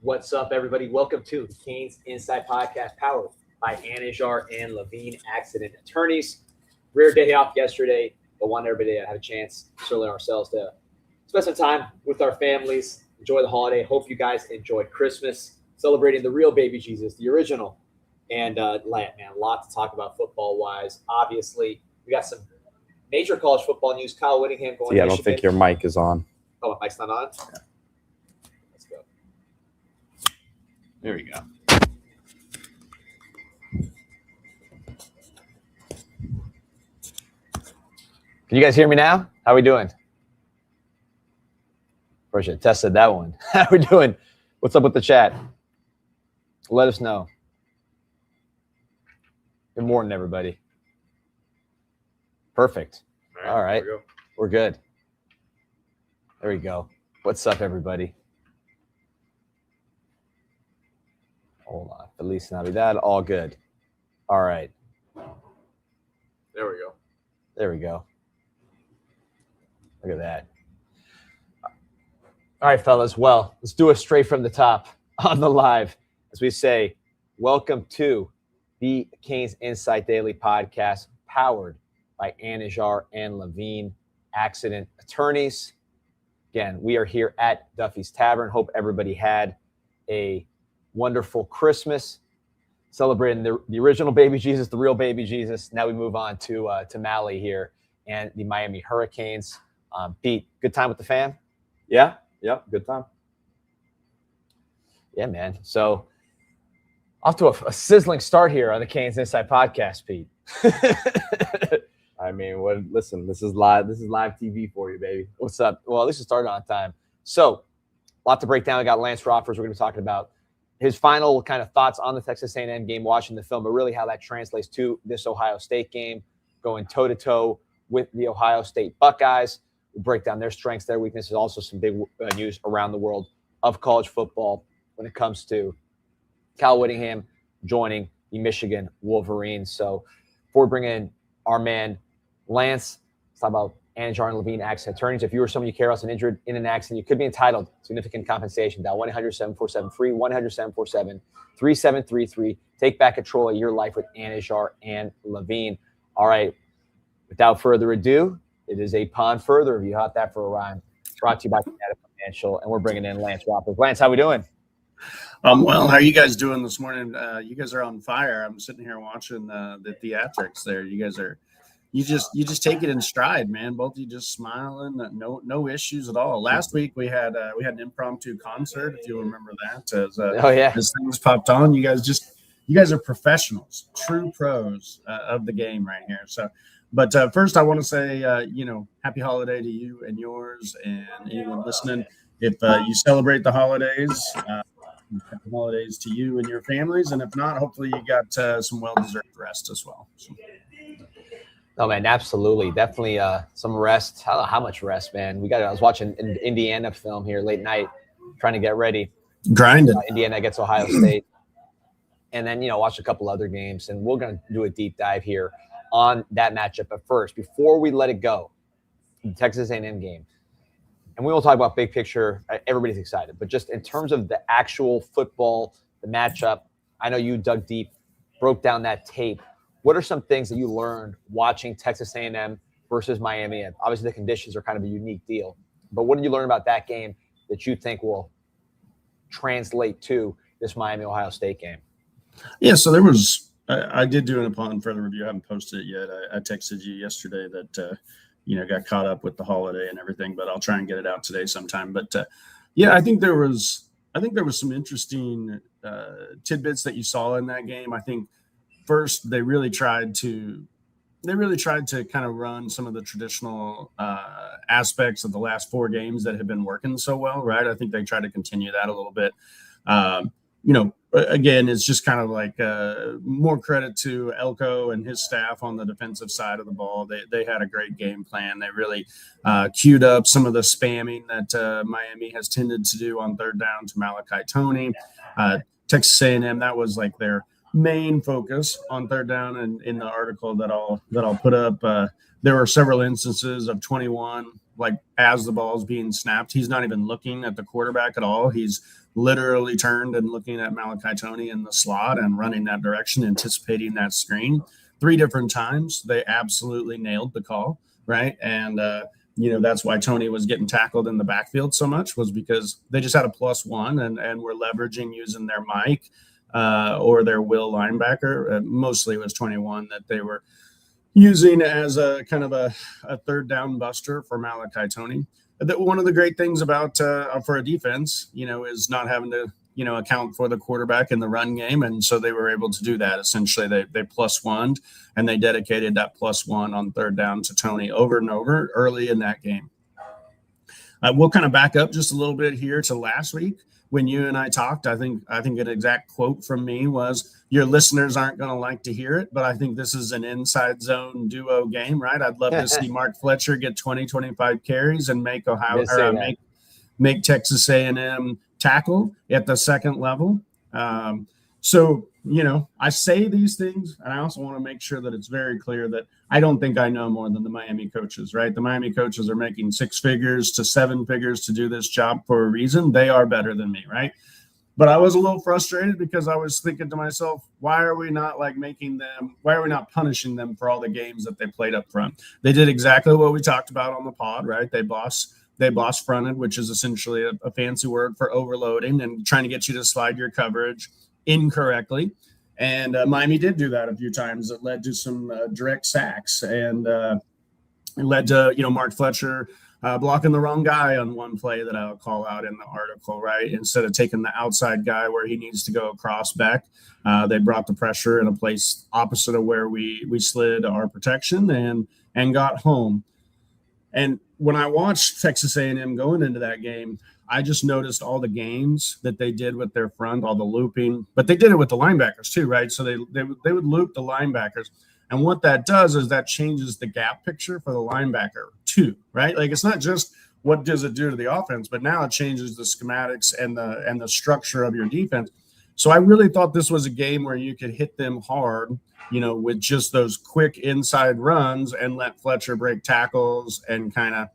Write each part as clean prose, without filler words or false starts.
What's up, everybody? Welcome to the CanesInSight podcast, powered by Anajar and Levine Accident Attorneys. Rare day off yesterday, but want everybody to have a chance, certainly ourselves, to spend some time with our families, enjoy the holiday. Hope you guys enjoyed Christmas, celebrating the real baby Jesus, the original. And man, a lot to talk about football-wise. Obviously, we got some major college football news. Kyle Whittingham going to I don't think your mic is on. Oh, my mic's not on? Yeah. Let's go. There we go. Can you guys hear me now? How we doing? First, I tested that one. How we doing? What's up with the chat? Let us know. Good morning, everybody. Perfect. All right. We're good. There we go. What's up, everybody? Hold on. Feliz Navidad. All good. All right. There we go. There we go. Look at that. All right, fellas. Well, let's do it straight from the top on the live. As we say, welcome to the CanesInSight Daily Podcast, powered by Anajar and Levine Accident Attorneys. Again, we are here at Duffy's Tavern. Hope everybody had a wonderful Christmas, celebrating the original baby Jesus, the real baby Jesus. Now we move on to Mally here and the Miami Hurricanes. Pete, good time with the fam? Yeah. Yep. Good time. Yeah, man. So off to a sizzling start here on the CanesInSight podcast, Pete. I mean, listen, this is live. This is live TV for you, baby. What's up? Well, at least it started on time. So a lot to break down. We got Lance Roffers. We're going to be talking about his final kind of thoughts on the Texas A&M game, watching the film, but really how that translates to this Ohio State game, going toe-to-toe with the Ohio State Buckeyes. We'll break down their strengths, their weaknesses, also some big news around the world of college football when it comes to Cal Whittingham joining the Michigan Wolverines. So before we bring in our man, Lance, let's talk about Anajar and Levine Accident Attorneys. If you or someone you care about is injured in an accident, you could be entitled to significant compensation. Dial 1-800-747-FREE, 1-800-747-3733. Take back control of your life with Anajar and Levine. All right, without further ado, it is a Pond Further review. How'd that for a rhyme? Brought to you by Canada Financial, and we're bringing in Lance Roffers. Lance, how we doing? Well, how are you guys doing this morning? You guys are on fire. I'm sitting here watching the theatrics there. You guys are, you just take it in stride, man. Both of you just smiling, no issues at all. Last week we had an impromptu concert, if you remember that. As things popped on, you guys are professionals, true pros of the game right here. So. But first, I want to say, happy holiday to you and yours and anyone listening. If you celebrate the holidays, happy holidays to you and your families. And if not, hopefully you got some well-deserved rest as well. So. Oh, man, absolutely. Definitely some rest. I don't know how much rest, man. I was watching an Indiana film here late night, trying to get ready. Grinding. Indiana against Ohio State. And then, watch a couple other games. And we're going to do a deep dive here on that matchup. But first, before we let it go, the Texas A&M game, and we will talk about big picture. Everybody's excited, but just in terms of the actual football, the matchup, I know you dug deep, broke down that tape. What are some things that you learned watching Texas A&M versus Miami? And obviously, the conditions are kind of a unique deal, but what did you learn about that game that you think will translate to this Miami-Ohio State game? Yeah, so there was. I did do an upon further review. I haven't posted it yet. I texted you yesterday that got caught up with the holiday and everything, but I'll try and get it out today sometime. But I think there was some interesting tidbits that you saw in that game. I think first they really tried to kind of run some of the traditional aspects of the last four games that have been working so well, right? I think they tried to continue that a little bit. Again, it's just kind of like more credit to Elko and his staff on the defensive side of the ball. They had a great game plan. They really queued up some of the spamming that Miami has tended to do on third down to Malachi Toney. Texas A&M, that was like their main focus on third down. And in the article that I'll put up, there were several instances of 21 like as the ball is being snapped, he's not even looking at the quarterback at all. He's literally turned and looking at Malachi Toney in the slot and running that direction, anticipating that screen. 3 different times, they absolutely nailed the call, right? And, that's why Toney was getting tackled in the backfield so much, was because they just had a +1 and were leveraging using their Mike or their Will linebacker. Mostly it was 21 that they were using as a kind of a third down buster for Malachi Toney. One of the great things about for a defense, is not having to, account for the quarterback in the run game. And so they were able to do that. Essentially, they +1'd and they dedicated that +1 on third down to Toney over and over early in that game. We'll kind of back up just a little bit here to last week when you and I talked. I think an exact quote from me was, "Your listeners aren't going to like to hear it, but I think this is an inside zone duo game, right? I'd love to see Mark Fletcher get 20-25 carries and make make Texas A&M tackle at the second level." So, I say these things, and I also want to make sure that it's very clear that I don't think I know more than the Miami coaches, right? The Miami coaches are making 6 figures to 7 figures to do this job for a reason. They are better than me, right? But I was a little frustrated because I was thinking to myself, why are we not punishing them for all the games that they played up front? They did exactly what we talked about on the pod, right? They boss fronted, which is essentially a fancy word for overloading and trying to get you to slide your coverage incorrectly. And Miami did do that a few times. It led to some direct sacks, and it led to, Mark Fletcher blocking the wrong guy on one play that I'll call out in the article, right? Instead of taking the outside guy where he needs to go across back, they brought the pressure in a place opposite of where we slid our protection and got home. And when I watched Texas A&M going into that game, I just noticed all the games that they did with their front, all the looping, but they did it with the linebackers too, right? So they would loop the linebackers. And what that does is that changes the gap picture for the linebacker too, right? Like, it's not just what does it do to the offense, but now it changes the schematics and the structure of your defense. So I really thought this was a game where you could hit them hard, with just those quick inside runs and let Fletcher break tackles and kind of,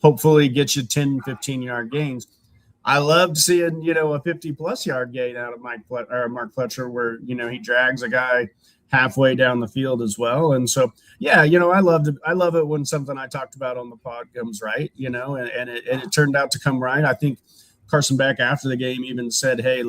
hopefully get you 10, 15-yard gains. I loved seeing, a 50-plus yard gain out of Mark Fletcher where, he drags a guy halfway down the field as well. And so, I love it when something I talked about on the pod comes right, and it turned out to come right. I think Carson Beck after the game even said, hey,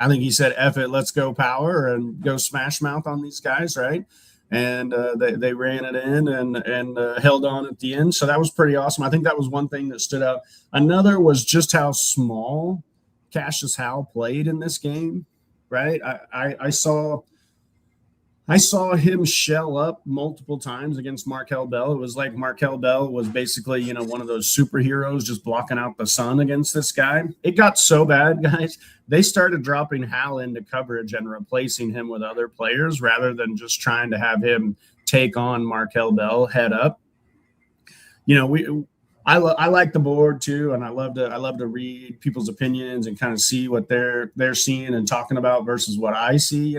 I think he said, F it, let's go power and go smash mouth on these guys, right? And they ran it in and held on at the end. So that was pretty awesome. I think that was one thing that stood out. Another was just how small Cassius Howell played in this game, right? I saw him shell up multiple times against Markel Bell. It was like Markel Bell was basically, one of those superheroes just blocking out the sun against this guy. It got so bad, guys. They started dropping Hal into coverage and replacing him with other players rather than just trying to have him take on Markel Bell head up. I like the board too, and I love to read people's opinions and kind of see what they're seeing and talking about versus what I see,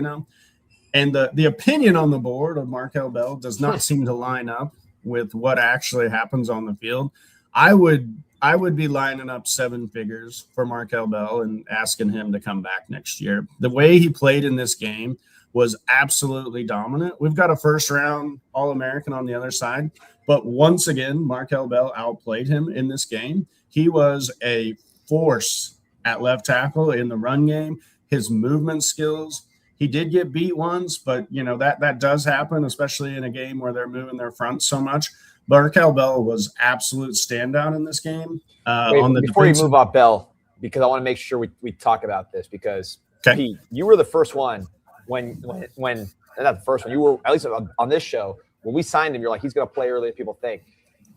And the opinion on the board of Markel Bell does not seem to line up with what actually happens on the field. I would be lining up 7 figures for Markel Bell and asking him to come back next year. The way he played in this game was absolutely dominant. We've got a first-round All-American on the other side, but once again, Markel Bell outplayed him in this game. He was a force at left tackle in the run game. His movement skills. He did get beat once, but that does happen, especially in a game where they're moving their front so much. Markel Bell was absolute standout in this game. Before you move off Bell, because I want to make sure we talk about this, because Pete, you were the first one when not the first one, you were at least on this show when we signed him. You're like, he's going to play earlier than people think.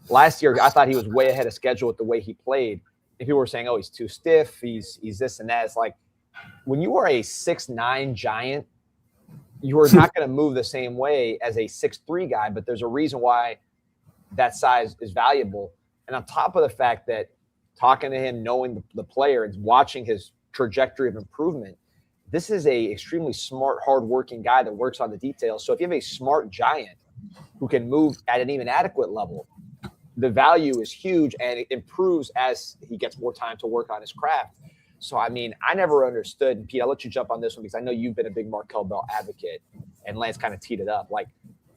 Last year, I thought he was way ahead of schedule with the way he played. And people were saying, oh, he's too stiff, he's this and that. It's like, when you are a 6'9" giant, you are not going to move the same way as a 6'3" guy, but there's a reason why that size is valuable. And on top of the fact that talking to him, knowing the player and watching his trajectory of improvement, this is a extremely smart, hardworking guy that works on the details. So if you have a smart giant who can move at an even adequate level, the value is huge, and it improves as he gets more time to work on his craft. So, I mean, I never understood, and Pete, I'll let you jump on this one because I know you've been a big Markel Bell advocate, and Lance kind of teed it up, like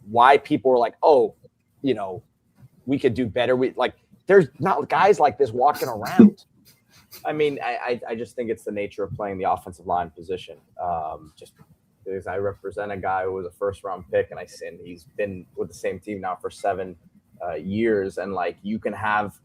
why people were like, oh, you know, we could do better. There's not guys like this walking around. I mean, I just think it's the nature of playing the offensive line position. Just because I represent a guy who was a first-round pick, and he's been with the same team now for 7 years, and like you can have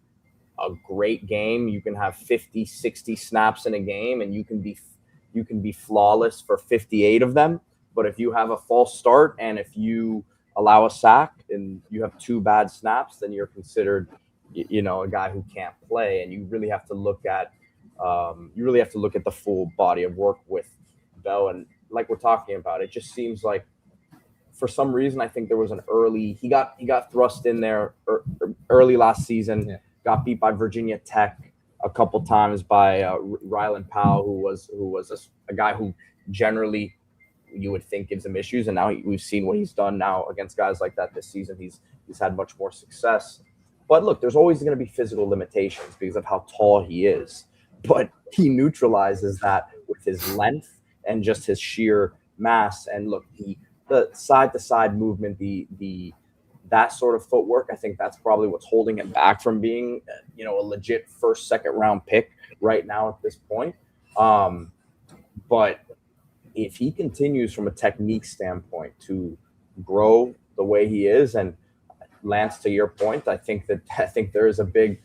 a great game, you can have 50, 60 snaps in a game, and you can be flawless for 58 of them. But if you have a false start and if you allow a sack and you have 2 bad snaps, then you're considered, you know, a guy who can't play. And you really have to look at the full body of work with Bell. And like we're talking about, it just seems like for some reason, I think there was he got thrust in there early last season. Yeah. Got beat by Virginia Tech a couple times by Rylan Powell, who was a guy who generally you would think gives him issues, and now we've seen what he's done now against guys like that this season. He's had much more success. But look, there's always going to be physical limitations because of how tall he is. But he neutralizes that with his length and just his sheer mass. And look, the side-to-side movement, that sort of footwork, I think that's probably what's holding him back from being, you know, a legit first, second round pick right now at this point. But if he continues from a technique standpoint to grow the way he is, and Lance, to your point, I think there is a big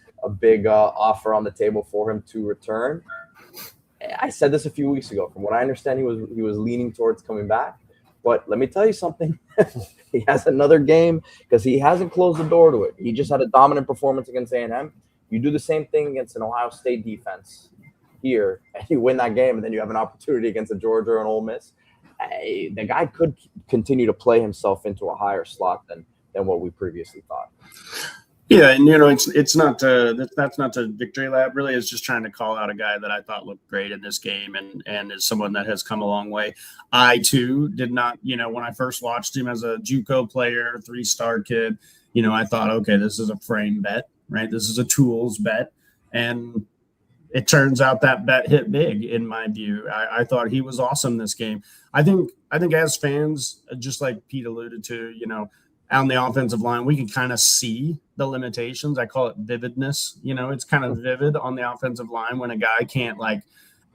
offer on the table for him to return. I said this a few weeks ago. From what I understand, he was leaning towards coming back. But let me tell you something. He has another game because he hasn't closed the door to it. He just had a dominant performance against A&M. You do the same thing against an Ohio State defense here, and you win that game, and then you have an opportunity against a Georgia or an Ole Miss. The guy could continue to play himself into a higher slot than what we previously thought. Yeah, and you know, it's not that's not the victory lap. Really, it's just trying to call out a guy that I thought looked great in this game, and is someone that has come a long way. I too did not, you know, when I first watched him as a JUCO player, 3-star kid, you know, I thought, okay, this is a frame bet, right? This is a tools bet, and it turns out that bet hit big in my view. I thought he was awesome this game. I think as fans, just like Pete alluded to, you know, on the offensive line, we can kind of see the limitations. I call it vividness. You know, it's kind of vivid on the offensive line when a guy can't like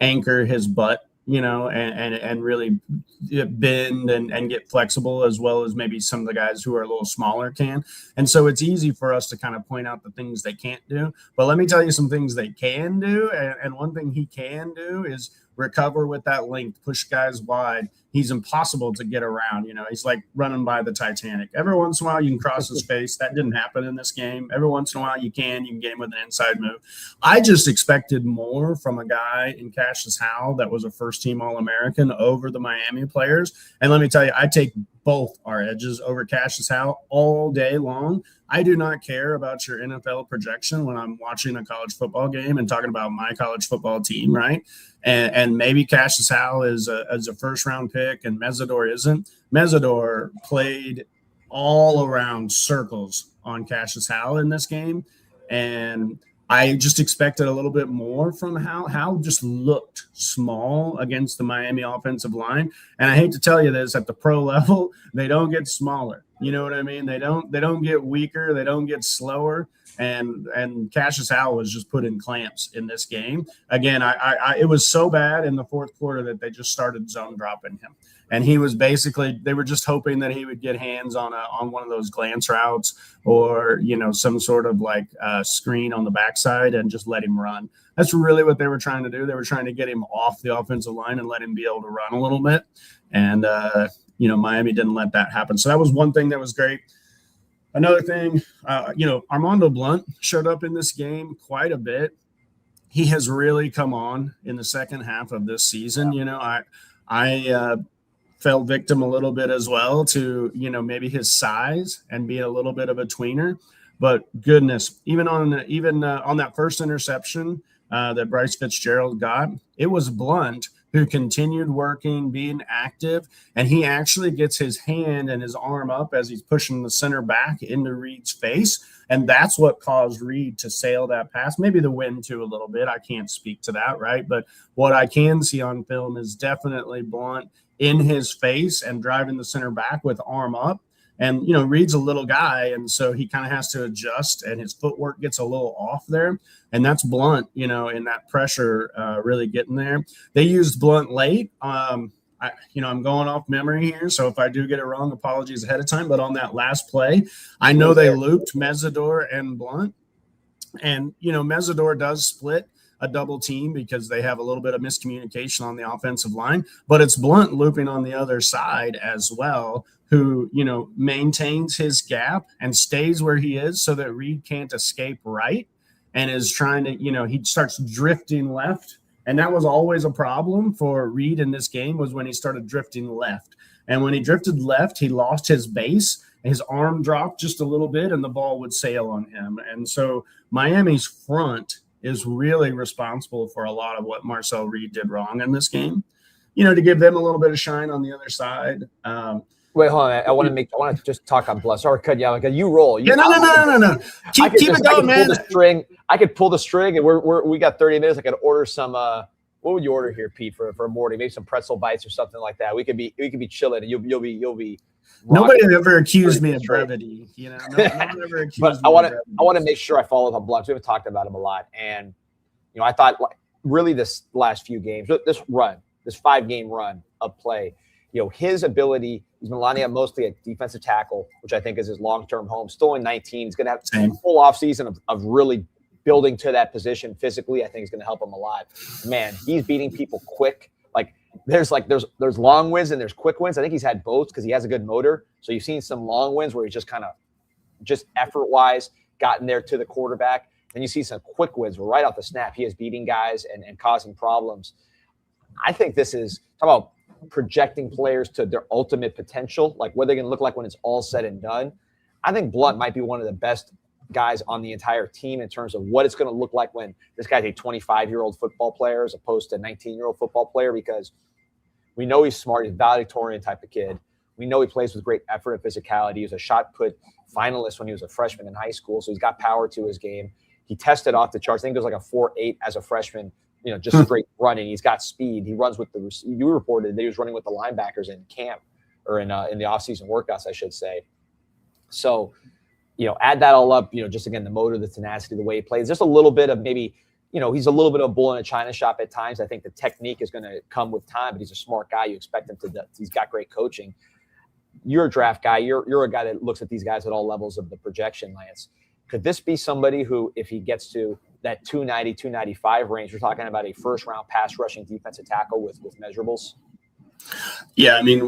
anchor his butt, you know, and really bend and get flexible as well as maybe some of the guys who are a little smaller can. And so it's easy for us to kind of point out the things they can't do. But let me tell you some things they can do. And one thing he can do is recover with that length, push guys wide. He's impossible to get around. You know, he's like running by the Titanic. Every once in a while, you can cross his face. That didn't happen in this game. Every once in a while, you can get him with an inside move. I just expected more from a guy in Cassius Howell that was a first-team All-American over the Miami players. And let me tell you, I take both our edges over Cassius Howell all day long. I do not care about your NFL projection when I'm watching a college football game and talking about my college football team, right? And maybe Cassius Howell is a first-round pick and Mesidor isn't. Mesidor played all around circles on Cassius Howell in this game, and I just expected a little bit more from Howell. Howell just looked small against the Miami offensive line, and I hate to tell you this, at the pro level, they don't get smaller. You know what I mean? They don't get weaker. They don't get slower. And Cassius Howell was just put in clamps in this game. Again, it was so bad in the fourth quarter that they just started zone dropping him. And he was basically, they were just hoping that he would get hands on one of those glance routes or, you know, some sort of like screen on the backside and just let him run. That's really what they were trying to do. They were trying to get him off the offensive line and let him be able to run a little bit. And, you know, Miami didn't let that happen. So that was one thing that was great. Another thing, you know, Armando Blunt showed up in this game quite a bit. He has really come on in the second half of this season. You know, I fell victim a little bit as well to, you know, maybe his size and being a little bit of a tweener. But goodness, even on that first interception that Bryce Fitzgerald got, it was Blunt who continued working, being active, and he actually gets his hand and his arm up as he's pushing the center back into Reed's face. And that's what caused Reed to sail that pass. Maybe the wind too a little bit. I can't speak to that, right? But what I can see on film is definitely Blunt in his face and driving the center back with arm up. And, Reed's a little guy, and so he kind of has to adjust, and his footwork gets a little off there. And that's Blunt, in that pressure really getting there. They used Blunt late. I'm going off memory here, so if I do get it wrong, apologies ahead of time. But on that last play, I know they looped Mesidor and Blunt. And, Mesidor does split a double team because they have a little bit of miscommunication on the offensive line. But it's Blunt looping on the other side as well, who, maintains his gap and stays where he is so that Reed can't escape right and is trying to, he starts drifting left. And that was always a problem for Reed in this game, was when he started drifting left. And when he drifted left, he lost his base. His arm dropped just a little bit and the ball would sail on him. And so Miami's front is really responsible for a lot of what Marcel Reed did wrong in this game, to give them a little bit of shine on the other side. Wait, hold on. I want to just talk on blood. Sorry, cut you out. You roll. No. Keep it going, man. I could pull the string, and we got 30 minutes. I could order some. What would you order here, Pete, for a morning? Maybe some pretzel bites or something like that. We could be chilling, and you'll be. Nobody ever accused me of brevity. No one ever accused but me. I want to make sure I follow up on Blunts. We haven't talked about him a lot, and I thought really this last few games, this 5-game run of play. His ability, he's been lining up mostly at defensive tackle, which I think is his long-term home. Still in 19. He's going to have a full offseason of really building to that position physically. I think is going to help him a lot. Man, he's beating people quick. There's long wins and there's quick wins. I think he's had both because he has a good motor. So you've seen some long wins where he's just kind of effort-wise gotten there to the quarterback. Then you see some quick wins where right off the snap he is beating guys and causing problems. I think this is – talk about projecting players to their ultimate potential, like what they're going to look like when it's all said and done. I think Blunt might be one of the best guys on the entire team in terms of what it's going to look like when this guy's a 25-year-old football player as opposed to a 19-year-old football player, because we know he's smart. He's a valedictorian type of kid. We know he plays with great effort and physicality. He was a shot put finalist when he was a freshman in high school, so he's got power to his game. He tested off the charts. I think it was like a 4.8 as a freshman, just straight running. He's got speed. He runs with you reported that he was running with the linebackers in camp or in the offseason workouts, I should say. So, add that all up, just again, the motor, the tenacity, the way he plays, just a little bit of maybe, he's a little bit of a bull in a china shop at times. I think the technique is going to come with time, but he's a smart guy. You expect him to, he's got great coaching. You're a draft guy. You're a guy that looks at these guys at all levels of the projection, Lance. Could this be somebody who, if he gets to that 290, 295 range, we're talking about a first-round pass rushing defensive tackle with measurables? Yeah, I mean,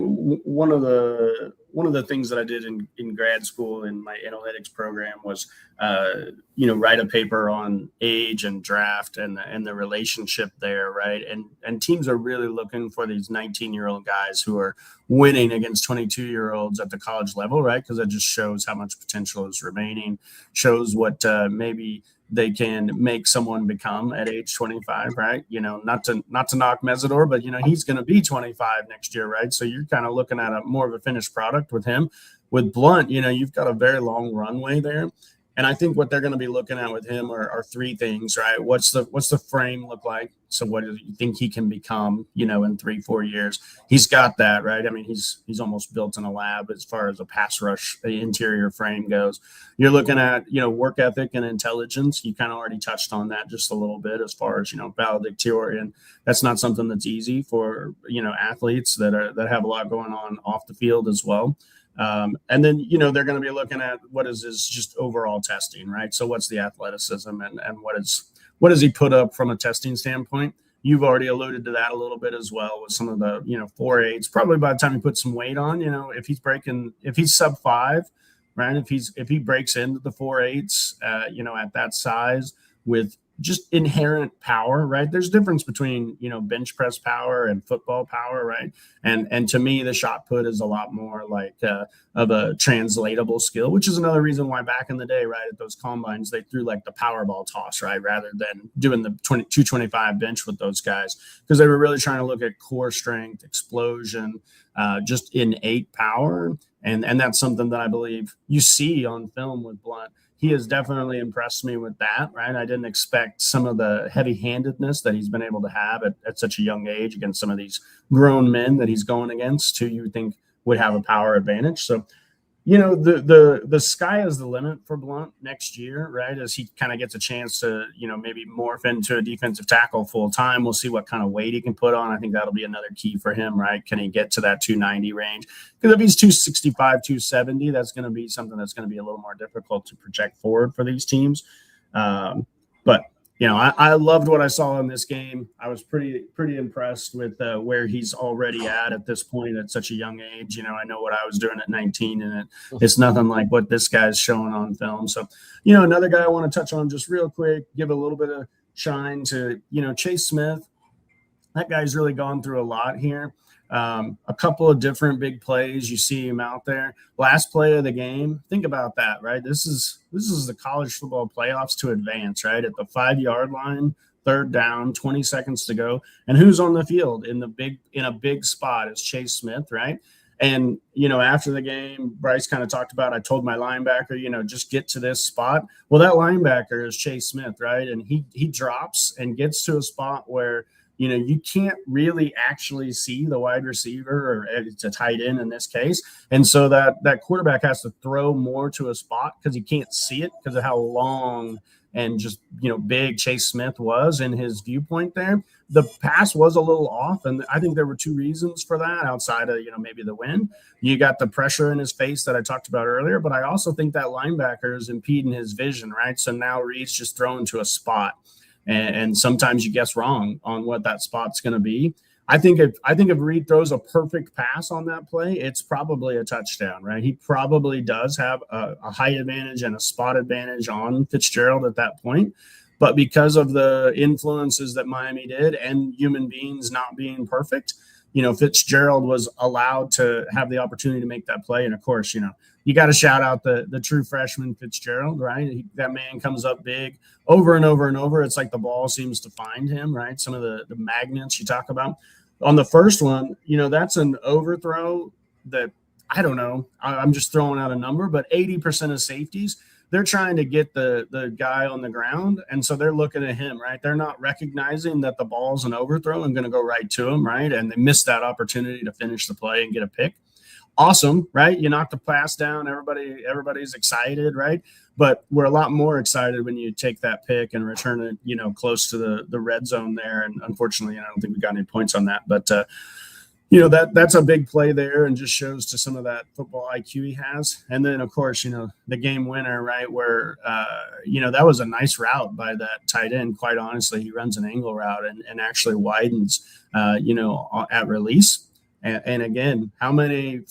one of the things that I did in grad school in my analytics program was, write a paper on age and draft and the relationship there, right? And teams are really looking for these 19-year-old guys who are winning against 22-year-olds at the college level, right? Because that just shows how much potential is remaining, shows what maybe they can make someone become at age 25, right? Not to knock Mesidor, but he's going to be 25 next year, right? So you're kind of looking at a more of a finished product with him. With Blunt, you've got a very long runway there. And I think what they're going to be looking at with him are three things, right? What's the frame look like? So what do you think he can become, in 3-4 years? He's got that, right? I mean, he's almost built in a lab as far as a pass rush interior frame goes. You're looking at, work ethic and intelligence. You kind of already touched on that just a little bit as far as, valedictorian. That's not something that's easy for, athletes that have a lot going on off the field as well. And then, they're going to be looking at what is his just overall testing, right? So what's the athleticism and what does he put up from a testing standpoint? You've already alluded to that a little bit as well with some of the, 4.8s. Probably by the time he puts some weight on, if he's sub 5, right? If he breaks into the 4.8s, at that size with just inherent power, right? There's a difference between, bench press power and football power, right? And to me, the shot put is a lot more like of a translatable skill, which is another reason why back in the day, right, at those combines, they threw like the Powerball toss, right, rather than doing the 225 bench with those guys, because they were really trying to look at core strength, explosion, just innate power. And that's something that I believe you see on film with Blunt. He has definitely impressed me with that, right? I didn't expect some of the heavy-handedness that he's been able to have at such a young age against some of these grown men that he's going against, who you would think would have a power advantage. So, the sky is the limit for Blunt next year, right? As he kind of gets a chance to, maybe morph into a defensive tackle full time. We'll see what kind of weight he can put on. I think that'll be another key for him, right? Can he get to that 290 range? Because if he's 265, 270, that's going to be something that's going to be a little more difficult to project forward for these teams. But I loved what I saw in this game. I was pretty impressed with where he's already at this point at such a young age. I know what I was doing at 19, and it's nothing like what this guy's showing on film. So, another guy I want to touch on just real quick, give a little bit of shine to, Chase Smith. That guy's really gone through a lot here. A couple of different big plays. You see him out there. Last play of the game. Think about that, right? This is the college football playoffs to advance, right? At the 5-yard line, 3rd down, 20 seconds to go. And who's on the field in a big spot is Chase Smith, right? And, after the game, Bryce kind of talked about, I told my linebacker, just get to this spot. Well, that linebacker is Chase Smith, right? And he drops and gets to a spot where, you can't really actually see the wide receiver, or it's a tight end in this case. And so that quarterback has to throw more to a spot because he can't see it because of how long and just, big Chase Smith was in his viewpoint there. The pass was a little off, and I think there were 2 reasons for that outside of, maybe the wind. You got the pressure in his face that I talked about earlier, but I also think that linebacker is impeding his vision, right? So now Reed's just throwing to a spot. And sometimes you guess wrong on what that spot's going to be. I think if Reed throws a perfect pass on that play, it's probably a touchdown, right? He probably does have a height advantage and a spot advantage on Fitzgerald at that point. But because of the influences that Miami did and human beings not being perfect, Fitzgerald was allowed to have the opportunity to make that play. And of course, you got to shout out the true freshman Fitzgerald, right? That man comes up big over and over and over. It's like the ball seems to find him, right? Some of the magnets you talk about. On the first one, that's an overthrow that, I don't know, I'm just throwing out a number, but 80% of safeties, they're trying to get the guy on the ground. And so they're looking at him, right? They're not recognizing that the ball's an overthrow and going to go right to him, right? And they missed that opportunity to finish the play and get a pick. Awesome, right? You knock the pass down. Everybody's excited, right? But we're a lot more excited when you take that pick and return it, close to the red zone there. And unfortunately, I don't think we got any points on that. But that's a big play there, and just shows to some of that football IQ he has. And then, of course, the game winner, right, where, that was a nice route by that tight end. Quite honestly, he runs an angle route and actually widens, at release. And again, how many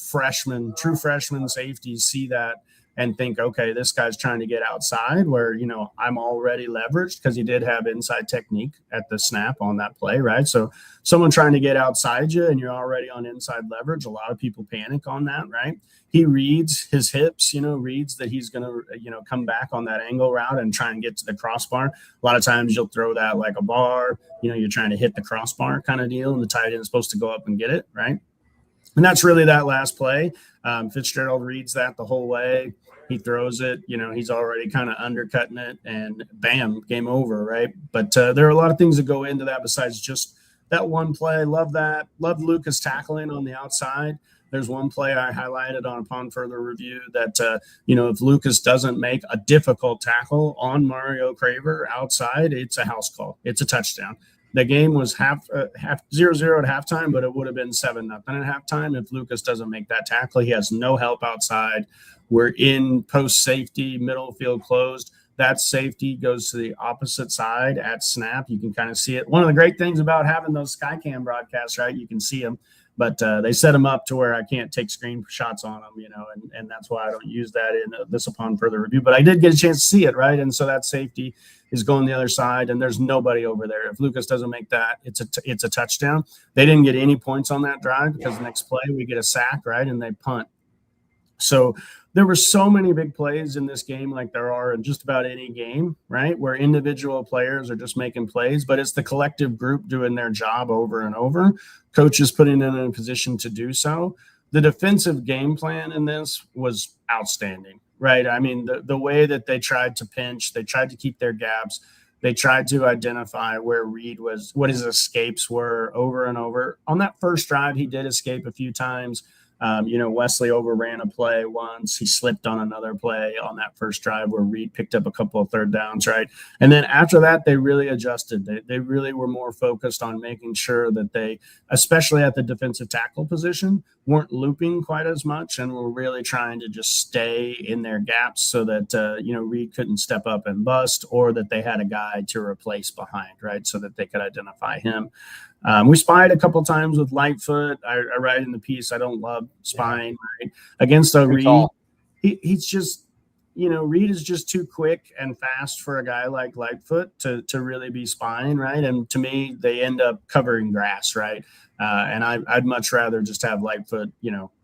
true freshman safeties see that and think, okay, this guy's trying to get outside where, I'm already leveraged, because he did have inside technique at the snap on that play, right? So someone trying to get outside you and you're already on inside leverage, a lot of people panic on that, right? He reads his hips, reads that he's going to, come back on that angle route and try and get to the crossbar. A lot of times you'll throw that like a bar, you're trying to hit the crossbar kind of deal, and the tight end is supposed to go up and get it, right? And that's really that last play. Fitzgerald reads that the whole way. He throws it, he's already kind of undercutting it, and bam, game over, right? But there are a lot of things that go into that besides just that one play. Love that. Love Lucas tackling on the outside. There's one play I highlighted upon further review that, if Lucas doesn't make a difficult tackle on Mario Craver outside, it's a house call. It's a touchdown. The game was 0-0 at halftime, but it would have been 7-0 at halftime if Lucas doesn't make that tackle. He has no help outside. We're in post safety, middle field closed. That safety goes to the opposite side at snap. You can kind of see it. One of the great things about having those Skycam broadcasts, right? You can see them. but they set them up to where I can't take screenshots on them, and that's why I don't use that in this upon further review. But I did get a chance to see it, right? And so that safety is going the other side, and there's nobody over there. If Lucas doesn't make that, it's a touchdown. They didn't get any points on that drive because the next play we get a sack, right, and they punt. So there were so many big plays in this game, like there are in just about any game, right, where individual players are just making plays, but it's the collective group doing their job over and over. Coaches putting them in a position to do so. The defensive game plan in this was outstanding, right? I mean, the way that they tried to pinch, they tried to keep their gaps, they tried to identify where Reed was, what his escapes were over and over. On that first drive, he did escape a few times. Wesley overran a play once. He slipped on another play on that first drive where Reed picked up a couple of third downs, right? And then after that, they really adjusted. They really were more focused on making sure that they, especially at the defensive tackle position, weren't looping quite as much and were really trying to just stay in their gaps so that, Reed couldn't step up and bust, or that they had a guy to replace behind, right, so that they could identify him. We spied a couple times with Lightfoot. I write in the piece, I don't love spying, right? Against a Reed. He's just, Reed is just too quick and fast for a guy like Lightfoot to really be spying, right? And to me, they end up covering grass, right? And I'd much rather just have Lightfoot,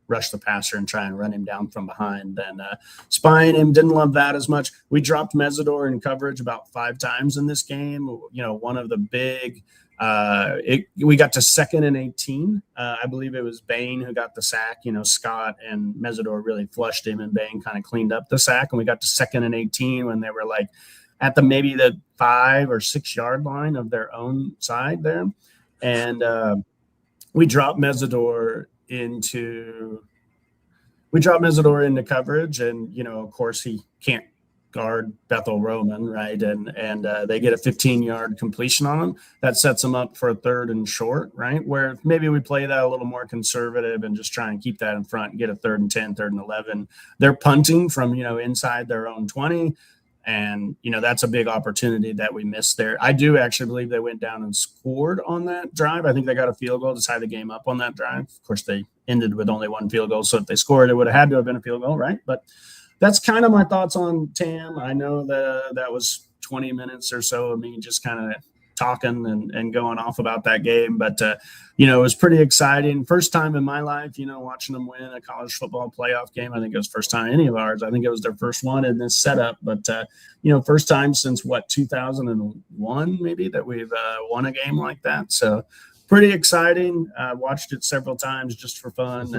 rush the passer and try and run him down from behind than spying him. Didn't love that as much. We dropped Mesidor in coverage about 5 times in this game. One of the big we got to 2nd and 18. I believe it was Bain who got the sack. Scott and Mesidor really flushed him, and Bain kind of cleaned up the sack. And we got to 2nd and 18 when they were like at maybe the 5 or 6 yard line of their own side there. And we dropped Mesidor into coverage, and of course he can't guard Bethel Roman, right? And they get a 15-yard completion on him. That sets them up for a 3rd and short, right? Where maybe we play that a little more conservative and just try and keep that in front and get a 3rd and 10, 3rd and 11. They're punting from, inside their own 20. And, that's a big opportunity that we missed there. I do actually believe they went down and scored on that drive. I think they got a field goal to tie the game up on that drive. Of course, they ended with only 1 field goal. So if they scored, it would have had to have been a field goal, right? But that's kind of my thoughts on TAM. I know that was 20 minutes or so of me just kind of talking and going off about that game. But, it was pretty exciting. First time in my life, watching them win a college football playoff game. I think it was first time any of ours. I think it was their first one in this setup. But, first time since 2001 maybe that we've won a game like that. So pretty exciting. Watched it several times just for fun.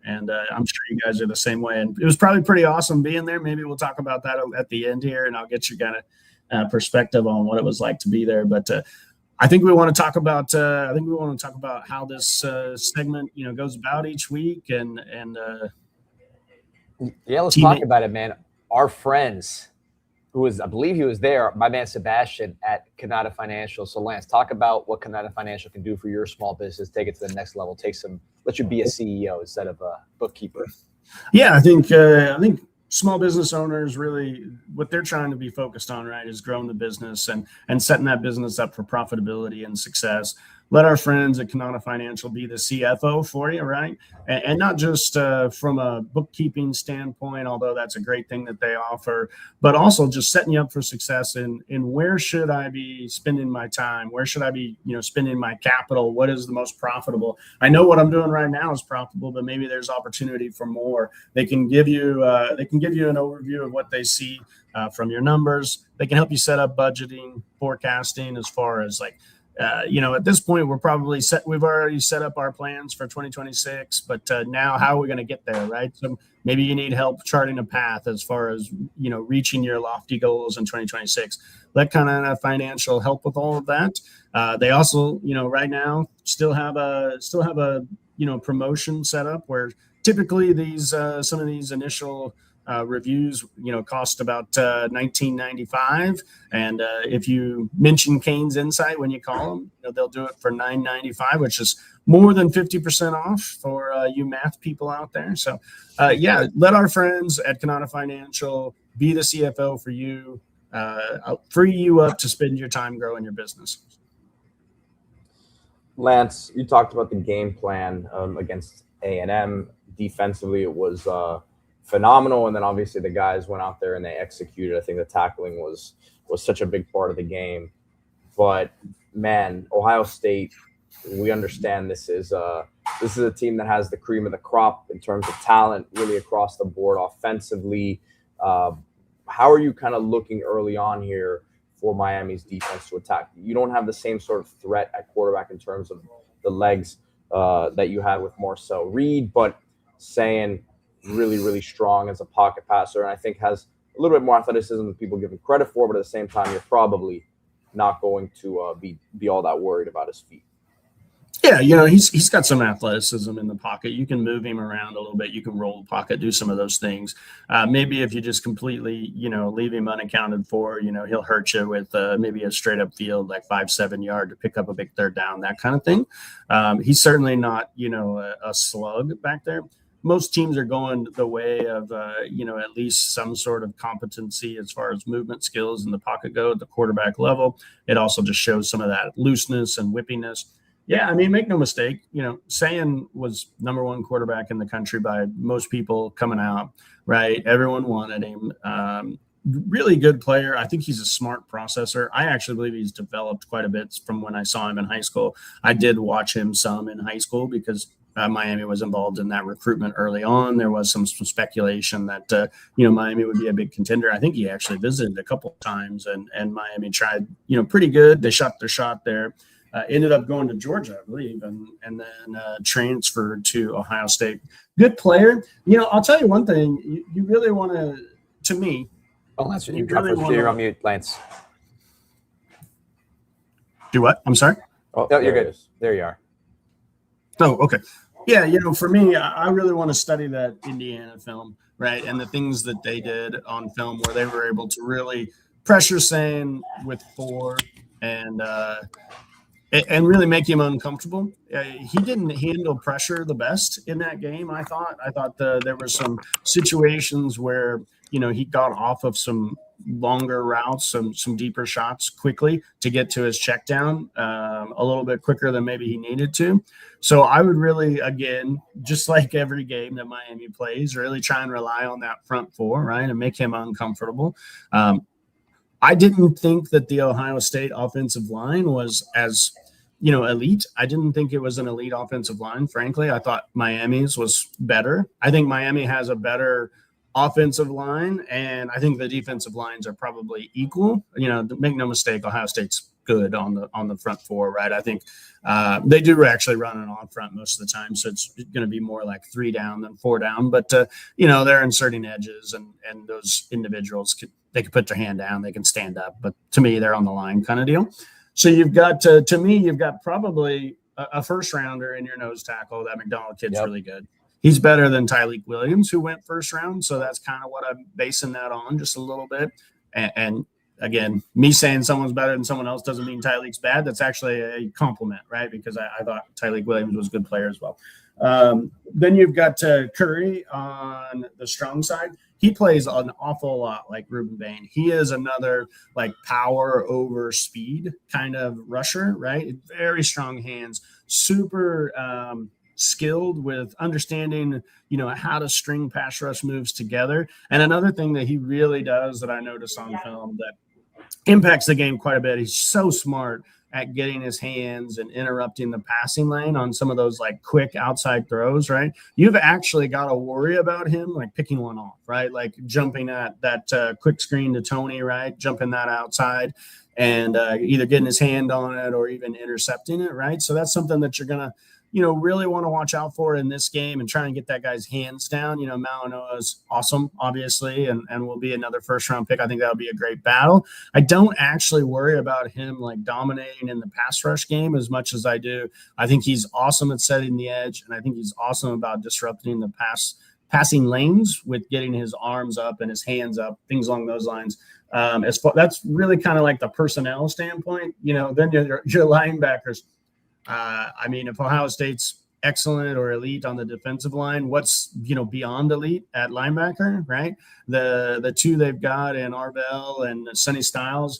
And I'm sure you guys are the same way. And it was probably pretty awesome being there. Maybe we'll talk about that at the end here, and I'll get your kind of perspective on what it was like to be there. But I think we want to talk about how this segment goes about each week. And let's talk about it, man. Our friends, I believe he was there, my man Sebastian at Canada Financial. So Lance, talk about what Canada Financial can do for your small business, take it to the next level, let you be a CEO instead of a bookkeeper. Yeah, I think small business owners really, what they're trying to be focused on, right, is growing the business and setting that business up for profitability and success. Let our friends at Canada Financial be the CFO for you, right? And not just from a bookkeeping standpoint, although that's a great thing that they offer, but also just setting you up for success in where should I be spending my time? Where should I be, spending my capital? What is the most profitable? I know what I'm doing right now is profitable, but maybe there's opportunity for more. They can give you an overview of what they see from your numbers. They can help you set up budgeting, forecasting, as far as at this point, we've already set up our plans for 2026, but now how are we going to get there, right? So maybe you need help charting a path as far as, reaching your lofty goals in 2026. Let Canada Financial help with all of that. They also, right now still have a promotion set up where typically some of these initial reviews, cost about $19.95, and if you mention CanesInSight when you call them, they'll do it for $9.95, which is more than 50% off for you math people out there. So, let our friends at Canada Financial be the CFO for you. I'll free you up to spend your time growing your business. Lance, you talked about the game plan against A&M. Defensively, it was phenomenal, and then obviously the guys went out there and they executed. I think the tackling was such a big part of the game. But man, Ohio State, we understand this is a team that has the cream of the crop in terms of talent, really across the board offensively. How are you kind of looking early on here for Miami's defense to attack? You don't have the same sort of threat at quarterback in terms of the legs that you had with Marcel Reed, but saying really, really strong as a pocket passer, and I think has a little bit more athleticism than people give him credit for, but at the same time, you're probably not going to be all that worried about his feet. Yeah, he's got some athleticism in the pocket. You can move him around a little bit. You can roll the pocket, do some of those things. Maybe if you just completely, leave him unaccounted for, he'll hurt you with maybe a straight up field, like 5-7 yard to pick up a big third down, that kind of thing. He's certainly not, a slug back there. Most teams are going the way of, at least some sort of competency as far as movement skills in the pocket go at the quarterback level. It also just shows some of that looseness and whippiness. Yeah, I mean, make no mistake, Sayan was number one quarterback in the country by most people coming out, right? Everyone wanted him. Really good player. I think he's a smart processor. I actually believe he's developed quite a bit from when I saw him in high school. I did watch him some in high school because Miami was involved in that recruitment early on. There was some speculation that, Miami would be a big contender. I think he actually visited a couple of times and Miami tried, pretty good. They shot their shot there. Ended up going to Georgia, I believe, and then transferred to Ohio State. Good player. I'll tell you one thing. You really want to me. Oh, Lance, you're on mute, Lance. Do what? I'm sorry? Oh, no, you're good. There you are. Oh, okay. Yeah, for me, I really want to study that Indiana film, right? And the things that they did on film where they were able to really pressure Sayan with 4 and really make him uncomfortable. He didn't handle pressure the best in that game, I thought. There were some situations where, he got off of some longer routes, some deeper shots quickly to get to his check down a little bit quicker than maybe he needed to. So I would really, again, just like every game that Miami plays, really try and rely on that front 4, right, and make him uncomfortable. I didn't think that the Ohio State offensive line was as, elite. I didn't think it was an elite offensive line, frankly. I thought Miami's was better. I think Miami has a better offensive line, and I think the defensive lines are probably equal. Make no mistake, Ohio State's good on the front 4, right? I think they do actually run an on front most of the time, so it's going to be more like 3 down than 4 down. But they're inserting edges, and those individuals they can put their hand down, they can stand up, but to me, they're on the line kind of deal. So you've got you've got probably a first rounder in your nose tackle. That McDonald kid's really good. He's better than Tyleik Williams, who went first round. So that's kind of what I'm basing that on just a little bit. And again, me saying someone's better than someone else doesn't mean Tyleik's bad. That's actually a compliment, right? Because I thought Tyleik Williams was a good player as well. Then you've got Curry on the strong side. He plays an awful lot like Ruben Bain. He is another like power over speed kind of rusher, right? Very strong hands, super skilled with understanding, how to string pass rush moves together. And another thing that he really does that I noticed on film that impacts the game quite a bit, he's so smart at getting his hands and interrupting the passing lane on some of those like quick outside throws, right? You've actually got to worry about him like picking one off, right? Like jumping at that quick screen to Tony, right? Jumping that outside and either getting his hand on it or even intercepting it, right? So that's something that you're going to, really want to watch out for in this game and try and get that guy's hands down. Malinois is awesome, obviously, and will be another first-round pick. I think that'll be a great battle. I don't actually worry about him, like, dominating in the pass rush game as much as I do. I think he's awesome at setting the edge, and I think he's awesome about disrupting the passing lanes with getting his arms up and his hands up, things along those lines. That's really kind of like the personnel standpoint. Then your linebackers. If Ohio State's excellent or elite on the defensive line, what's, beyond elite at linebacker, right? The 2 they've got in Arvell and Sonny Styles.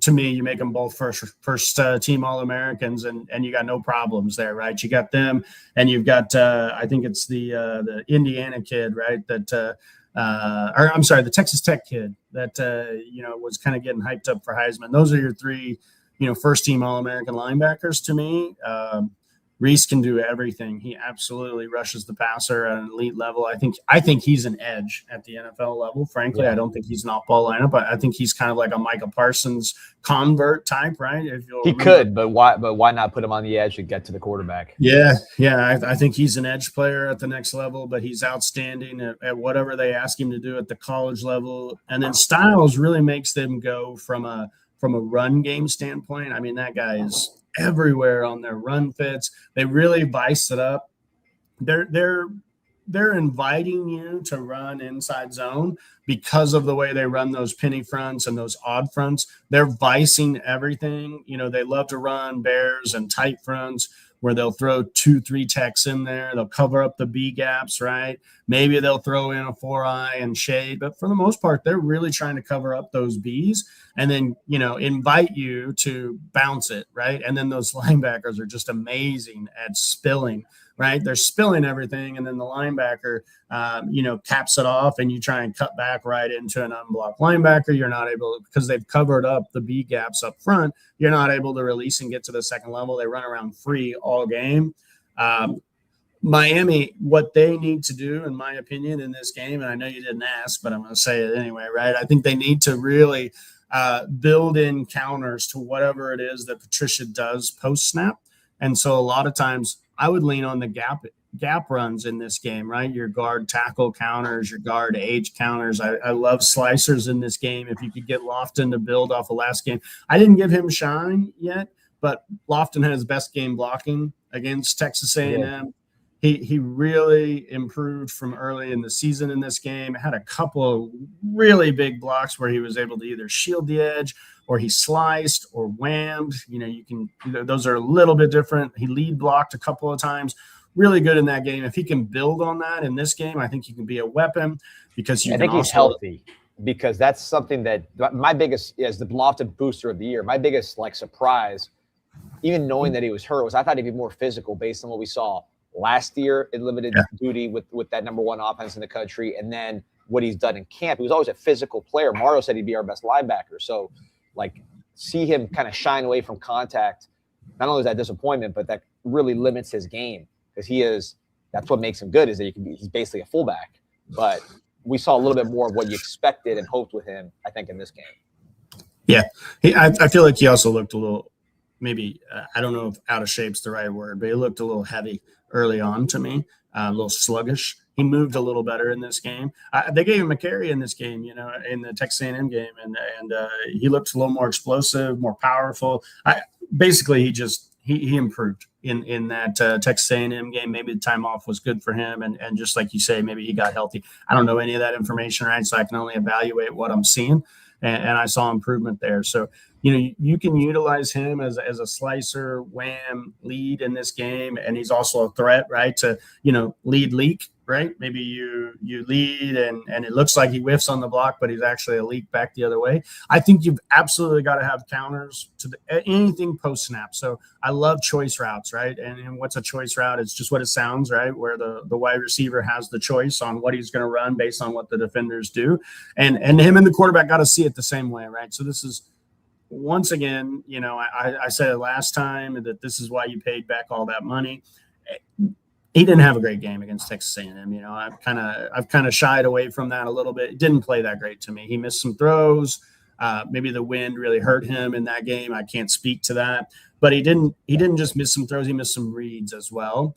to me, you make them both first team All-Americans, and you got no problems there, right? You got them, and you've got I think it's the Indiana kid, right? That or I'm sorry, the Texas Tech kid that was kind of getting hyped up for Heisman. Those are your three, first team All-American linebackers to me. Reese can do everything. He absolutely rushes the passer at an elite level. I think he's an edge at the NFL level. Frankly, yeah. I don't think he's an off-ball lineup. I think he's kind of like a Micah Parsons convert type, right? He could, but why not put him on the edge to get to the quarterback? Yeah. I think he's an edge player at the next level, but he's outstanding at whatever they ask him to do at the college level. And then Styles really makes them go from a run game standpoint. I mean, that guy is everywhere on their run fits. They really vice it up. They're inviting you to run inside zone because of the way they run those penny fronts and those odd fronts. They're vicing everything. They love to run bears and tight fronts where they'll throw 2-3 techs in there. They'll cover up the B gaps, right? Maybe they'll throw in a 4-eye and shade, but for the most part, they're really trying to cover up those Bs and then, invite you to bounce it, right? And then those linebackers are just amazing at spilling, right? They're spilling everything. And then the linebacker, caps it off, and you try and cut back right into an unblocked linebacker. You're not able, because they've covered up the B gaps up front, you're not able to release and get to the second level. They run around free all game. Miami, what they need to do, in my opinion, in this game, and I know you didn't ask, but I'm going to say it anyway, right? I think they need to really build in counters to whatever it is that Patricia does post snap. And so a lot of times I would lean on the gap runs in this game, right? Your guard tackle counters, your guard age counters. I love slicers in this game. If you could get Lofton to build off of last game. I didn't give him shine yet, but Lofton had his best game blocking against Texas A&M. Yeah. He really improved from early in the season in this game. Had a couple of really big blocks where he was able to either shield the edge or he sliced or whammed. Those are a little bit different. He lead blocked a couple of times. Really good in that game. If he can build on that in this game, I think he can be a weapon because I think he's healthy, because that's something that my biggest is the Lofton booster of the year. My biggest surprise, even knowing that he was hurt, was I thought he'd be more physical based on what we saw last year in limited duty with that number one offense in the country, and then what he's done in camp. He was always a physical player. Mario said he'd be our best linebacker. So, see him kind of shine away from contact. Not only is that disappointment, but that really limits his game, because that's what makes him good, is that he's basically a fullback. But we saw a little bit more of what you expected and hoped with him, I think, in this game. Yeah. I feel like he also looked a little, maybe, I don't know if out of shape's the right word, but he looked a little heavy early on to me, a little sluggish. He moved a little better in this game. They gave him a carry in this game, in the Texas A&M game, and he looked a little more explosive, more powerful. Basically, he improved in that Texas A&M game. Maybe the time off was good for him, and just like you say, maybe he got healthy. I don't know any of that information, right? So I can only evaluate what I'm seeing, and I saw improvement there. So you can utilize him as a slicer, wham, lead in this game, and he's also a threat, right? To lead leak. Right? Maybe you lead and it looks like he whiffs on the block, but he's actually a leak back the other way. I think you've absolutely got to have counters to anything post snap. So I love choice routes, right? And what's a choice route? It's just what it sounds, right? Where the wide receiver has the choice on what he's going to run based on what the defenders do. And him and the quarterback got to see it the same way, right? So this is, once again, I said it last time that this is why you paid back all that money. He didn't have a great game against Texas A&M. I've kind of shied away from that a little bit. It didn't play that great to me. He missed some throws. Maybe the wind really hurt him in that game. I can't speak to that, but he didn't just miss some throws. He missed some reads as well.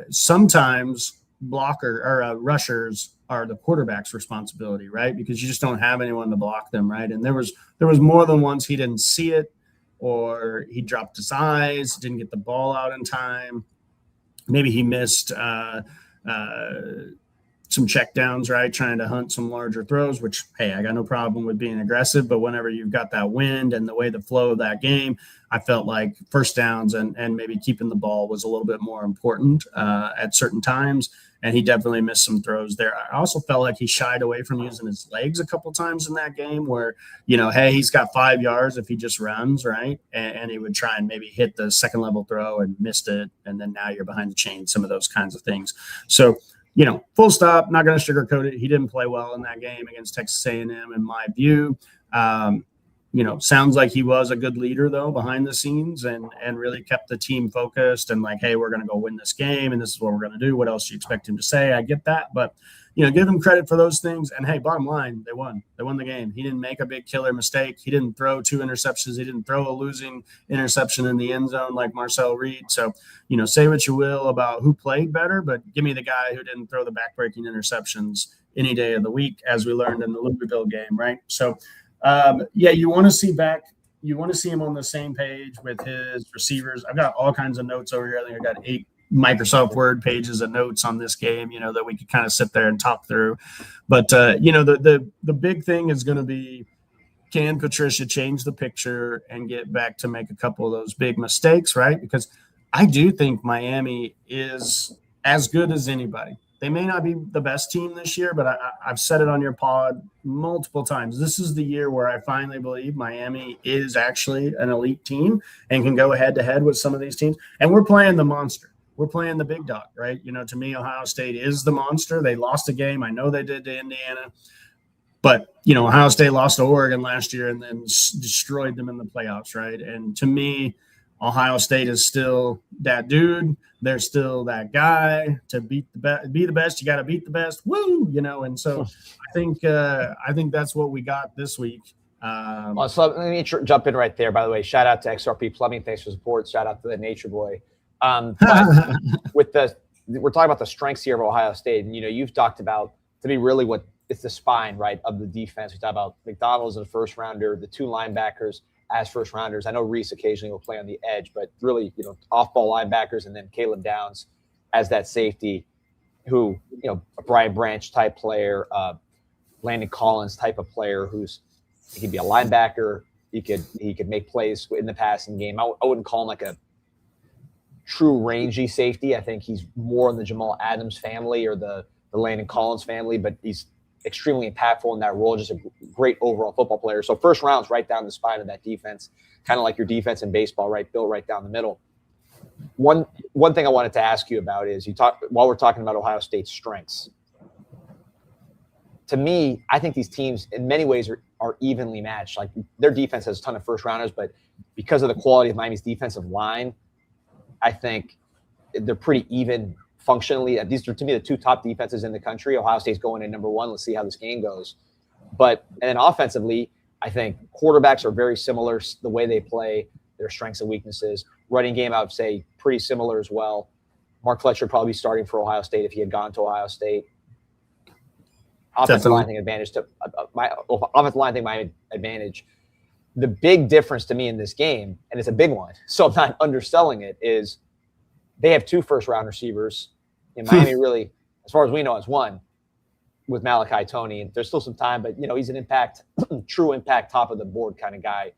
Sometimes rushers are the quarterback's responsibility, right? Because you just don't have anyone to block them, right? And there was more than once he didn't see it, or he dropped his eyes, didn't get the ball out in time. Maybe he missed some check downs, right? Trying to hunt some larger throws, which, hey, I got no problem with being aggressive. But whenever you've got that wind and the way the flow of that game, I felt like first downs and maybe keeping the ball was a little bit more important at certain times. And he definitely missed some throws there. I also felt like he shied away from using his legs a couple times in that game where, hey, he's got 5 yards if he just runs, right? And he would try and maybe hit the second level throw and missed it. And then now you're behind the chain, some of those kinds of things. So, full stop, not going to sugarcoat it. He didn't play well in that game against Texas A&M, in my view. Sounds like he was a good leader, though, behind the scenes and really kept the team focused and like, hey, we're going to go win this game and this is what we're going to do. What else do you expect him to say? I get that. But, give him credit for those things. And, hey, bottom line, they won. They won the game. He didn't make a big killer mistake. He didn't throw 2 interceptions. He didn't throw a losing interception in the end zone like Marcel Reed. So, say what you will about who played better, but give me the guy who didn't throw the backbreaking interceptions any day of the week, as we learned in the Louisville game, right? So, you want to see him on the same page with his receivers. I've got all kinds of notes over here. I think I got 8 Microsoft Word pages of notes on this game, that we could kind of sit there and talk through. But, the big thing is going to be, can Patricia change the picture and get back to make a couple of those big mistakes, right? Because I do think Miami is as good as anybody. They may not be the best team this year, but I've said it on your pod multiple times. This is the year where I finally believe Miami is actually an elite team and can go head-to-head with some of these teams. And we're playing the monster. We're playing the big dog, right? To me, Ohio State is the monster. They lost a game. I know they did to Indiana. But, Ohio State lost to Oregon last year and then destroyed them in the playoffs, right? And to me, Ohio State is still that dude. They're still that guy. To be the best, you got to beat the best. Woo, And so I think that's what we got this week. So let me jump in right there. By the way, shout out to XRP Plumbing. Thanks for support. Shout out to the Nature Boy. But we're talking about the strengths here of Ohio State, and you've talked about, to me, really what it's the spine, right, of the defense. We talk about McDonald's as a first rounder, the 2 linebackers as first rounders. I know Reese occasionally will play on the edge, but really, off ball linebackers, and then Caleb Downs as that safety, who, a Brian Branch type player, Landon Collins type of player, he could be a linebacker. He could make plays in the passing game. I wouldn't call him like a true rangy safety. I think he's more in the Jamal Adams family or the Landon Collins family, but he's extremely impactful in that role, just a great overall football player. So first round's right down the spine of that defense, kind of like your defense in baseball, right? Built right down the middle. One thing I wanted to ask you about is while we're talking about Ohio State's strengths. To me, I think these teams in many ways are evenly matched. Like their defense has a ton of first rounders, but because of the quality of Miami's defensive line, I think they're pretty even functionally. These are, to me, the 2 top defenses in the country. Ohio State's going in number 1. Let's see how this game goes. And then offensively, I think quarterbacks are very similar, the way they play, their strengths and weaknesses. Running game, I would say, pretty similar as well. Mark Fletcher would probably be starting for Ohio State if he had gone to Ohio State. Offensive line thing advantage to offensive line thing my advantage. The big difference to me in this game, and it's a big one, so I'm not underselling it, is they have 2 first-round receivers. In Miami, really, as far as we know, has 1 with Malachi Toney. And there's still some time, but, he's an impact, true impact, top-of-the-board kind of guy,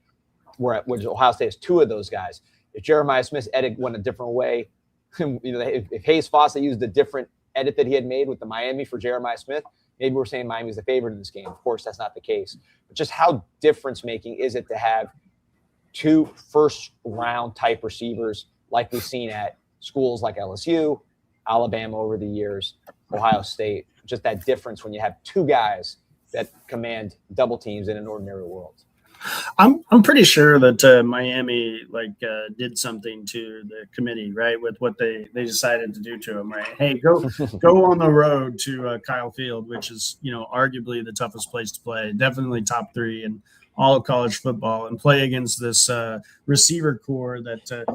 whereas Ohio State has 2 of those guys. If Jeremiah Smith's edit went a different way, if Hayes Fawcett used the different edit that he had made with the Miami for Jeremiah Smith, maybe we're saying Miami's the favorite in this game. Of course, that's not the case. But just how difference-making is it to have 2 first-round type receivers like we've seen at schools like LSU, Alabama over the years, Ohio State, just that difference when you have 2 guys that command double teams in an ordinary world? I'm pretty sure that Miami did something to the committee, right, with what they decided to do to him, right? Hey, go on the road to Kyle Field, which is arguably the toughest place to play, definitely top 3 in all of college football, and play against this receiver core that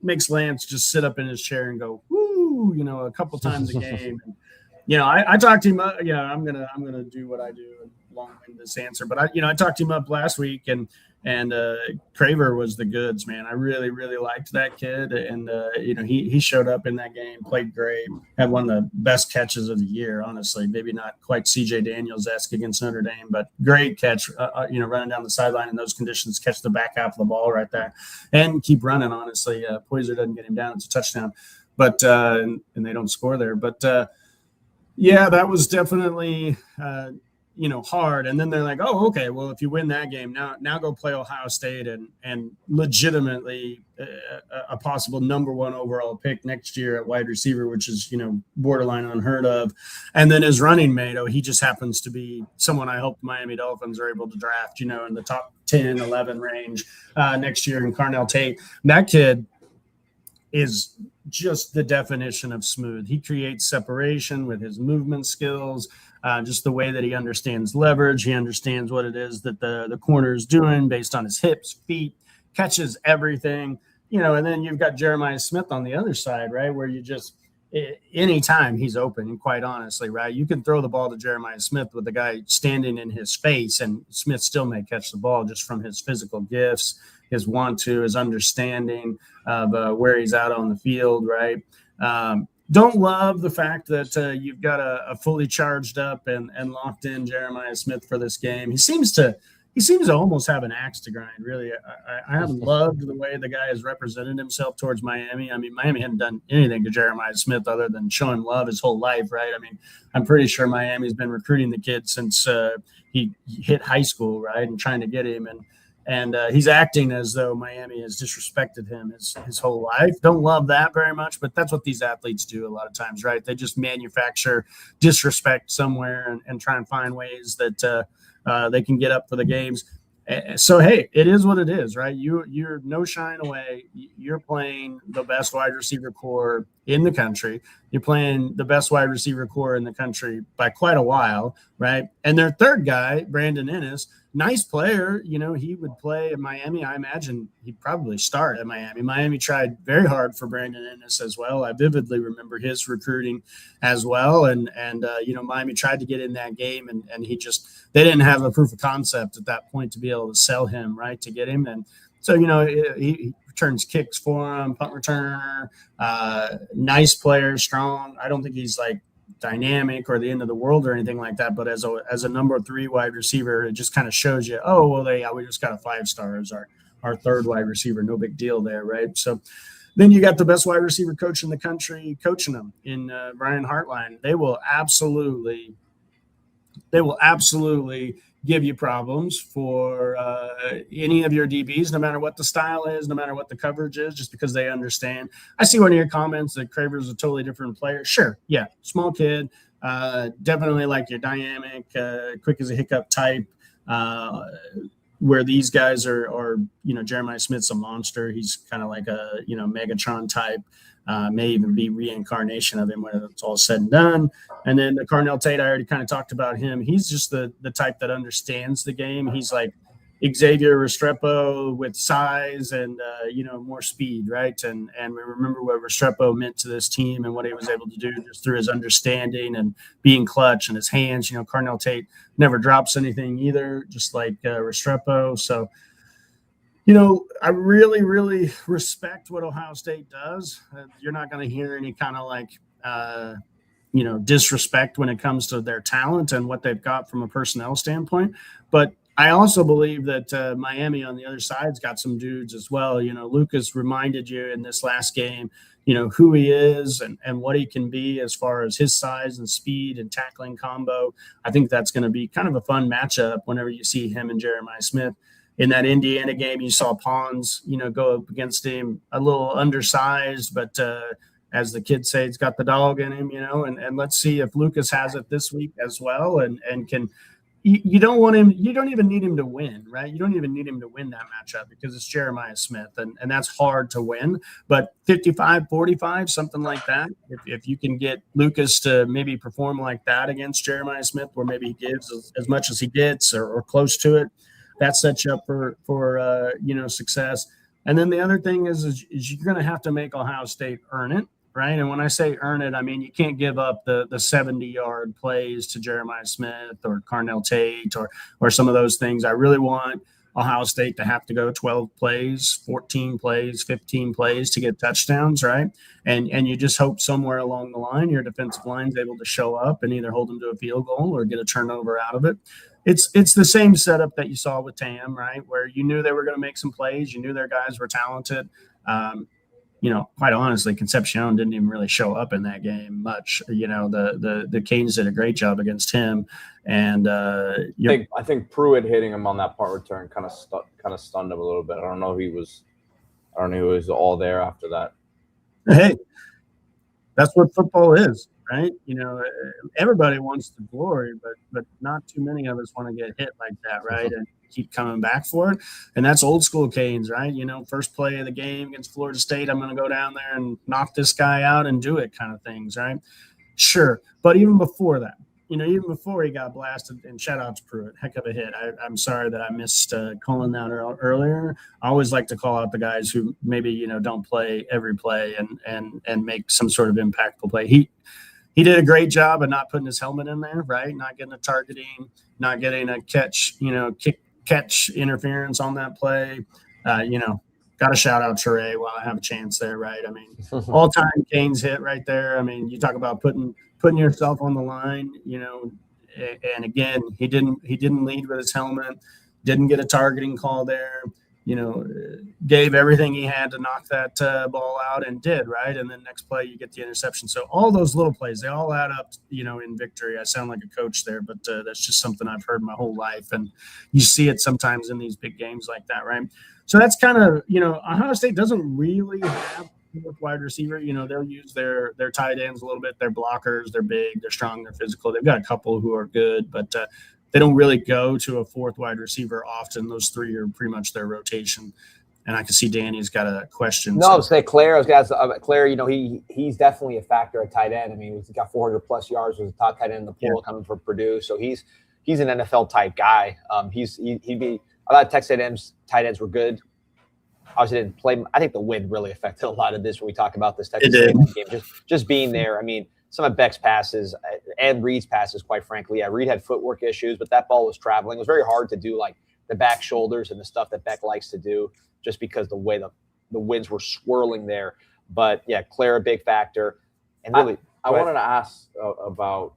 makes Lance just sit up in his chair and go woo, a couple times a game. And, I talked to him. I'm gonna do what I do and long-winded this answer, but I talked to him up last week, and And Craver was the goods, man. I really, really liked that kid. And, he showed up in that game, played great, had one of the best catches of the year, honestly. Maybe not quite CJ Daniels-esque against Notre Dame, but great catch, running down the sideline in those conditions, catch the back half of the ball right there and keep running, honestly. Poyser doesn't get him down. It's a touchdown, but and they don't score there. But, that was definitely hard. And then they're like, oh, okay, well, if you win that game, now go play Ohio State and legitimately a possible number 1 overall pick next year at wide receiver, which is, borderline unheard of. And then his running mate, he just happens to be someone I hope Miami Dolphins are able to draft, in the top 10, 11 range next year in Carnell Tate. That kid is just the definition of smooth. He creates separation with his movement skills. Just the way that he understands leverage. He understands what it is that the corner is doing based on his hips, feet, catches everything, and then you've got Jeremiah Smith on the other side, right? Where you just, anytime he's open, and quite honestly, right, you can throw the ball to Jeremiah Smith with the guy standing in his face and Smith still may catch the ball just from his physical gifts, his want to, his understanding of where he's out on the field, right? Don't love the fact that you've got a fully charged up and locked in Jeremiah Smith for this game. He seems to almost have an axe to grind, really. I have loved the way the guy has represented himself towards Miami. I mean, Miami hadn't done anything to Jeremiah Smith other than show him love his whole life, right? I mean, I'm pretty sure Miami's been recruiting the kid since he hit high school, right, and trying to get him. And he's acting as though Miami has disrespected him his whole life. Don't love that very much, but that's what these athletes do a lot of times, right? They just manufacture disrespect somewhere and try and find ways that they can get up for the games. So, hey, it is what it is, right? You're no shine away. You're playing the best wide receiver core in the country. You're playing the best wide receiver core in the country by quite a while, right? And their third guy, Brandon Ennis, nice player. He would play at Miami. I imagine he'd probably start at Miami. Miami tried very hard for Brandon Ennis as well. I vividly remember his recruiting as well. And Miami tried to get in that game and they didn't have a proof of concept at that point to be able to sell him, right, to get him. And so, he returns kicks for him, punt returner, nice player, strong. I don't think he's like dynamic or the end of the world or anything like that, but as a number 3 wide receiver, it just kind of shows you, oh, well, we just got a 5-star as our third wide receiver. No big deal there, right? So then you got the best wide receiver coach in the country coaching them in Brian Hartline. They will absolutely give you problems for any of your DBs, no matter what the style is, no matter what the coverage is, just because they understand. I see one of your comments that Craver's a totally different player. Sure, yeah, small kid, definitely like your dynamic, quick as a hiccup type, where these guys are Jeremiah Smith's a monster. He's kind of like a, Megatron type. May even be reincarnation of him when it's all said and done. And then the Carnell Tate, I already kind of talked about him. He's just the type that understands the game. He's like Xavier Restrepo with size and, more speed, right? And we remember what Restrepo meant to this team and what he was able to do just through his understanding and being clutch and his hands. Carnell Tate never drops anything either, just like Restrepo. So, I really, really respect what Ohio State does. You're not going to hear any kind of like, disrespect when it comes to their talent and what they've got from a personnel standpoint. But I also believe that Miami on the other side's got some dudes as well. Lucas reminded you in this last game, who he is and what he can be as far as his size and speed and tackling combo. I think that's going to be kind of a fun matchup whenever you see him and Jeremiah Smith. In that Indiana game, you saw Pons, go up against him a little undersized, but as the kids say, it's got the dog in him, and let's see if Lucas has it this week as well. And can, you don't want him, you don't even need him to win, right? You don't even need him to win that matchup because it's Jeremiah Smith and that's hard to win, but 55-45, something like that. If you can get Lucas to maybe perform like that against Jeremiah Smith, where maybe he gives as much as he gets or close to it, that sets you up for success. And then the other thing is you're going to have to make Ohio State earn it, right? And when I say earn it, I mean you can't give up the 70-yard plays to Jeremiah Smith or Carnell Tate or some of those things. I really want Ohio State to have to go 12 plays, 14 plays, 15 plays to get touchdowns, right? And you just hope somewhere along the line your defensive line's able to show up and either hold them to a field goal or get a turnover out of it. It's the same setup that you saw with Tam, right? Where you knew they were going to make some plays, you knew their guys were talented. Quite honestly, Concepcion didn't even really show up in that game much. The Canes did a great job against him, and I think Pruitt hitting him on that punt return kind of stunned him a little bit. I don't know if he was all there after that. Hey, that's what football is, right? Everybody wants the glory, but not too many of us want to get hit like that, right? And keep coming back for it. And that's old school Canes, right? First play of the game against Florida State, I'm going to go down there and knock this guy out and do it kind of things, right? Sure. But even before that, even before he got blasted, and shout out to Pruitt, heck of a hit. I'm sorry that I missed calling that earlier. I always like to call out the guys who maybe, don't play every play and make some sort of impactful play. He did a great job of not putting his helmet in there, right? Not getting a targeting, not getting a catch interference on that play. Got to shout out Ture while I have a chance there, right? I mean, all-time Canes hit right there. I mean, you talk about putting yourself on the line, and again, he didn't lead with his helmet, didn't get a targeting call there, gave everything he had to knock that ball out and did, right? And then next play, you get the interception. So all those little plays, they all add up, in victory. I sound like a coach there, but that's just something I've heard my whole life. And you see it sometimes in these big games like that, right? So that's kind of, Ohio State doesn't really have a wide receiver. They'll use their tight ends a little bit. They're blockers. They're big. They're strong. They're physical. They've got a couple who are good, but they don't really go to a fourth wide receiver often. Those three are pretty much their rotation. And I can see Danny's got a question. No, say Claire. Claire, he's definitely a factor at tight end. I mean, he's got 400+ yards. Was the top tight end in the pool coming from Purdue. So he's an NFL type guy. He'd be a lot of Texas A&M's tight ends were good. Obviously didn't play. I think the wind really affected a lot of this when we talk about this Texas A&M game. Just being there. I mean, some of Beck's passes and Reed's passes, quite frankly. Yeah, Reed had footwork issues, but that ball was traveling. It was very hard to do like the back shoulders and the stuff that Beck likes to do just because the way the winds were swirling there. But, yeah, Claire, a big factor. And really, I wanted to ask about,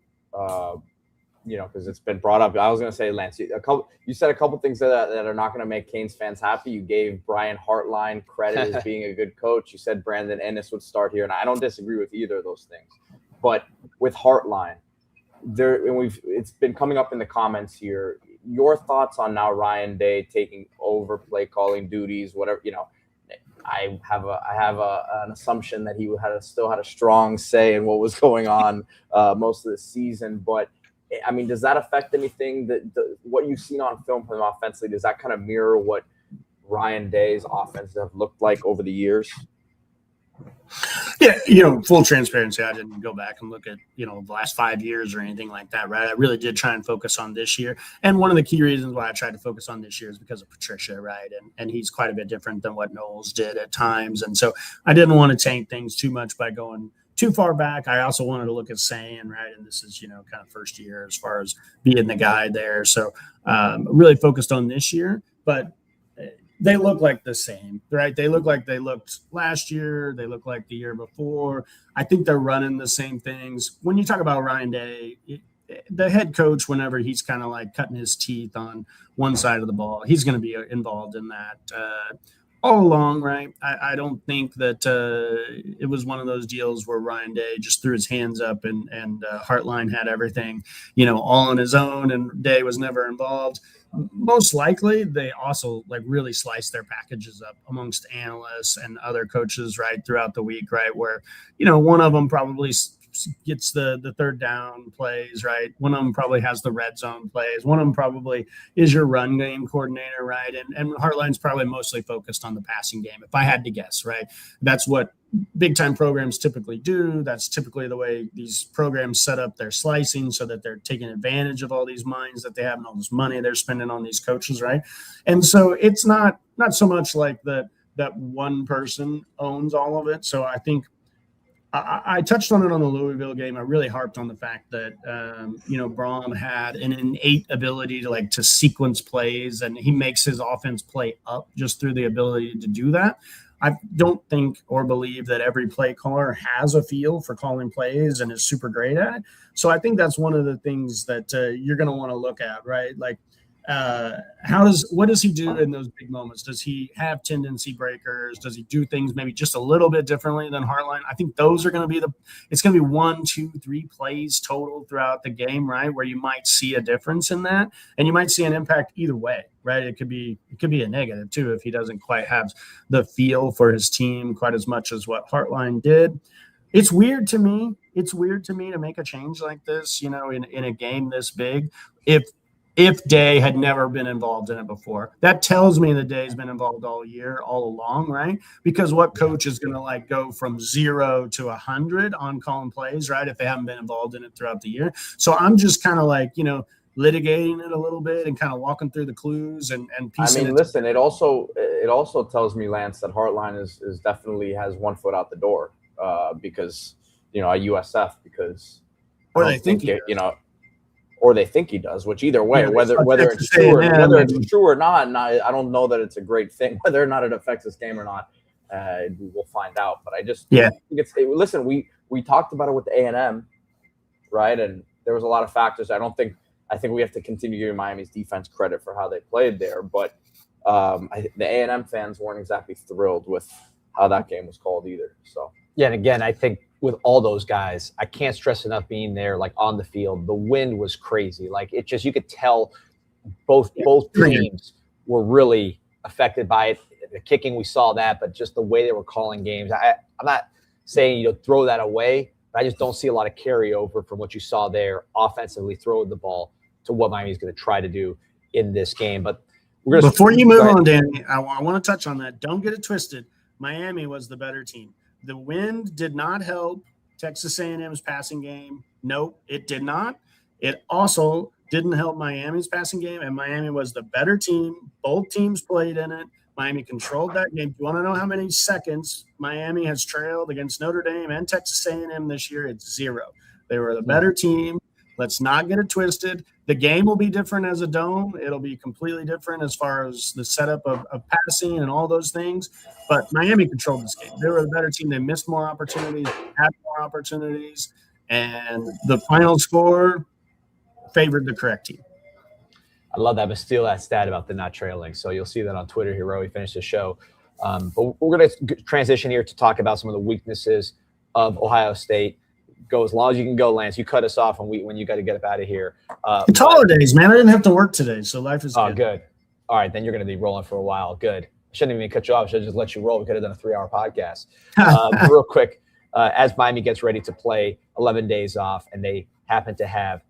because it's been brought up. I was going to say, Lance, you said a couple things that are not going to make Canes fans happy. You gave Brian Hartline credit as being a good coach. You said Brandon Ennis would start here, and I don't disagree with either of those things. But with Hartline, it's been coming up in the comments here. Your thoughts on now Ryan Day taking over play calling duties, whatever. I have an assumption that he still had a strong say in what was going on most of the season. But I mean, does that affect anything? What you've seen on film from him offensively, does that kind of mirror what Ryan Day's offenses have looked like over the years? Yeah, full transparency, I didn't go back and look at, the last 5 years or anything like that, right? I really did try and focus on this year. And one of the key reasons why I tried to focus on this year is because of Patricia, right? And he's quite a bit different than what Knowles did at times. And so I didn't want to taint things too much by going too far back. I also wanted to look at Sayin, right? And this is, kind of first year as far as being the guy there. So really focused on this year. But they look like the same, right? They look like they looked last year. They look like the year before. I think they're running the same things. When you talk about Ryan Day, the head coach, whenever he's kind of like cutting his teeth on one side of the ball, he's going to be involved in that all along, right? I don't think that it was one of those deals where Ryan Day just threw his hands up and Hartline had everything, all on his own and Day was never involved. Most likely they also really slice their packages up amongst analysts and other coaches right throughout the week, right? Where, one of them probably gets the third down plays, right? One of them probably has the red zone plays. One of them probably is your run game coordinator, right? And Hartline's probably mostly focused on the passing game, if I had to guess, right? That's what big time programs typically do. That's typically the way these programs set up their slicing so that they're taking advantage of all these minds that they have and all this money they're spending on these coaches, right? And so it's not so much like that one person owns all of it. So I think I touched on it on the Louisville game. I really harped on the fact that, Braun had an innate ability to sequence plays, and he makes his offense play up just through the ability to do that. I don't think or believe that every play caller has a feel for calling plays and is super great at it. So I think that's one of the things that you're going to want to look at, right? Like, what does he do in those big moments? Does he have tendency breakers? Does he do things maybe just a little bit differently than Heartline? I think those are going to be it's going to be 1, 2, 3 plays total throughout the game, right? Where you might see a difference in that, and you might see an impact either way, right? It could be a negative too if he doesn't quite have the feel for his team quite as much as what Heartline did. It's weird to me. To make a change like this, in a game this big, if Day had never been involved in it before. That tells me that Day's been involved all year, all along, right? Because what coach is going to go from 0 to 100 on calling plays, right, if they haven't been involved in it throughout the year? So I'm just kind of litigating it a little bit and kind of walking through the clus and piecing listen, it also tells me, Lance, that Heartline is definitely has one foot out the door because, at USF, because or they think or they think he does, which either way, whether it's true or not, and I don't know that it's a great thing. Whether or not it affects this game or not, we'll find out. But I just think listen, we talked about it with A&M, right? And there was a lot of factors. I think we have to continue giving Miami's defense credit for how they played there. But the A&M fans weren't exactly thrilled with how that game was called either. So yeah, and again, I think with all those guys, I can't stress enough being there, on the field. The wind was crazy. It just, you could tell both teams were really affected by it. The kicking, we saw that, but just the way they were calling games. I'm not saying throw that away, but I just don't see a lot of carryover from what you saw there offensively, throwing the ball to what Miami's going to try to do in this game. But before you move on, Danny, I want to touch on that. Don't get it twisted. Miami was the better team. The wind did not help Texas A&M's passing game. Nope, it did not. It also didn't help Miami's passing game, and Miami was the better team. Both teams played in it. Miami controlled that game. Do you want to know how many seconds Miami has trailed against Notre Dame and Texas A&M this year? It's 0. They were the better team. Let's not get it twisted. The game will be different as a dome. It'll be completely different as far as the setup of passing and all those things. But Miami controlled this game. They were the better team. They missed more opportunities, had more opportunities, and the final score favored the correct team. I love that, but steal that stat about the not trailing. So you'll see that on Twitter here where we finish the show. But we're going to transition here to talk about some of the weaknesses of Ohio State. Go as long as you can go, Lance. You cut us off when you got to get up out of here. It's holidays, man. I didn't have to work today, so life is good. Oh, good. All right, then you're going to be rolling for a while. Good. I shouldn't even cut you off. I should have just let you roll. We could have done a 3-hour podcast. Real quick, as Miami gets ready to play 11 days off, and they happen to have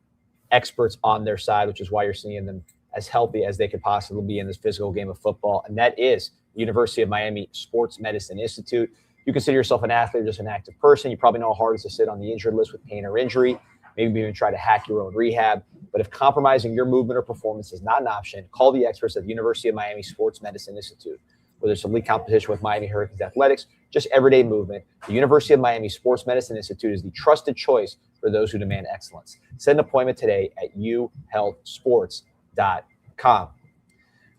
experts on their side, which is why you're seeing them as healthy as they could possibly be in this physical game of football, and that is the University of Miami Sports Medicine Institute. You consider yourself an athlete or just an active person, you probably know how hard it is to sit on the injured list with pain or injury, maybe even try to hack your own rehab. But if compromising your movement or performance is not an option, call the experts at the University of Miami Sports Medicine Institute. Whether it's a league competition with Miami Hurricanes athletics, just everyday movement, the University of Miami Sports Medicine Institute is the trusted choice for those who demand excellence. Set an appointment today at uhealthsports.com. All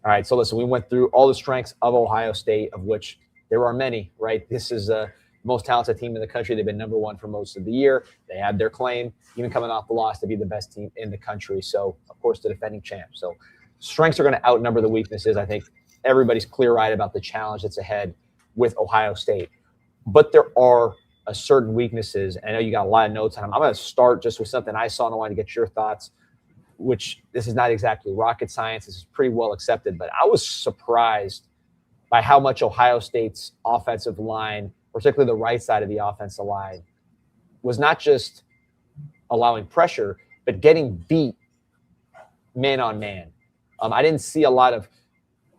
right, so listen, we went through all the strengths of Ohio State, of which there are many, right? This is the most talented team in the country. They've been number one for most of the year. They had their claim, even coming off the loss, to be the best team in the country. So, of course, the defending champ. So strengths are going to outnumber the weaknesses. I think everybody's clear-eyed about the challenge that's ahead with Ohio State. But there are certain weaknesses. I know you got a lot of notes on them. I'm going to start just with something I saw and I want to get your thoughts, which this is not exactly rocket science. This is pretty well accepted. But I was surprised by how much Ohio State's offensive line, particularly the right side of the offensive line, was not just allowing pressure, but getting beat man on man. I didn't see a lot of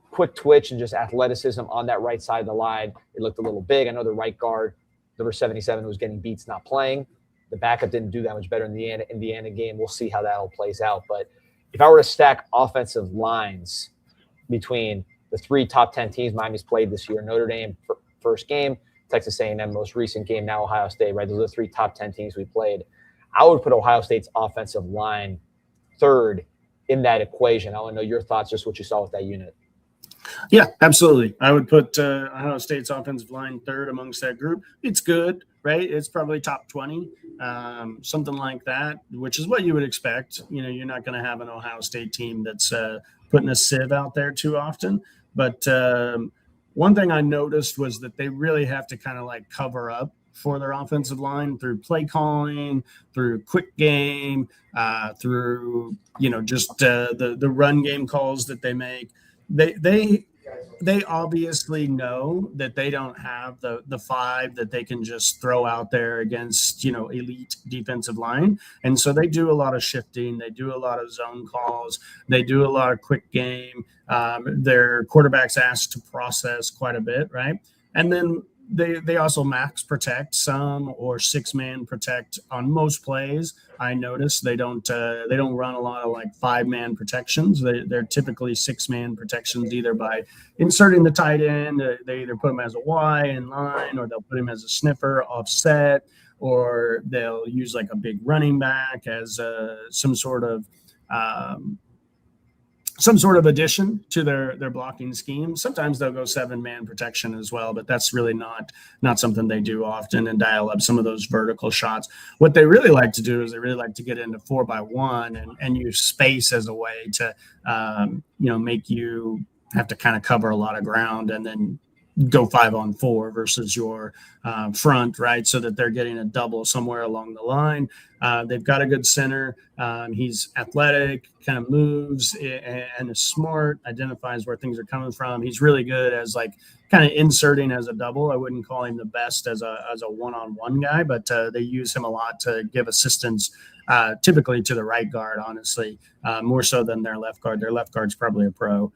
quick twitch and just athleticism on that right side of the line. It looked a little big. I know the right guard, number 77, was getting beats, not playing. The backup didn't do that much better in the Indiana game. We'll see how that all plays out. But if I were to stack offensive lines between the 3 top 10 teams Miami's played this year, Notre Dame first game, Texas A&M most recent game, now Ohio State, right? Those are the 3 top 10 teams we played. I would put Ohio State's offensive line third in that equation. I want to know your thoughts, just what you saw with that unit. Yeah, absolutely. I would put Ohio State's offensive line third amongst that group. It's good, right? It's probably top 20, something like that, which is what you would expect. You're not going to have an Ohio State team that's putting a sieve out there too often. But one thing I noticed was that they really have to kind of like cover up for their offensive line through play calling, through quick game, through just the run game calls that they make. They obviously know that they don't have the 5 that they can just throw out there against elite defensive line, and so they do a lot of shifting, they do a lot of zone calls, they do a lot of quick game. Their quarterback's asked to process quite a bit, right? And then they also max protect some, or 6-man protect on most plays. I noticed they don't run a lot of like 5-man protections. They're typically 6-man protections, either by inserting the tight end. They either put him as a Y in line, or they'll put him as a sniffer offset, or they'll use like a big running back as some sort of addition to their blocking scheme. Sometimes they'll go 7-man protection as well, but that's really not something they do often, and dial up some of those vertical shots. What they really like to do is they really like to get into 4x1 and use space as a way to make you have to kind of cover a lot of ground, and then go 5-on-4 versus your front, right? So that they're getting a double somewhere along the line. They've got a good center. He's athletic, kind of moves and is smart, identifies where things are coming from. He's really good as like kind of inserting as a double. I wouldn't call him the best as a one-on-one guy, but they use him a lot to give assistance, typically to the right guard, honestly, more so than their left guard. Their left guard's probably a pro.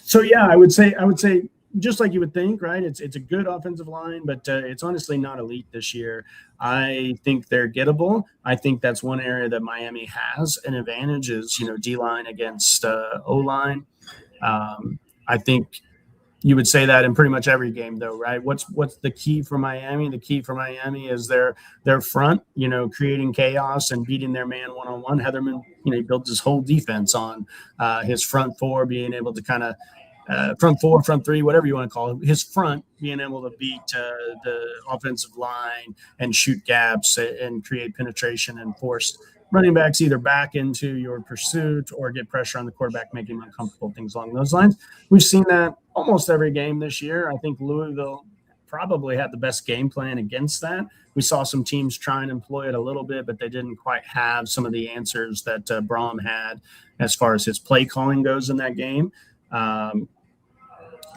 So yeah, I would say just like you would think, right? It's a good offensive line, but it's honestly not elite this year. I think they're gettable. I think that's one area that Miami has an advantage is, D-line against O-line. I think you would say that in pretty much every game, though, right? What's the key for Miami? The key for Miami is their front, creating chaos and beating their man one-on-one. Heatherman, he built his whole defense on his front 4 being able to kind of front 4, front 3, whatever you want to call it, his front being able to beat the offensive line and shoot gaps and create penetration and force running backs either back into your pursuit or get pressure on the quarterback, making him uncomfortable, things along those lines. We've seen that almost every game this year. I think Louisville probably had the best game plan against that. We saw some teams try and employ it a little bit, but they didn't quite have some of the answers that Braum had as far as his play calling goes in that game.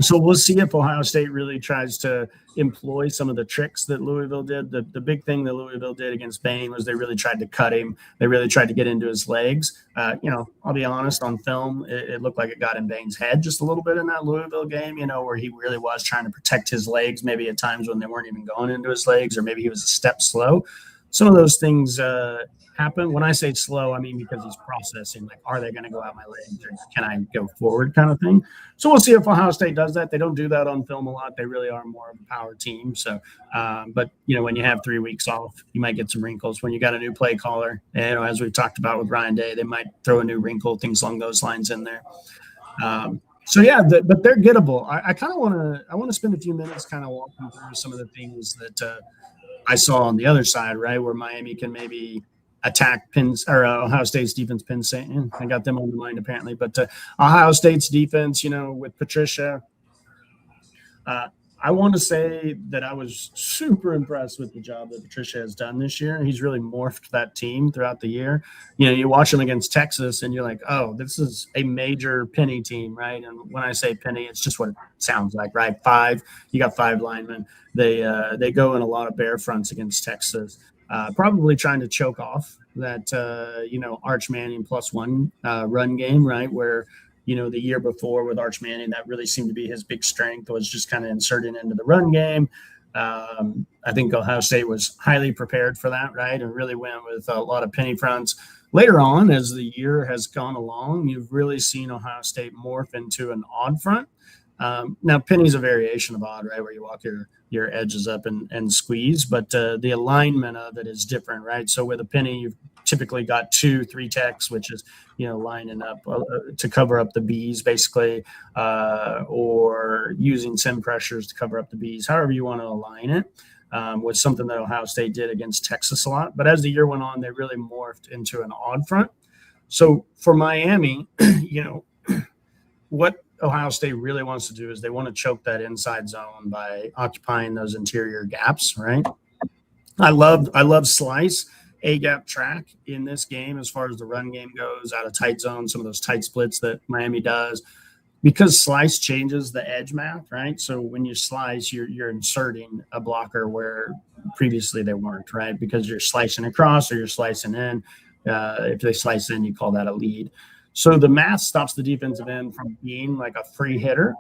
So we'll see if Ohio State really tries to employ some of the tricks that Louisville did. The big thing that Louisville did against Bain was they really tried to cut him. They really tried to get into his legs. I'll be honest, on film, it looked like it got in Bain's head just a little bit in that Louisville game, where he really was trying to protect his legs, maybe at times when they weren't even going into his legs, or maybe he was a step slow. Some of those things happen. When I say slow, I mean because he's processing, like, are they going to go out my legs or can I go forward kind of thing. So we'll see if Ohio State does that. They don't do that on film a lot. They really are more of a power team. So, but when you have 3 weeks off, you might get some wrinkles. When you got a new play caller, as we've talked about with Ryan Day, they might throw a new wrinkle, things along those lines in there. So yeah, but they're gettable. I kind of want to spend a few minutes kind of walking through some of the things that I saw on the other side, right, where Miami can maybe attack Ohio State's defense. I got them on the mind apparently, but Ohio State's defense, with Patricia, I want to say that I was super impressed with the job that Patricia has done this year. He's really morphed that team throughout the year. You watch them against Texas and you're like, oh, this is a major penny team, right? And when I say penny, it's just what it sounds like, right? You got 5 linemen. They go in a lot of bear fronts against Texas. Probably trying to choke off that, Arch Manning +1 run game, right? Where, the year before with Arch Manning, that really seemed to be his big strength, was just kind of inserting into the run game. I think Ohio State was highly prepared for that, right? And really went with a lot of penny fronts. Later on, as the year has gone along, you've really seen Ohio State morph into an odd front. Now penny's a variation of odd, right? Where you walk your edges up and squeeze, but the alignment of it is different, right? So with a penny, you've typically got 2-3 techs, which is, lining up to cover up the bees basically, or using sim pressures to cover up the bees, however you want to align it. Was something that Ohio State did against Texas a lot. But as the year went on, they really morphed into an odd front. So for Miami, what Ohio State really wants to do is they want to choke that inside zone by occupying those interior gaps, right? I love slice A-gap track in this game as far as the run game goes, out of tight zone, some of those tight splits that Miami does, because slice changes the edge math, right? So when you slice, you're inserting a blocker where previously they weren't, right? Because you're slicing across or you're slicing in. If they slice in, you call that a lead. So the math stops the defensive end from being like a free hitter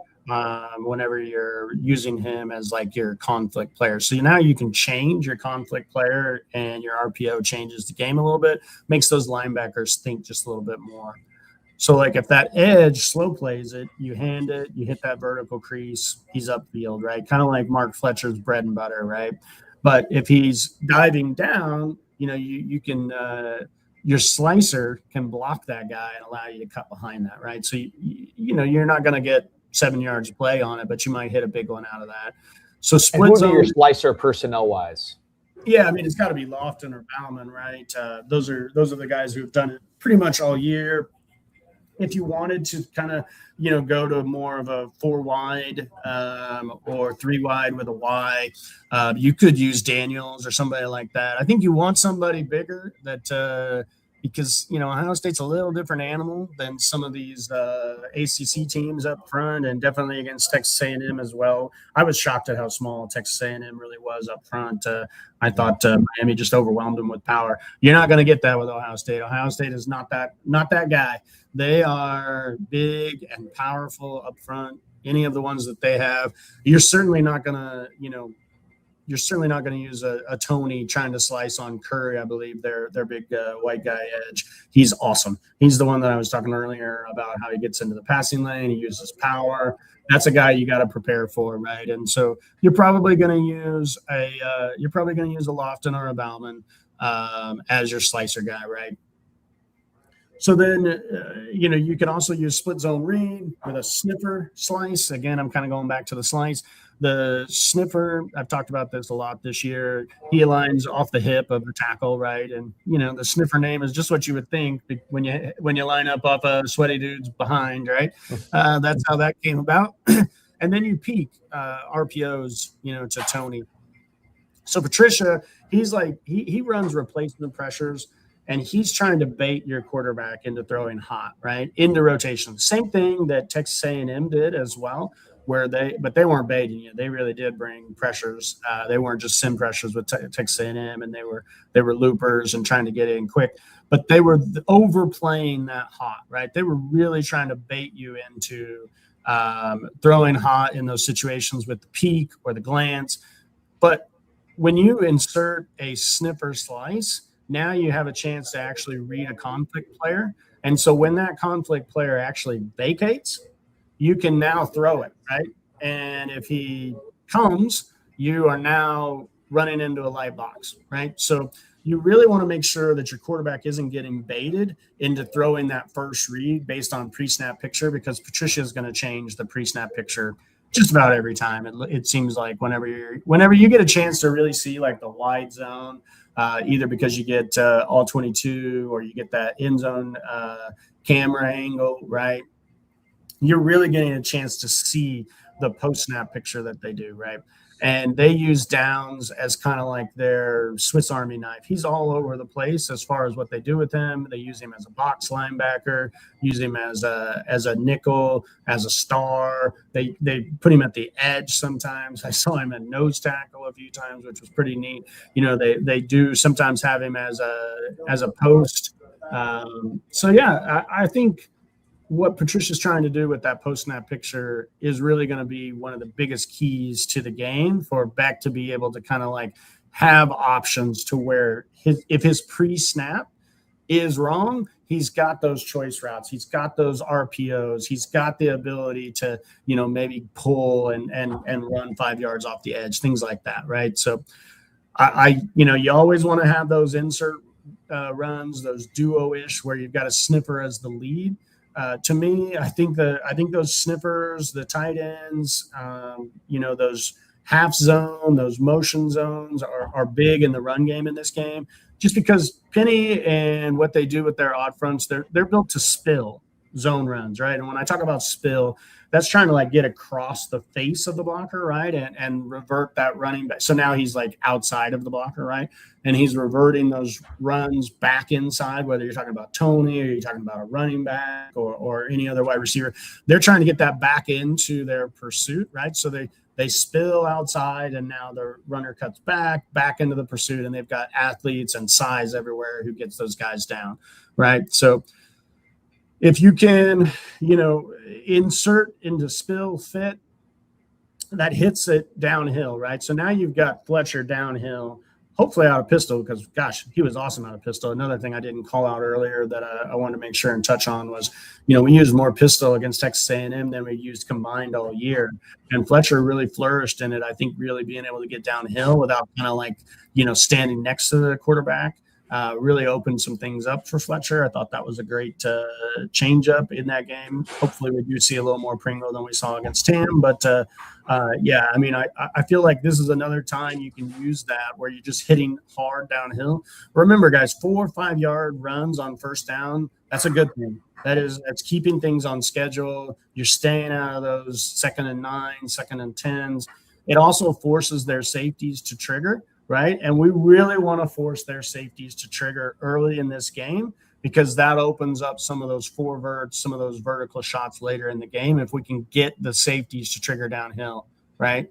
whenever you're using him as like your conflict player. So now you can change your conflict player, and your RPO changes the game a little bit, makes those linebackers think just a little bit more. So like if that edge slow plays it, you hand it, you hit that vertical crease, he's upfield, right? Kind of like Mark Fletcher's bread and butter, right? But if he's diving down, you can your slicer can block that guy and allow you to cut behind that, right? So you're not going to get 7 yards of play on it, but you might hit a big one out of that. So split zone, your slicer personnel wise. Yeah, I mean, it's got to be Lofton or Bauman, right? Those are the guys who have done it pretty much all year. If you wanted to kind of, go to more of a 4 wide or 3 wide with a Y, you could use Daniels or somebody like that. I think you want somebody bigger that because, Ohio State's a little different animal than some of these ACC teams up front, and definitely against Texas A&M as well. I was shocked at how small Texas A&M really was up front. I thought Miami just overwhelmed them with power. You're not going to get that with Ohio State. Ohio State is not that guy. They are big and powerful up front. Any of the ones that they have, you're certainly not going to, use a Tony trying to slice on Curry. I believe their big white guy edge. He's awesome. He's the one that I was talking earlier about how he gets into the passing lane. He uses power. That's a guy you got to prepare for, right? And so you're probably going to use a Lofton or a Bauman as your slicer guy, right? So then, you can also use split zone read with a sniffer slice. Again, I'm kind of going back to the slice. The sniffer, I've talked about this a lot this year. He aligns off the hip of the tackle, right? And, the sniffer name is just what you would think when you line up off a sweaty dude's behind, right? That's how that came about. And then you peak RPOs, to Tony. So Patricia, he's like, he runs replacement pressures, and he's trying to bait your quarterback into throwing hot, right? Into rotation. Same thing that Texas A&M did as well, but they weren't baiting you. They really did bring pressures. They weren't just sim pressures with Texas A&M, and they were loopers and trying to get in quick. But they were overplaying that hot, right? They were really trying to bait you into throwing hot in those situations with the peak or the glance. But when you insert a sniffer slice, now you have a chance to actually read a conflict player. And so when that conflict player actually vacates, you can now throw it, right? And if he comes, you are now running into a light box, right? So you really want to make sure that your quarterback isn't getting baited into throwing that first read based on pre-snap picture, because Patricia is going to change the pre-snap picture just about every time. It seems like whenever you get a chance to really see like the wide zone, either because you get all 22 or you get that end zone camera angle, right? You're really getting a chance to see the post-snap picture that they do, right? And they use Downs as kind of like their Swiss Army knife. He's all over the place as far as what they do with him. They use him as a box linebacker, use him as a nickel, as a star. They put him at the edge sometimes. I saw him at nose tackle a few times, which was pretty neat. They do sometimes have him as a post. So yeah, I think what Patricia's trying to do with that post-snap picture is really going to be one of the biggest keys to the game for Beck to be able to kind of like have options to where if his pre-snap is wrong, he's got those choice routes. He's got those RPOs. He's got the ability to, maybe pull and run 5 yards off the edge, things like that, right? So you always want to have those insert runs, those duo-ish where you've got a sniffer as the lead. To me, I think those sniffers, the tight ends, those half zone, those motion zones are big in the run game in this game, just because Penny and what they do with their odd fronts, they're built to spill zone runs, right? And when I talk about spill, that's trying to like get across the face of the blocker, right? And revert that running back. So now he's like outside of the blocker, right? And he's reverting those runs back inside, whether you're talking about Tony or you're talking about a running back or any other wide receiver. They're trying to get that back into their pursuit, right? So they spill outside, and now the runner cuts back into the pursuit, and they've got athletes and size everywhere who gets those guys down, right? So if you can, insert into spill fit, that hits it downhill, right? So now you've got Fletcher downhill, hopefully out of pistol, because, gosh, he was awesome out of pistol. Another thing I didn't call out earlier that I wanted to make sure and touch on was, we used more pistol against Texas A&M than we used combined all year. And Fletcher really flourished in it, I think, really being able to get downhill without kind of like, standing next to the quarterback. Really opened some things up for Fletcher. I thought that was a great change up in that game. Hopefully we do see a little more Pringle than we saw against Tam. But I feel like this is another time you can use that where you're just hitting hard downhill. Remember, guys, 4 or 5 yard runs on first down, that's a good thing. That's keeping things on schedule. You're staying out of those 2nd and 9, 2nd and 10s. It also forces their safeties to trigger, right? And we really want to force their safeties to trigger early in this game, because that opens up some of those some of those vertical shots later in the game if we can get the safeties to trigger downhill, right?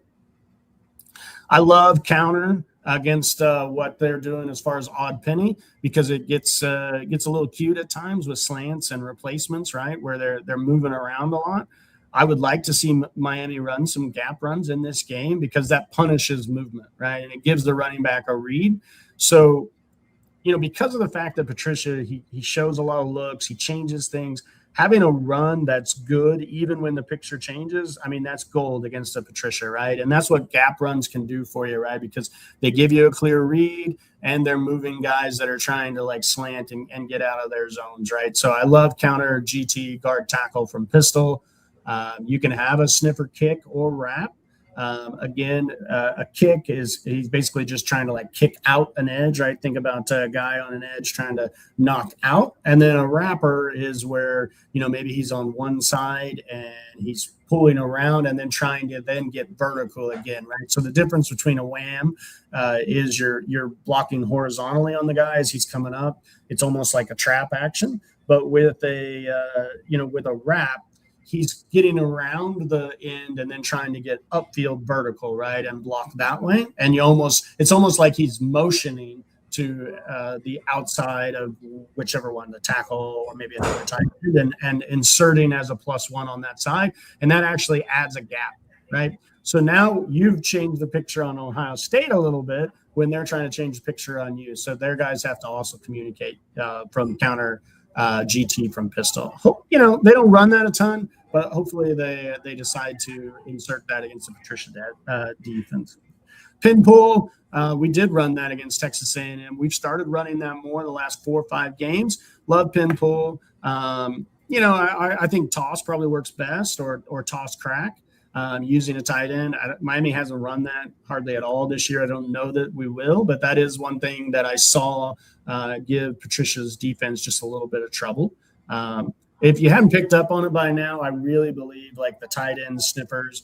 I love counter against what they're doing as far as odd penny, because it gets a little cute at times with slants and replacements, right, where they're moving around a lot. I would like to see Miami run some gap runs in this game, because that punishes movement, right? And it gives the running back a read. So, because of the fact that Patricia, he shows a lot of looks, he changes things, having a run that's good even when the picture changes, I mean, that's gold against a Patricia, right? And that's what gap runs can do for you, right? Because they give you a clear read, and they're moving guys that are trying to like slant and get out of their zones, right? So I love counter GT guard tackle from pistol. You can have a sniffer kick or wrap. A kick he's basically just trying to like kick out an edge, right? Think about a guy on an edge trying to knock out. And then a wrapper is where, maybe he's on one side and he's pulling around and then trying to then get vertical again, right? So the difference between a wham is you're blocking horizontally on the guy as he's coming up. It's almost like a trap action. But with with a wrap, he's getting around the end and then trying to get upfield vertical, right, and block that way. And it's almost like he's motioning to the outside of whichever one, the tackle or maybe another tight end, and inserting as a +1 on that side. And that actually adds a gap, right? So now you've changed the picture on Ohio State a little bit when they're trying to change the picture on you. So their guys have to also communicate from counter GT from pistol. They don't run that a ton, but hopefully they decide to insert that against the Patricia defense. Pin pull, we did run that against Texas A&M. We've started running that more in the last 4 or 5 games. Love pin pull. I think toss probably works best, or toss crack. Using a tight end. Miami hasn't run that hardly at all this year. I don't know that we will, but that is one thing that I saw give Patricia's defense just a little bit of trouble. If you haven't picked up on it by now, I really believe like the tight end sniffers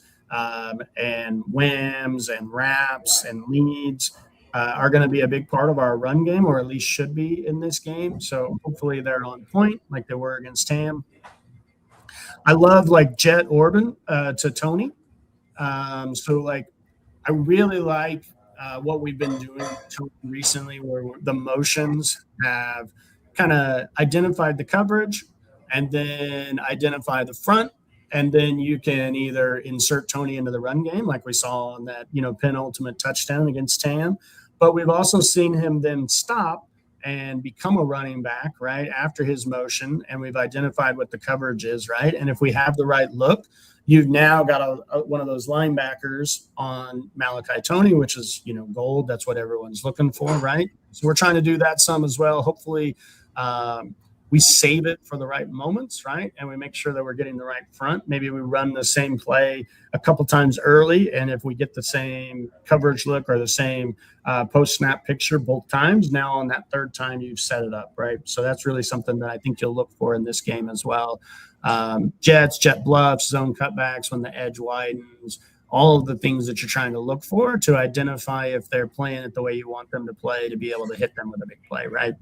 and whams and wraps and leads are going to be a big part of our run game, or at least should be in this game. So hopefully they're on point like they were against Tam. I love like Jet Orban to Tony. I really like what we've been doing recently, where the motions have kind of identified the coverage and then identify the front. And then you can either insert Tony into the run game like we saw on that, penultimate touchdown against Tam. But we've also seen him then stop and become a running back, right, after his motion, and we've identified what the coverage is, right? And if we have the right look, you've now got one of those linebackers on Malachi Tony, which is, gold. That's what everyone's looking for, right? So we're trying to do that some as well. Hopefully we save it for the right moments, right? And we make sure that we're getting the right front. Maybe we run the same play a couple times early, and if we get the same coverage look or the same post-snap picture both times, now on that third time you've set it up, right? So that's really something that I think you'll look for in this game as well. Jets, jet bluffs, zone cutbacks when the edge widens, all of the things that you're trying to look for to identify if they're playing it the way you want them to play, to be able to hit them with a big play, right?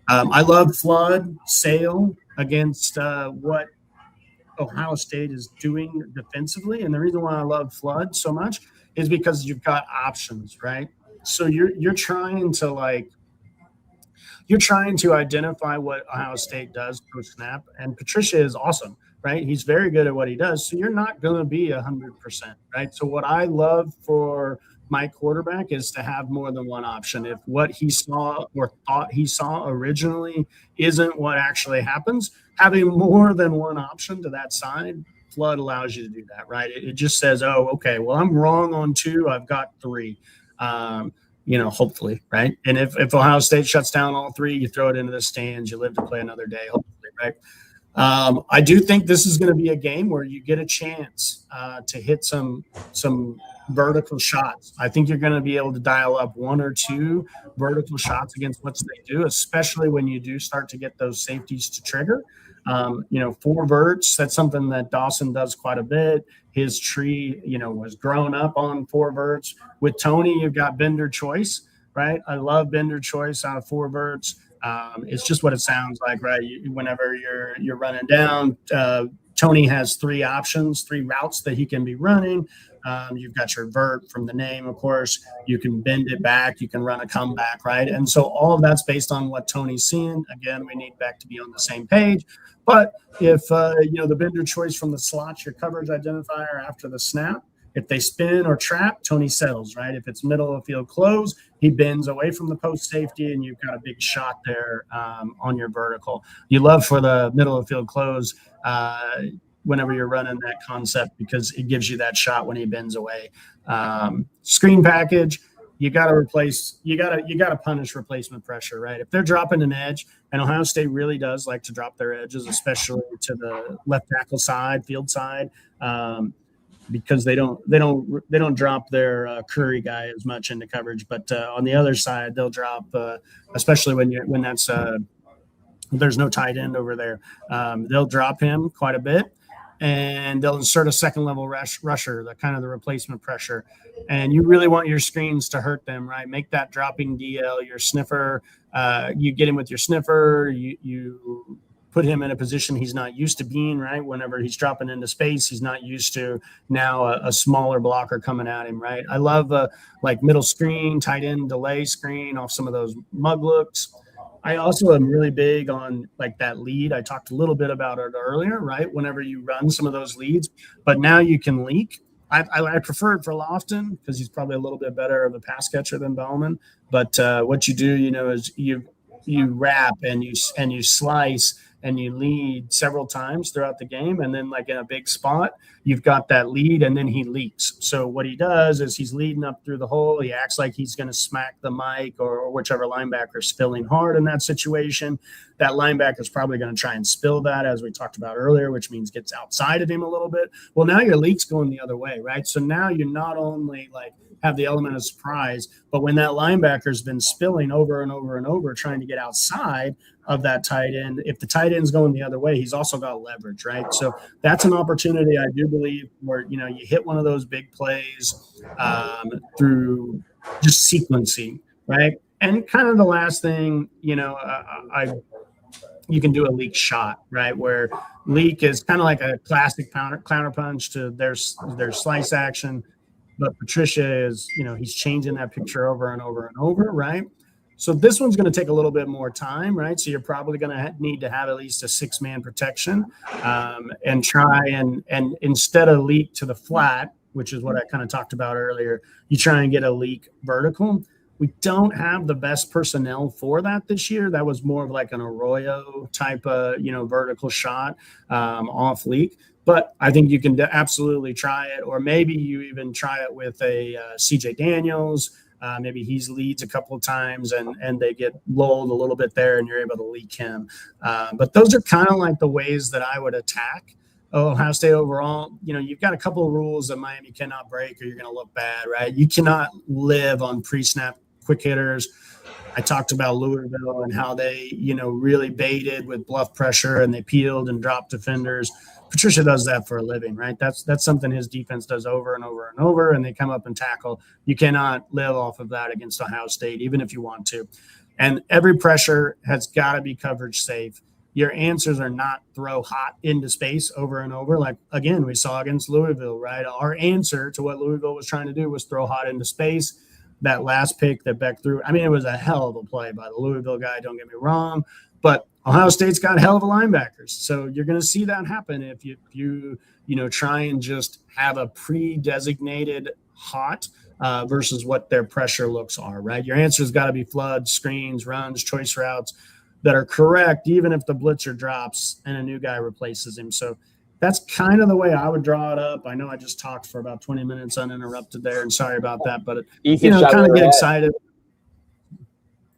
I love flood, sail against what Ohio State is doing defensively. And the reason why I love flood so much is because you've got options, right? So you're trying to identify what Ohio State does post snap, and Patricia is awesome, right? He's very good at what he does. So you're not going to be 100%, right? So what I love for my quarterback is to have more than one option. If what he saw or thought he saw originally isn't what actually happens, having more than one option to that side, flood allows you to do that, right? It just says, oh, okay, well, I'm wrong on 2. I've got 3. Hopefully, right? And if Ohio State shuts down all 3, you throw it into the stands, you live to play another day, hopefully, right? I do think this is going to be a game where you get a chance to hit some vertical shots. I think you're going to be able to dial up 1 or 2 vertical shots against what they do, especially when you do start to get those safeties to trigger. 4 verts, that's something that Dawson does quite a bit. His tree, was grown up on 4 verts. With Tony, you've got bender choice, right? I love bender choice out of 4 verts. It's just what it sounds like, right? Whenever you're running down, Tony has 3 options, 3 routes that he can be running. You've got your vert from the name, of course. You can bend it back. You can run a comeback, right? And so all of that's based on what Tony's seeing. Again, we need Beck to be on the same page. But if, the bender choice from the slot, your coverage identifier after the snap, if they spin or trap, Tony settles, right? If it's middle of the field close, he bends away from the post safety, and you've got a big shot there on your vertical. You love for the middle of the field close whenever you're running that concept, because it gives you that shot when he bends away. Screen package, you got to punish replacement pressure, right? If they're dropping an edge, and Ohio State really does like to drop their edges, especially to the left tackle side, field side, because they don't drop their Curry guy as much into coverage, but on the other side they'll drop, especially when that's there's no tight end over there, they'll drop him quite a bit. And they'll insert a second level rusher, the kind of the replacement pressure. And you really want your screens to hurt them, right? Make that dropping DL, your sniffer. You get him with your sniffer. You put him in a position he's not used to being, right? Whenever he's dropping into space, he's not used to now a smaller blocker coming at him, right? I love like middle screen, tight end delay screen off some of those mug looks. I also am really big on like that lead. I talked a little bit about it earlier, right? Whenever you run some of those leads, but now you can leak. I prefer it for Lofton because he's probably a little bit better of a pass catcher than Bellman. But what you do, is you wrap and you slice and you lead several times throughout the game. And then like in a big spot, you've got that lead and then he leaks. So what he does is he's leading up through the hole. He acts like he's going to smack the mic or whichever linebacker is spilling hard in that situation. That linebacker is probably going to try and spill that, as we talked about earlier, which means gets outside of him a little bit. Well, now your leak's going the other way, right? So now you not only like have the element of surprise, but when that linebacker's been spilling over and over and over trying to get outside of that tight end, if the tight end's going the other way, he's also got leverage, right? So that's an opportunity, I do believe, where you hit one of those big plays through just sequencing, right? And kind of the last thing, you can do a leak shot, right? Where leak is kind of like a classic counter punch to their slice action, but Patricia is, he's changing that picture over and over and over, right? So this one's going to take a little bit more time, right? So you're probably going to need to have at least a 6-man protection and try and instead of leak to the flat, which is what I kind of talked about earlier, you try and get a leak vertical. We don't have the best personnel for that this year. That was more of like an Arroyo type of, vertical shot off leak. But I think you can absolutely try it, or maybe you even try it with a CJ Daniels. Maybe he's leads a couple of times and they get lulled a little bit there and you're able to leak him. But those are kind of like the ways that I would attack Ohio State overall. You've got a couple of rules that Miami cannot break or you're going to look bad, right? You cannot live on pre-snap quick hitters. I talked about Louisville and how they, really baited with bluff pressure and they peeled and dropped defenders. Patricia does that for a living, right? That's something his defense does over and over and over, and they come up and tackle. You cannot live off of that against Ohio State, even if you want to. And every pressure has got to be coverage safe. Your answers are not throw hot into space over and over. Like, again, we saw against Louisville, right? Our answer to what Louisville was trying to do was throw hot into space. That last pick that Beck threw, I mean, it was a hell of a play by the Louisville guy, don't get me wrong, but Ohio State's got hell of a linebackers. So you're going to see that happen if you try and just have a pre-designated hot versus what their pressure looks are, right? Your answer's got to be flood, screens, runs, choice routes that are correct, even if the blitzer drops and a new guy replaces him. So that's kind of the way I would draw it up. I know I just talked for about 20 minutes uninterrupted there, and sorry about that, but kind of get excited.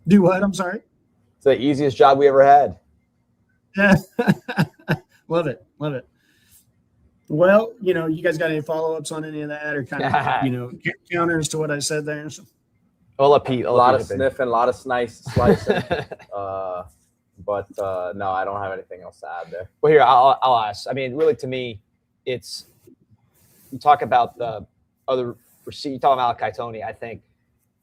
Do what? I'm sorry. It's the easiest job we ever had. Yeah. Love it. Well, you guys got any follow-ups on any of that, or kind of, counters to what I said there? I'll let Pete. A lot of sniffing, a lot of slicing. But no, I don't have anything else to add there. Well, here, I'll ask. I mean, really, to me, it's – you talk about the other – you talk about Malachi Tony. I think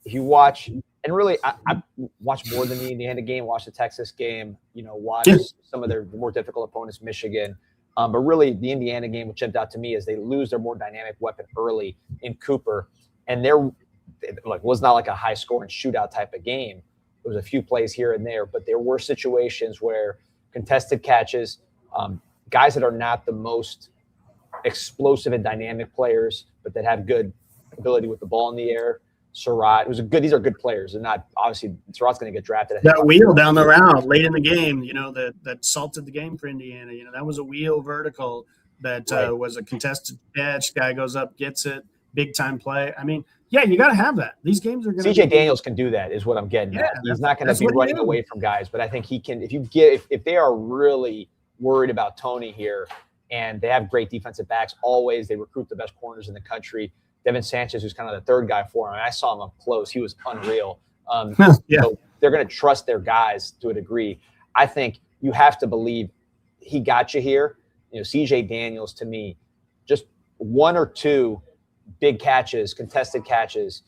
if you watch – and really, I watched more than the Indiana game, watched the Texas game, watched some of their more difficult opponents, Michigan. But really, the Indiana game, which jumped out to me, is they lose their more dynamic weapon early in Cooper. And was not like a high-scoring shootout type of game. There was a few plays here and there, but there were situations where contested catches, guys that are not the most explosive and dynamic players, but that have good ability with the ball in the air. Surratt, these are good players. They're not, obviously, Surratt's going to get drafted. That wheel down the route late in the game, that salted the game for Indiana. That was a wheel vertical that was a contested catch. Guy goes up, gets it, big time play. I mean, yeah, you got to have that. These games are going to CJ Daniels can do that, is what I'm getting at. He's not going to be running away from guys, but I think he can. If they are really worried about Tony here, and they have great defensive backs always, they recruit the best corners in the country. Devin Sanchez, who's kind of the third guy for him. I saw him up close. He was unreal. So they're going to trust their guys to a degree. I think you have to believe he got you here. CJ Daniels, to me, just one or two big catches, contested catches,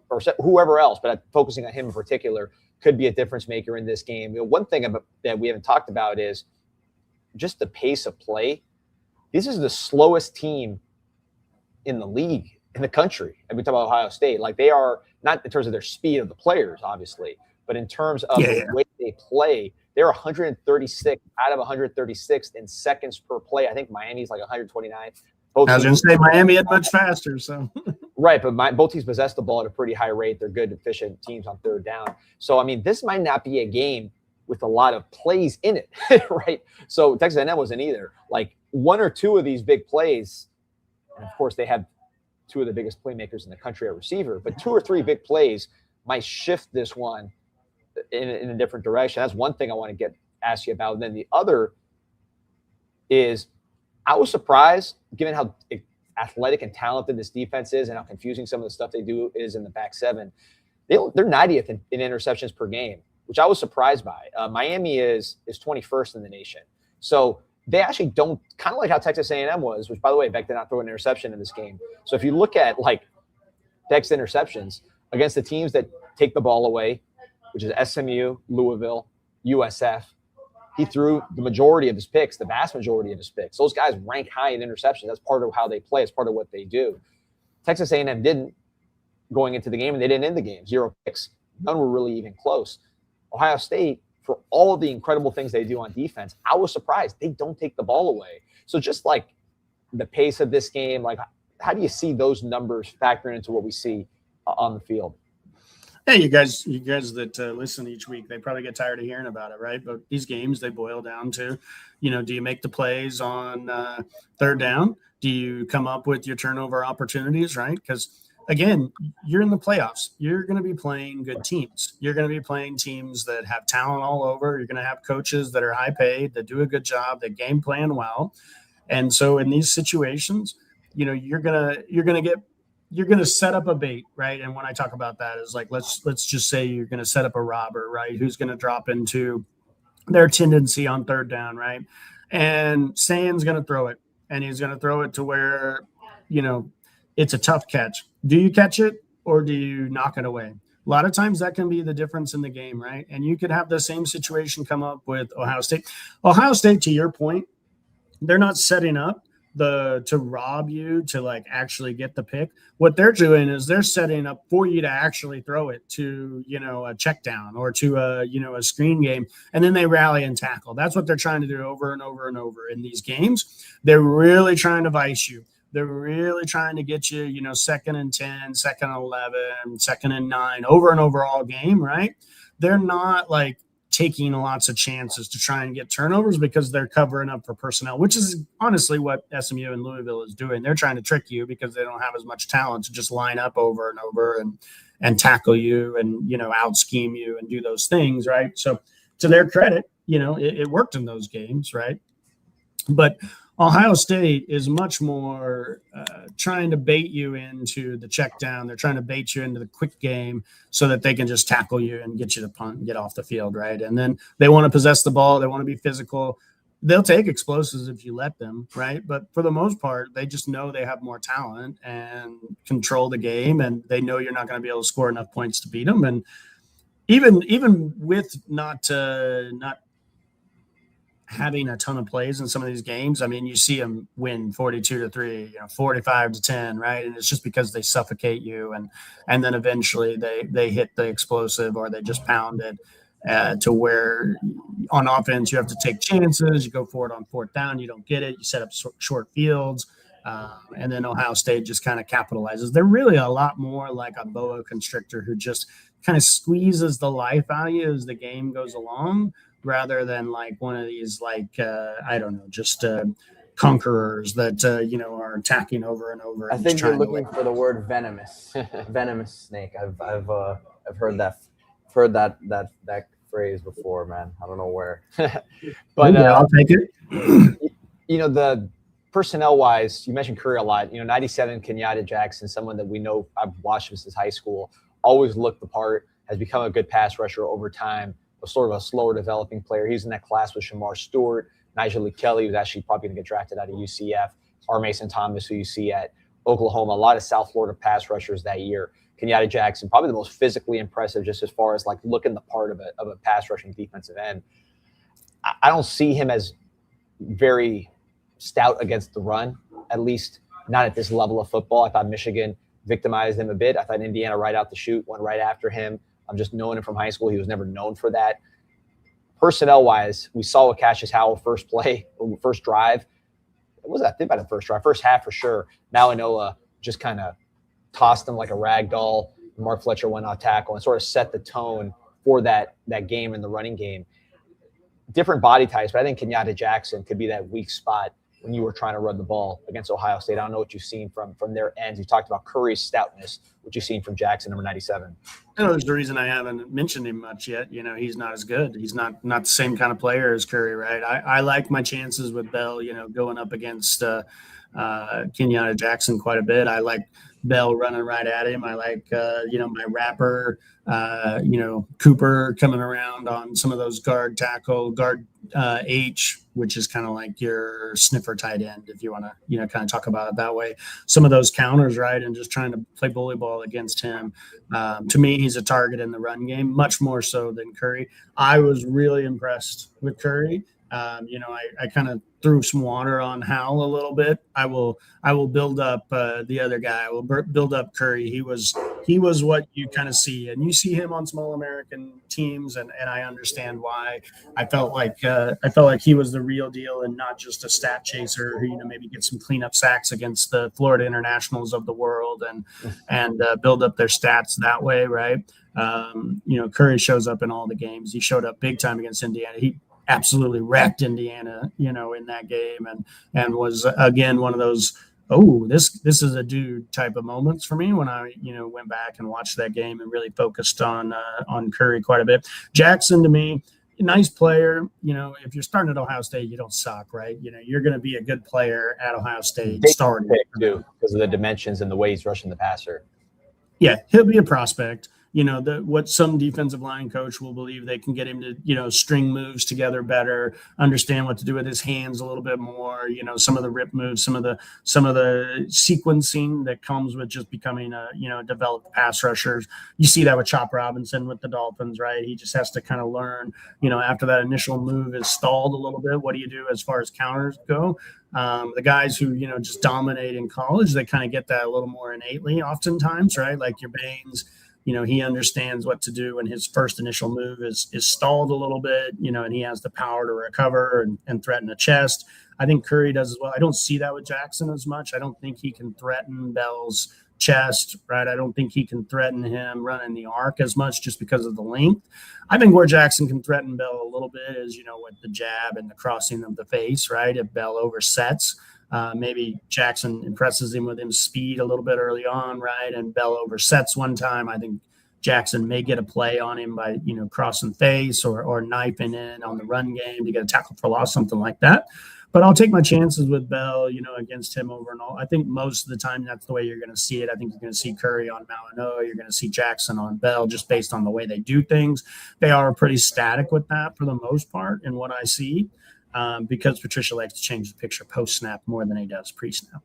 or whoever else, but focusing on him in particular, could be a difference maker in this game. One thing that we haven't talked about is just the pace of play. This is the slowest team in the league, in the country. And we talk about Ohio State. Like, they are, not in terms of their speed of the players, obviously, but in terms of the way they play, they're 136 out of 136 in seconds per play. I think Miami's like 129. I was going to say Miami had much faster. So right, but both teams possess the ball at a pretty high rate. They're good, efficient teams on third down. So, I mean, this might not be a game with a lot of plays in it, right? So Texas A&M wasn't either. Like, one or two of these big plays, and of course, they have two of the biggest playmakers in the country at receiver, but two or three big plays might shift this one in a different direction. That's one thing I want to ask you about. And then the other is, I was surprised, given how athletic and talented this defense is and how confusing some of the stuff they do is in the back seven. They're 90th in interceptions per game, which I was surprised by. Miami is 21st in the nation. So they actually don't, kind of like how Texas A&M was, which, by the way, Beck did not throw an interception in this game. So if you look at, like, Beck's interceptions against the teams that take the ball away, which is SMU, Louisville, USF, he threw the majority of his picks, the vast majority of his picks. Those guys rank high in interceptions. That's part of how they play. It's part of what they do. Texas A&M didn't going into the game, and they didn't end the game. 0 picks. None were really even close. Ohio State, for all of the incredible things they do on defense, I was surprised they don't take the ball away. So just like the pace of this game, like, how do you see those numbers factoring into what we see on the field? Hey, you guys that listen each week, they probably get tired of hearing about it, right? But these games, they boil down to, do you make the plays on third down? Do you come up with your turnover opportunities, right? Because again, you're in the playoffs. You're going to be playing good teams. You're going to be playing teams that have talent all over. You're going to have coaches that are high paid, that do a good job, that game plan well. And so in these situations, you're gonna set up a bait, right? And when I talk about that is like, let's just say you're gonna set up a robber, right? Who's gonna drop into their tendency on third down, right? And Stan's gonna throw it, and he's gonna throw it to where, it's a tough catch. Do you catch it or do you knock it away? A lot of times that can be the difference in the game, right? And you could have the same situation come up with Ohio State. Ohio State, to your point, they're not setting up to rob you to like actually get the pick. What they're doing is they're setting up for you to actually throw it to, a check down or to a screen game. And then they rally and tackle. That's what they're trying to do over and over and over in these games. They're really trying to vice you. They're really trying to get you, 2nd and 10, 2nd and 11, 2nd and 9 over and over all game, right? They're not like taking lots of chances to try and get turnovers because they're covering up for personnel, which is honestly what SMU and Louisville is doing. They're trying to trick you because they don't have as much talent to just line up over and over and tackle you and, out scheme you and do those things, right? So to their credit, it worked in those games, right? But Ohio State is much more trying to bait you into the check down. They're trying to bait you into the quick game so that they can just tackle you and get you to punt and get off the field, right? And then they want to possess the ball. They want to be physical. They'll take explosives if you let them, right? But for the most part, they just know they have more talent and control the game, and they know you're not going to be able to score enough points to beat them. And even with not having a ton of plays in some of these games, I mean, you see them win 42-3, 45-10, right? And it's just because they suffocate you, and then eventually they hit the explosive or they just pound it to where on offense you have to take chances. You go for it on fourth down, you don't get it. You set up short fields, and then Ohio State just kind of capitalizes. They're really a lot more like a boa constrictor who just kind of squeezes the life out of you as the game goes along, rather than like one of these just conquerors that are attacking over and over. I think you're looking for the word venomous, venomous snake. I've heard that phrase before, man. I don't know where, but I'll take it. The personnel wise, you mentioned Curry a lot. 97 Kenyatta Jackson, someone that we know, I've watched him since high school, always looked the part, has become a good pass rusher over time. Sort of a slower developing player. He's in that class with Shamar Stewart, Nigel Lee Kelly, who's actually probably going to get drafted out of UCF, R. Mason Thomas, who you see at Oklahoma. A lot of South Florida pass rushers that year. Kenyatta Jackson, probably the most physically impressive, just as far as like looking the part of a pass rushing defensive end. I don't see him as very stout against the run, at least not at this level of football. I thought Michigan victimized him a bit. I thought Indiana right out the chute went right after him. I'm just knowing him from high school. He was never known for that. Personnel-wise, we saw with Cassius Howell first drive. What was that? I think about the first drive. First half for sure. Now Inoa just kind of tossed him like a rag doll. Mark Fletcher went off tackle and sort of set the tone for that game in the running game. Different body types, but I think Kenyatta Jackson could be that weak spot when you were trying to run the ball against Ohio State. I don't know what you've seen from their ends. You talked about Curry's stoutness, what you've seen from Jackson, number 97. There's the reason I haven't mentioned him much yet. He's not as good. He's not the same kind of player as Curry, right? I like my chances with Bell, going up against Kenyatta Jackson quite a bit. I like Bell running right at him. I like, my rapper, Cooper coming around on some of those guard H, which is kind of like your sniffer tight end, if you want to, kind of talk about it that way. Some of those counters, right, and just trying to play bully ball against him. To me, he's a target in the run game, much more so than Curry. I was really impressed with Curry. I kind of threw some water on Howell a little bit. I will build up the other guy. I will build up Curry. He was what you kind of see, and you see him on small American teams, and I understand why. I felt like he was the real deal and not just a stat chaser who maybe get some cleanup sacks against the Florida Internationals of the world and build up their stats that way, right? Curry shows up in all the games. He showed up big time against Indiana. He absolutely wrecked Indiana, in that game, and was again one of those, oh, this is a dude type of moments for me when I went back and watched that game and really focused on Curry quite a bit. Jackson, to me, nice player. If you're starting at Ohio State, you don't suck, right? You're going to be a good player at Ohio State starting too, because of the dimensions and the way he's rushing the passer. Yeah, he'll be a prospect. What some defensive line coach will believe they can get him to, string moves together better, understand what to do with his hands a little bit more, some of the rip moves, some of the sequencing that comes with just becoming a developed pass rusher. You see that with Chop Robinson with the Dolphins, right? He just has to kind of learn, after that initial move is stalled a little bit, what do you do as far as counters go? The guys who, just dominate in college, they kind of get that a little more innately oftentimes, right? Like your Baines, he understands what to do when his first initial move is stalled a little bit, and he has the power to recover and threaten a chest. I think Curry does as well. I don't see that with Jackson as much. I don't think he can threaten Bell's chest, right? I don't think he can threaten him running the arc as much just because of the length. I think where Jackson can threaten Bell a little bit is, with the jab and the crossing of the face, right? If Bell oversets, maybe Jackson impresses him with his speed a little bit early on, right? And Bell oversets one time. I think Jackson may get a play on him by, crossing face or knifing in on the run game to get a tackle for loss, something like that. But I'll take my chances with Bell, against him over and all. I think most of the time that's the way you're going to see it. I think you're going to see Curry on Malinois. You're going to see Jackson on Bell just based on the way they do things. They are pretty static with that for the most part in what I see. Because Patricia likes to change the picture post-snap more than he does pre-snap.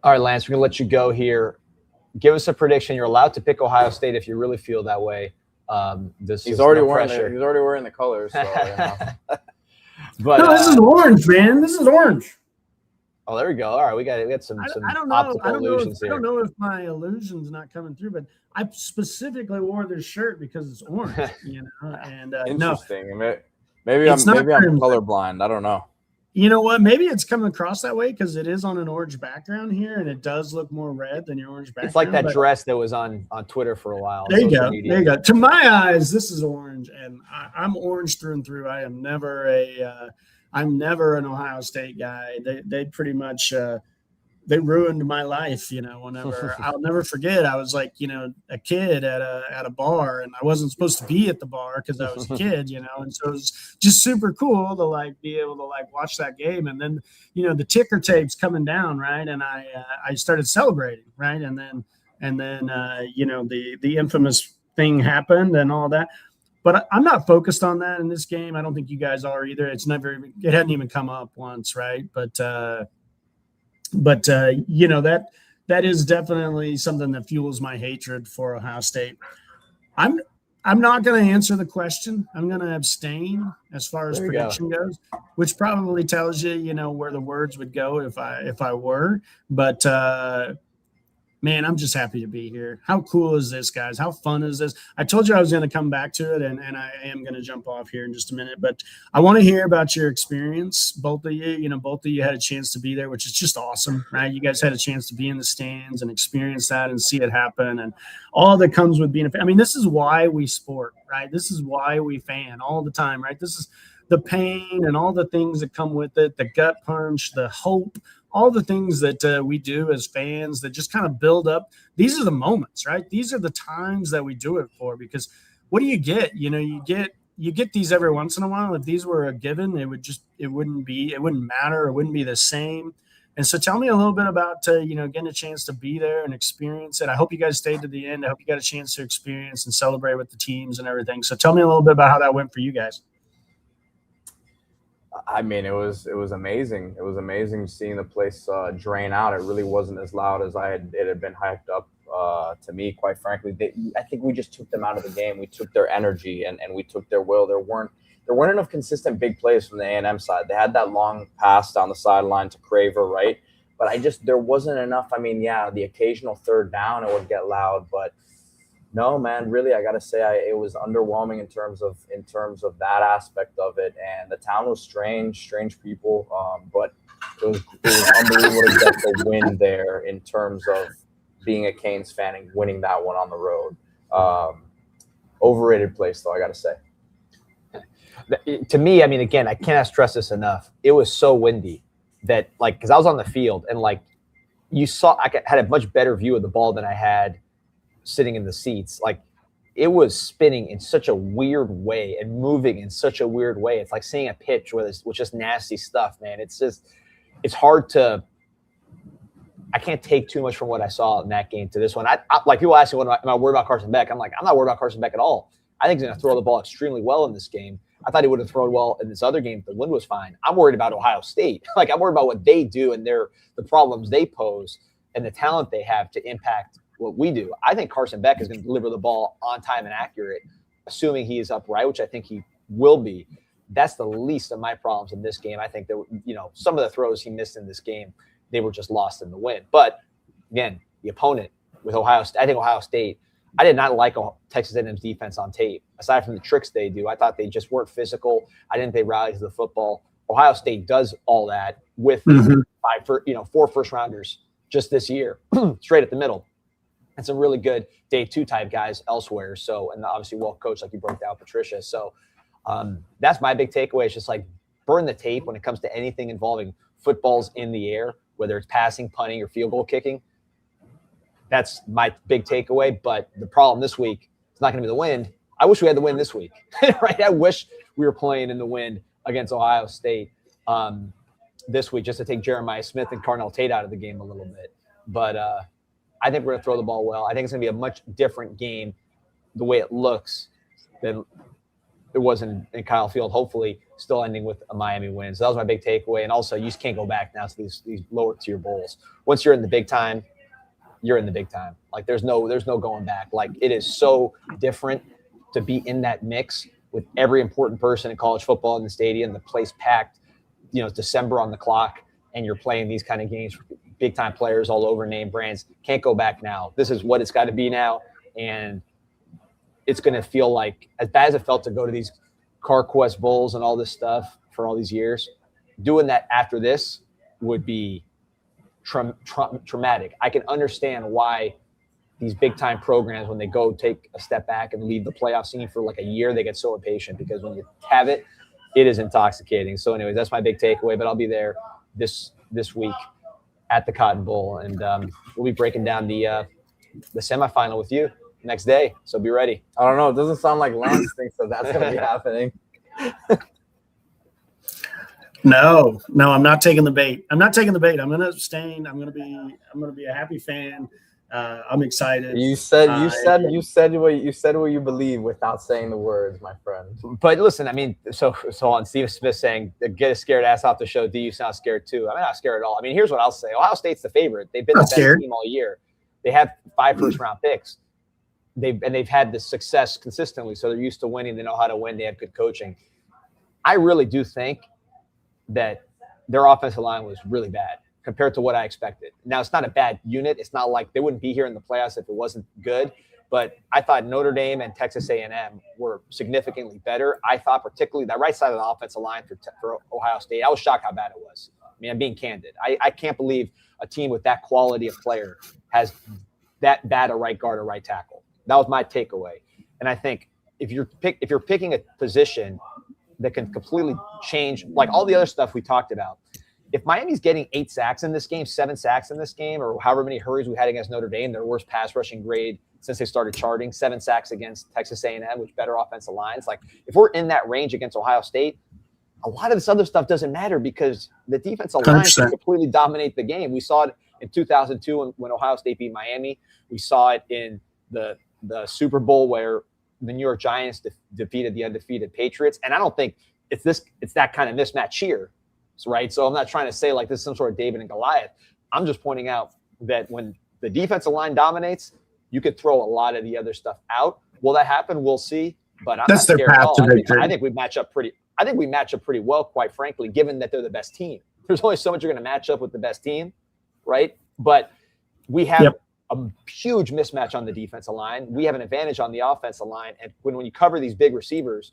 All right, Lance, we're going to let you go here. Give us a prediction. You're allowed to pick Ohio State if you really feel that way. He's already wearing the colors. So, But no, this is orange, man. This is orange. Oh, there we go. All right, we got some optical illusions here. I don't know if my illusion's not coming through, but I specifically wore this shirt because it's orange. And interesting. No. Maybe I'm colorblind. I don't know. You know what? Maybe it's coming across that way because it is on an orange background here, and it does look more red than your orange background. It's like that dress that was on Twitter for a while. There you go. Media. There you go. To my eyes, this is orange, and I'm orange through and through. I'm never an Ohio State guy. They pretty much they ruined my life, whenever I'll never forget. I was like, a kid at a bar, and I wasn't supposed to be at the bar because I was a kid, and so it was just super cool to be able to watch that game. And then, the ticker tape's coming down, right. And I started celebrating, right. And then, the infamous thing happened and all that. But I'm not focused on that in this game. I don't think you guys are either. It hadn't even come up once. Right. But that is definitely something that fuels my hatred for Ohio State. I'm not going to answer the question. I'm going to abstain as far as prediction goes, which probably tells you, where the words would go if I were. But man, I'm just happy to be here. How cool is this, guys? How fun is this? I told you I was going to come back to it, and I am going to jump off here in just a minute. But I want to hear about your experience. Both of you had a chance to be there, which is just awesome, right? You guys had a chance to be in the stands and experience that and see it happen and all that comes with being a fan. I mean, this is why we sport, right? This is why we fan all the time, right? This is the pain and all the things that come with it, the gut punch, the hope, all the things that we do as fans that just kind of build up. These are the moments, right? These are the times that we do it for, because what do you get? You get these every once in a while. If these were a given, it wouldn't matter. It wouldn't be the same. And so tell me a little bit about, getting a chance to be there and experience it. I hope you guys stayed to the end. I hope you got a chance to experience and celebrate with the teams and everything. So tell me a little bit about how that went for you guys. I mean, it was amazing. It was amazing seeing the place drain out. It really wasn't as loud as it had been hyped up to me, quite frankly. I think we just took them out of the game. We took their energy and we took their will. There weren't enough consistent big plays from the A&M side. They had that long pass down the sideline to Craver, right? But there wasn't enough. I mean, yeah, the occasional third down, it would get loud, but no, man, really, I got to say it was underwhelming in terms of that aspect of it. And the town was strange people, but it was unbelievable to get the win there in terms of being a Canes fan and winning that one on the road. Overrated place, though, I got to say. To me, I mean, again, I cannot stress this enough. It was so windy that, like, because I was on the field and, like, you saw I had a much better view of the ball than I had sitting in the seats. Like, it was spinning in such a weird way and moving in such a weird way. It's like seeing a pitch with just nasty stuff, man. It's hard to. I can't take too much from what I saw in that game to this one. I like, people ask me, am I worried about Carson Beck? I'm like, I'm not worried about Carson Beck at all. I think he's going to throw the ball extremely well in this game. I thought he would have thrown well in this other game. The wind was fine. I'm worried about Ohio State. Like, I'm worried about what they do and the problems they pose and the talent they have to impact what we do. I think Carson Beck is going to deliver the ball on time and accurate, assuming he is upright, which I think he will be. That's the least of my problems in this game. I think that, some of the throws he missed in this game, they were just lost in the wind. But again, the opponent with Ohio State, I think Ohio State, I did not like Texas A&M's defense on tape. Aside from the tricks they do, I thought they just weren't physical. I didn't think they rallied to the football. Ohio State does all that with 4 first rounders just this year, straight at the middle, and some really good day 2 type guys elsewhere. So, and obviously well coached, like you broke down, Patricia. So that's my big takeaway. It's just like, burn the tape when it comes to anything involving footballs in the air, whether it's passing, punting, or field goal kicking. That's my big takeaway. But the problem this week is not going to be the wind. I wish we had the wind this week, right? I wish we were playing in the wind against Ohio State this week, just to take Jeremiah Smith and Carnell Tate out of the game a little bit. But I think we're going to throw the ball well. I think it's going to be a much different game the way it looks than it was in Kyle Field, hopefully still ending with a Miami win. So that was my big takeaway. And also, you just can't go back now to these lower tier bowls. Once you're in the big time, you're in the big time. Like, there's no going back. Like, it is so different to be in that mix with every important person in college football in the stadium, the place packed, December on the clock, and you're playing these kind of games, big time players all over, name brands. Can't go back now. This is what it's got to be now. And it's going to feel like, as bad as it felt to go to these CarQuest Bowls and all this stuff for all these years, doing that after this would be traumatic. I can understand why these big time programs, when they go take a step back and leave the playoff scene for like a year, they get so impatient, because when you have it, it is intoxicating. So anyways, that's my big takeaway, but I'll be there this week at the Cotton Bowl, and we'll be breaking down the semifinal with you next day. So be ready. I don't know. It doesn't sound like Lance thinks that that's going to be happening. No, I'm not taking the bait. I'm going to abstain. I'm going to be a happy fan. I'm excited. You said what you believe without saying the words, my friend. But listen, I mean, so on Steve Smith saying, get a scared ass off the show. Do you sound scared too? I'm not scared at all. I mean, here's what I'll say. Ohio State's the favorite. They've been the best team all year. They have 5 first round picks. They've had this success consistently. So they're used to winning. They know how to win. They have good coaching. I really do think that their offensive line was really bad compared to what I expected. Now, it's not a bad unit. It's not like they wouldn't be here in the playoffs if it wasn't good. But I thought Notre Dame and Texas A&M were significantly better. I thought particularly that right side of the offensive line for Ohio State, I was shocked how bad it was. I mean, I'm being candid. I can't believe a team with that quality of player has that bad a right guard or right tackle. That was my takeaway. And I think if you're picking a position that can completely change, like all the other stuff we talked about, if Miami's getting 8 sacks in this game, 7 sacks in this game, or however many hurries we had against Notre Dame, their worst pass rushing grade since they started charting, 7 sacks against Texas A&M, which better offensive lines. Like, if we're in that range against Ohio State, a lot of this other stuff doesn't matter because the defensive line can completely dominate the game. We saw it in 2002 when Ohio State beat Miami. We saw it in the Super Bowl where the New York Giants defeated the undefeated Patriots. And I don't think it's that kind of mismatch here, right? So I'm not trying to say like this is some sort of David and Goliath. I'm just pointing out that when the defensive line dominates, you could throw a lot of the other stuff out. Will that happen? We'll see. But I'm That's not their scared path at all. to victory. I think we match up pretty well, quite frankly, given that they're the best team. There's only so much you're going to match up with the best team, right? But we have a huge mismatch on the defensive line. We have an advantage on the offensive line. And when you cover these big receivers,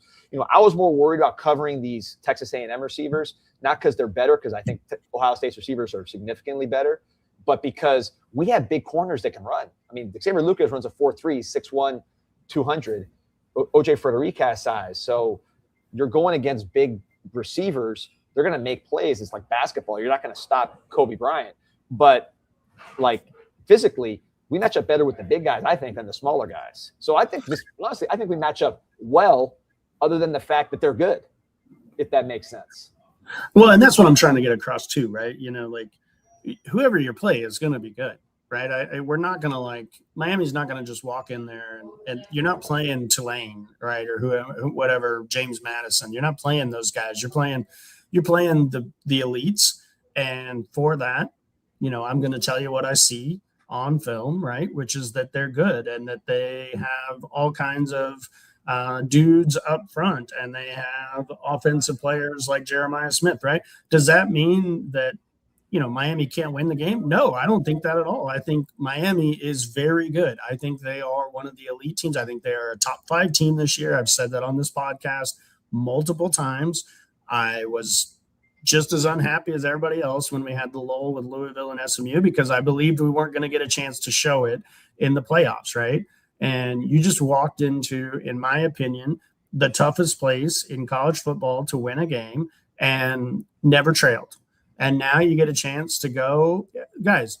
I was more worried about covering these Texas A&M receivers, not because they're better, because I think Ohio State's receivers are significantly better, but because we have big corners that can run. I mean, Xavier Lucas runs a 4.3, 6'1", 200. OJ Frederica size. So you're going against big receivers. They're going to make plays. It's like basketball. You're not going to stop Kobe Bryant. But like physically, we match up better with the big guys, I think, than the smaller guys. So I think honestly, I think we match up well, other than the fact that they're good, if that makes sense. Well, and that's what I'm trying to get across too, right? You know, like whoever you play is going to be good, right? We're not going to like Miami's not going to just walk in there and you're not playing Tulane, right? Or whatever, James Madison. You're not playing those guys. You're playing the elites. And for that, you know, I'm going to tell you what I see on film, right? Which is that they're good and that they have all kinds of dudes up front and they have offensive players like Jeremiah Smith, right? Does that mean that, you know, Miami can't win the game? No, I don't think that at all. I think Miami is very good. I think they are one of the elite teams. I think they are a top 5 team this year. I've said that on this podcast multiple times. I was just as unhappy as everybody else when we had the lull with Louisville and SMU because I believed we weren't going to get a chance to show it in the playoffs, right? And you just walked into, in my opinion, the toughest place in college football to win a game and never trailed. And now you get a chance to go, guys.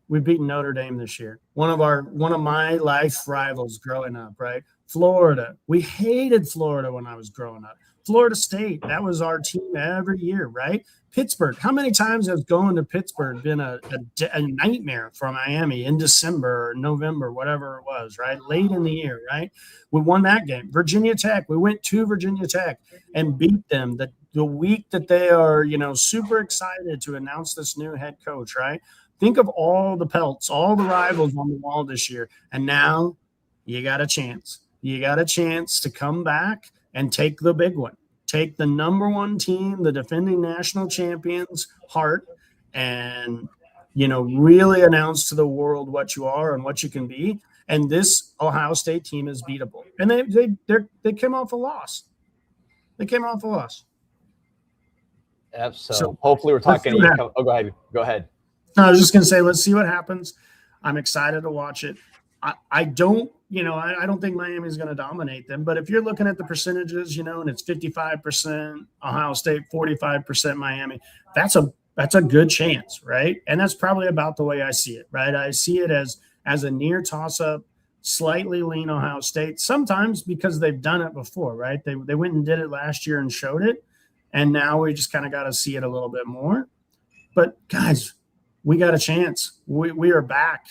We've beaten Notre Dame this year. One of my life rivals growing up, right? Florida. We hated Florida when I was growing up. Florida State, that was our team every year, right? Pittsburgh, how many times has going to Pittsburgh been a nightmare for Miami in December or November, whatever it was, right? Late in the year, right? We won that game. Virginia Tech, we went to Virginia Tech and beat them the week that they are, you know, super excited to announce this new head coach, right? Think of all the pelts, all the rivals on the wall this year. And now you got a chance. You got a chance to come back and take the big one. Take the number 1 team, the defending national champions, heart, and, you know, really announce to the world what you are and what you can be. And this Ohio State team is beatable. And they came off a loss. They came off a loss. Yep. So hopefully we're talking. Go ahead. Go ahead. No, I was just going to say, let's see what happens. I'm excited to watch it. I don't think Miami is going to dominate them. But if you're looking at the percentages, you know, and it's 55% Ohio State, 45% Miami, that's a good chance, right? And that's probably about the way I see it, right? I see it as a near toss-up, slightly lean Ohio State, sometimes because they've done it before, right? They went and did it last year and showed it, and now we just kind of got to see it a little bit more. But, guys, we got a chance. We are back.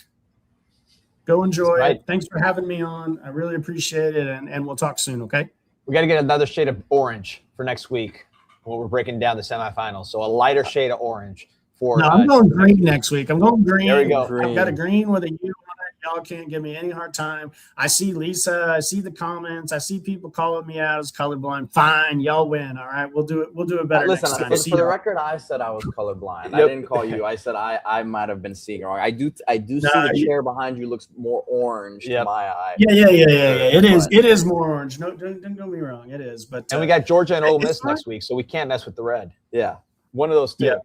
Go enjoy it. Thanks for having me on. I really appreciate it, and we'll talk soon, okay? We got to get another shade of orange for next week when we're breaking down the semifinals. So a lighter shade of orange for. No, I'm going green next week. I'm going green. There we go. I've got a green with a U on it. Y'all can't give me any hard time. I see Lisa. I see the comments. I see people calling me out as colorblind. Fine, y'all win. All right, we'll do it. We'll do it better next time. For the record, I said I was colorblind. I didn't call you. I said I might have been seeing wrong. I do see the chair behind you looks more orange to my eye. Yeah. It is more orange. No, don't get me wrong. It is. But and we got Georgia and Ole Miss next week, so we can't mess with the red. Yeah, one of those two. Yeah.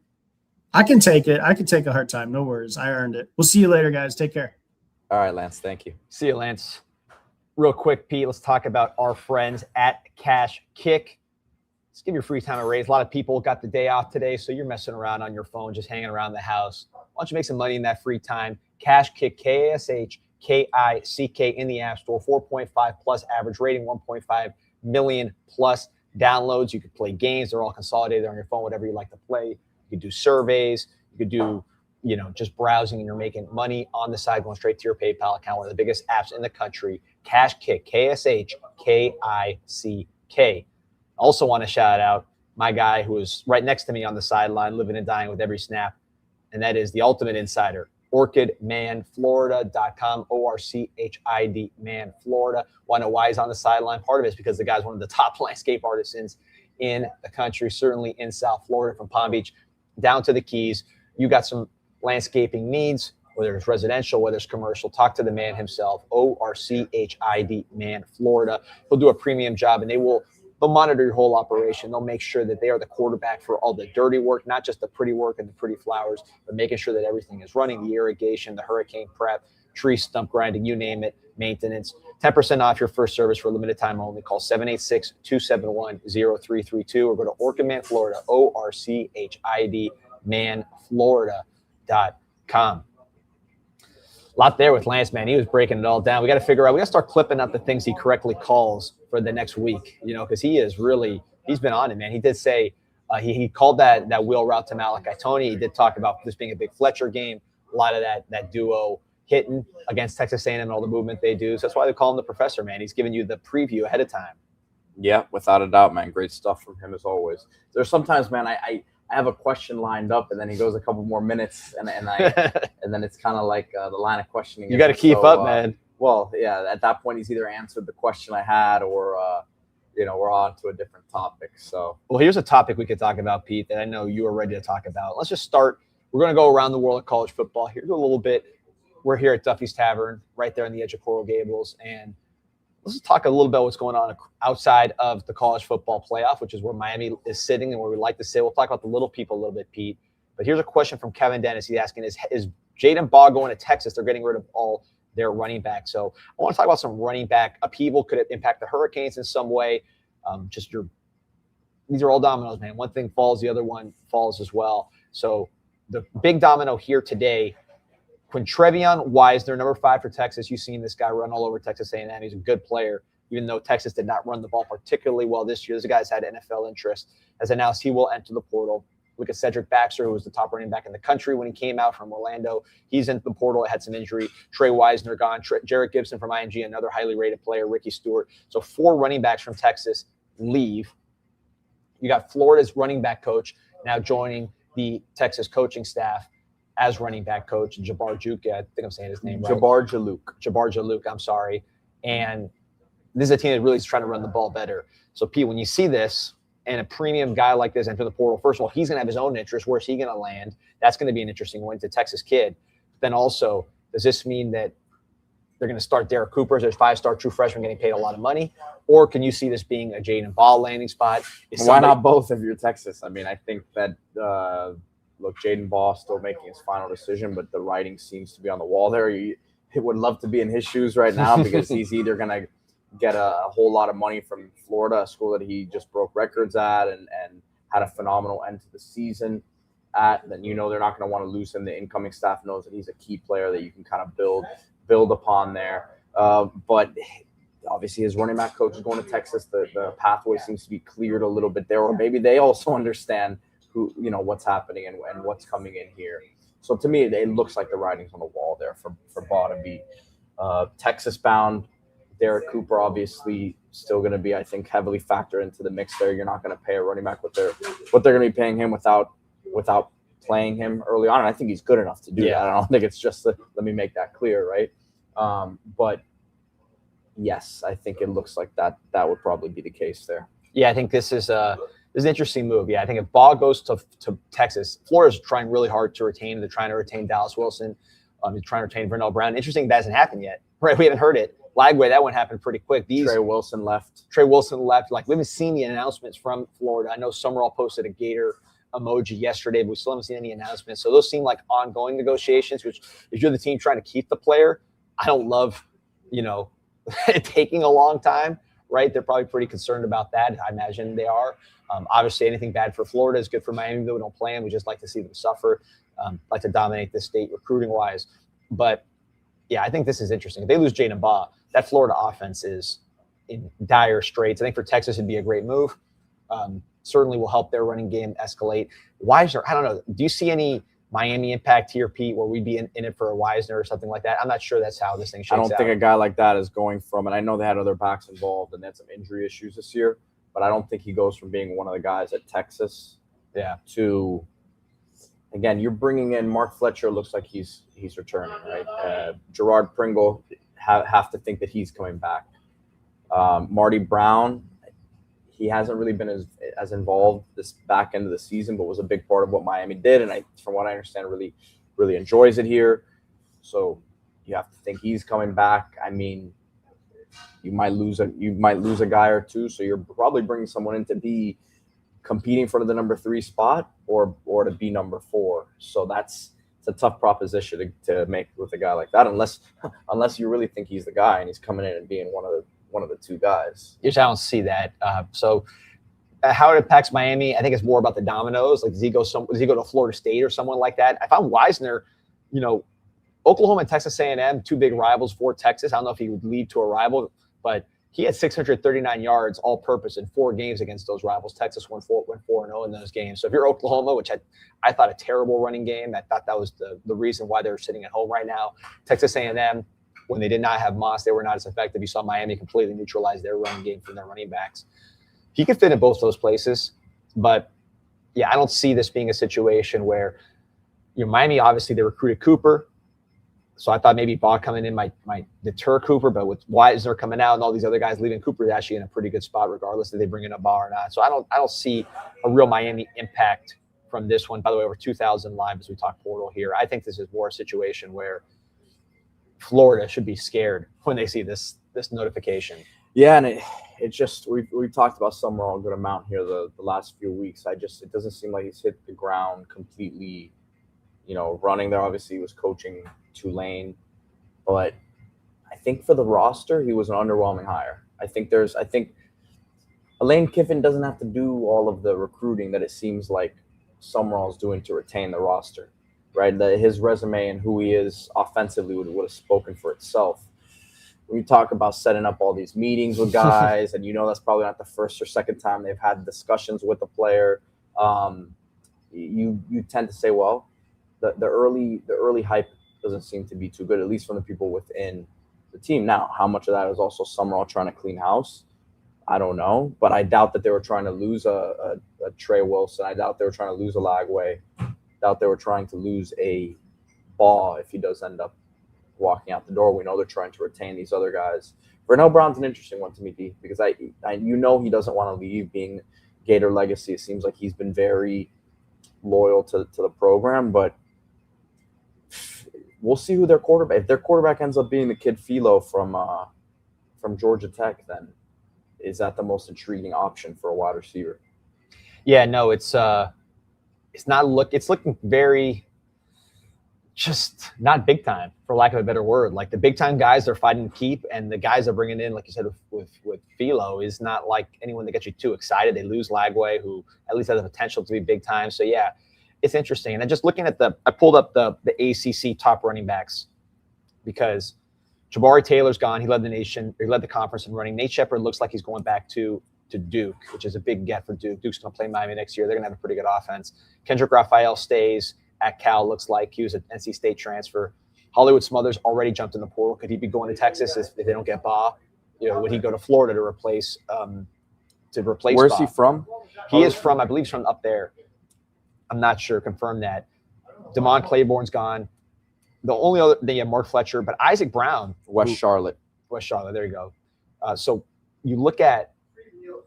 I can take it. I can take a hard time. No worries. I earned it. We'll see you later, guys. Take care. All right, Lance. Thank you. See you, Lance. Real quick, Pete, let's talk about our friends at KashKick. Let's give your free time a raise. A lot of people got the day off today, so you're messing around on your phone, just hanging around the house. Why don't you make some money in that free time? KashKick, KashKick in the App Store, 4.5 plus average rating, 1.5 million plus downloads. You could play games. They're all consolidated on your phone, whatever you like to play. You could do surveys. You could do, you know, just browsing, and you're making money on the side going straight to your PayPal account. One of the biggest apps in the country. KashKick, KashKick. Also want to shout out my guy who is right next to me on the sideline, living and dying with every snap, and that is the ultimate insider, OrchidManFlorida.com, ORCHID Man Florida. Want to know why he's on the sideline? Part of it is because the guy's one of the top landscape artisans in the country, certainly in South Florida, from Palm Beach down to the Keys. You got some landscaping needs, whether it's residential, whether it's commercial, talk to the man himself, ORCHID Man Florida. He'll do a premium job, and they will they'll monitor your whole operation. They'll make sure that they are the quarterback for all the dirty work, not just the pretty work and the pretty flowers, but making sure that everything is running, the irrigation, the hurricane prep, tree stump grinding, you name it, maintenance. 10% off your first service for a limited time only. Call 786-271-0332 or go to OrchidMan Florida, ORCHID, manflorida.com. A lot there with Lance, man. He was breaking it all down. We got to figure out, we got to start clipping up the things he correctly calls for the next week, because he is really, he's been on it, man. He did say he called that wheel route to Malachi Tony. He did talk about this being a big Fletcher game, a lot of that duo hitting against Texas A&M and all the movement they do. So that's why they call him the professor, man. He's giving you the preview ahead of time. Yeah, without a doubt, man. Great stuff from him as always. There's sometimes, man, I have a question lined up, and then he goes a couple more minutes, and then it's kind of like the line of questioning. You got to keep up, man. Well, yeah. At that point, he's either answered the question I had, or we're on to a different topic. So, well, here's a topic we could talk about, Pete, that I know you are ready to talk about. Let's just start. We're going to go around the world of college football. Here's a little bit. We're here at Duffy's Tavern, right there on the edge of Coral Gables, and let's just talk a little bit about what's going on outside of the college football playoff, which is where Miami is sitting and where we like to sit. We'll talk about the little people a little bit, Pete. But here's a question from Kevin Dennis. He's asking, is Jaden Baugh going to Texas? They're getting rid of all their running backs. So I want to talk about some running back upheaval. Could it impact the Hurricanes in some way? These are all dominoes, man. One thing falls, the other one falls as well. So the big domino here today, Quintrevion Wisner, number 5 for Texas. You've seen this guy run all over Texas A&M. He's a good player, even though Texas did not run the ball particularly well this year. This guy's had NFL interest. Has announced he will enter the portal. Look at Cedric Baxter, who was the top running back in the country when he came out from Orlando. He's into the portal. Had some injury. Trey Wisner gone. Jarrett Gibson from IMG, another highly rated player. Ricky Stewart. So 4 running backs from Texas leave. You got Florida's running back coach now joining the Texas coaching staff as running back coach, Jabbar Juke. I think I'm saying his name right. Jabbar Jalouk, I'm sorry. And this is a team that really is trying to run the ball better. So, Pete, when you see this and a premium guy like this enter the portal, first of all, he's going to have his own interest. Where's he going to land? That's going to be an interesting one. It's a Texas kid. But then also, does this mean that they're going to start Derek Cooper as a 5-star true freshman getting paid a lot of money? Or can you see this being a Jaden Baugh landing spot? Why not both if you're Texas? I mean, I think that look, Jaden Baugh still making his final decision, but the writing seems to be on the wall there. He would love to be in his shoes right now because he's either going to get a whole lot of money from Florida, a school that he just broke records at and had a phenomenal end to the season at. Then they're not going to want to lose him. The incoming staff knows that he's a key player that you can kind of build upon there. But obviously his running back coach is going to Texas. The pathway seems to be cleared a little bit there, or maybe they also understand what's happening and what's coming in here. So to me, it looks like the writing's on the wall there for Baugh to be Texas bound. Derek Cooper obviously still going to be, I think, heavily factored into the mix there. You're not going to pay a running back what they're going to be paying him without playing him early on. And I think he's good enough to do that. I don't think it's just let me make that clear, right? But yes, I think it looks like that would probably be the case there. Yeah, I think this is an interesting move. Yeah, I think if Baugh goes to Texas, Florida's trying really hard to retain. They're trying to retain Dallas Wilson. They're trying to retain Vernell Brown. Interesting, that hasn't happened yet. Right, we haven't heard it. Lagway, that one happened pretty quick. Trey Wilson left. Like, we haven't seen the announcements from Florida. I know Summerall posted a Gator emoji yesterday, but we still haven't seen any announcements. So those seem like ongoing negotiations, which if you're the team trying to keep the player, I don't love, it taking a long time, right? They're probably pretty concerned about that. I imagine they are. Obviously, anything bad for Florida is good for Miami, though we don't play them. We just like to see them suffer, like to dominate the state recruiting-wise. But, yeah, I think this is interesting. If they lose Jaden Baugh, that Florida offense is in dire straits. I think for Texas, it'd be a great move. Certainly will help their running game escalate. Wisner, I don't know. Do you see any Miami impact here, Pete, where we'd be in it for a Wisner or something like that? I'm not sure that's how this thing shakes out. I don't think a guy like that is going from, and I know they had other backs involved and they had some injury issues this year, but I don't think he goes from being one of the guys at Texas to, again, you're bringing in Mark Fletcher. Looks like he's returning, right? Gerard Pringle, have to think that he's coming back. Marty Brown, he hasn't really been as involved this back end of the season, but was a big part of what Miami did. And from what I understand, really, really enjoys it here. So you have to think he's coming back. I mean, You might lose a guy or two, so you're probably bringing someone in to be competing for the number 3 spot or to be number 4. So it's a tough proposition to make with a guy like that, unless you really think he's the guy and he's coming in and being one of the 2 guys. I don't see that. So how it impacts Miami, I think it's more about the dominoes. Like, does he go to Florida State or someone like that? If I'm Wisner, Oklahoma and Texas A&M, 2 big rivals for Texas. I don't know if he would lead to a rival, but he had 639 yards all-purpose in 4 games against those rivals. Texas went 4-0 in those games. So if you're Oklahoma, which I thought a terrible running game, I thought that was the reason why they're sitting at home right now. Texas A&M, when they did not have Moss, they were not as effective. You saw Miami completely neutralize their running game from their running backs. He could fit in both those places, but yeah, I don't see this being a situation where Miami, obviously they recruited Cooper. So I thought maybe Baugh coming in might deter Cooper, but with Wisner coming out and all these other guys leaving, Cooper is actually in a pretty good spot regardless if they bring in a Baugh or not. So I don't see a real Miami impact from this one. By the way, over 2,000 live as we talk portal here. I think this is more a situation where Florida should be scared when they see this notification. Yeah, and it just we've talked about Summerall a good amount here the last few weeks. It doesn't seem like he's hit the ground completely, running there. Obviously, he was coaching Tulane, but I think for the roster, he was an underwhelming hire. I think Lane Kiffin doesn't have to do all of the recruiting that it seems like Summerall's doing to retain the roster, right? His resume and who he is offensively would have spoken for itself. When you talk about setting up all these meetings with guys, and that's probably not the first or second time they've had discussions with the player, you tend to say, well, the early hype doesn't seem to be too good, at least from the people within the team. Now, how much of that is also Summerall trying to clean house? I don't know, but I doubt that they were trying to lose a Trey Wilson. I doubt they were trying to lose a Lagway. I doubt they were trying to lose a Baugh if he does end up walking out the door. We know they're trying to retain these other guys. Vernell Brown's an interesting one to me, D, because he doesn't want to leave. Being Gator legacy, it seems like he's been very loyal to the program, but we'll see who their quarterback. If their quarterback ends up being the kid Philo from Georgia Tech, then is that the most intriguing option for a wide receiver? Yeah, no, it's looking very just not big time, for lack of a better word. Like the big time guys they're fighting to keep, and the guys they're bringing in, like you said with Philo, is not like anyone that gets you too excited. They lose Lagway, who at least has the potential to be big time. So yeah, it's interesting. And then just looking at I pulled up the ACC top running backs because Jabari Taylor's gone. He led the conference in running. Nate Shepard looks like he's going back to Duke, which is a big get for Duke. Duke's going to play Miami next year. They're going to have a pretty good offense. Kendrick Raphael stays at Cal. Looks like he was an NC State transfer. Hollywood Smothers already jumped in the portal. Could he be going to Texas if they don't get Baugh? Would he go to Florida to replace Where's Baugh? He from? He is from, I believe, from up there. I'm not sure. Confirm that. Damon Claiborne's gone. The only other, Mark Fletcher, but Isaac Brown. West Charlotte. There you go. So you look at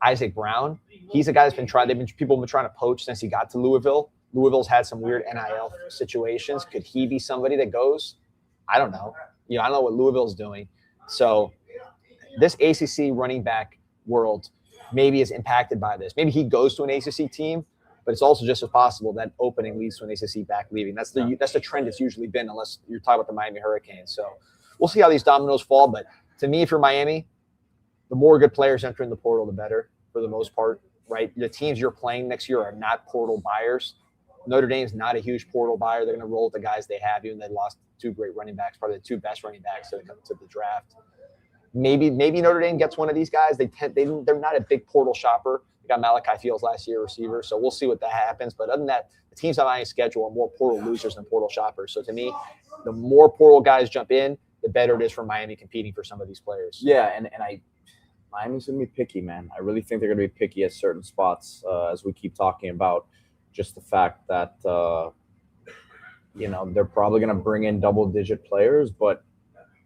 Isaac Brown. He's a guy that's been trying. People have been trying to poach since he got to Louisville. Louisville's had some weird NIL situations. Could he be somebody that goes? I don't know. I don't know what Louisville's doing. So this ACC running back world maybe is impacted by this. Maybe he goes to an ACC team, but it's also just as possible that opening leads to an ACC back leaving. That's the trend it's usually been, unless you're talking about the Miami Hurricanes. So we'll see how these dominoes fall. But to me, if you're Miami, the more good players entering the portal, the better for the most part, right? The teams you're playing next year are not portal buyers. Notre Dame's not a huge portal buyer. They're going to roll with the guys they have, even they lost 2 great running backs, probably the 2 best running backs to the draft. Maybe Notre Dame gets one of these guys. They're not a big portal shopper. They got Malachi Fields last year, receiver, so we'll see what that happens. But other than that, the teams on my schedule are more portal losers than portal shoppers. So to me, the more portal guys jump in, the better it is for Miami competing for some of these players. Yeah, and Miami's going to be picky, man. I really think they're going to be picky at certain spots, as we keep talking about. Just the fact that, they're probably going to bring in double-digit players, but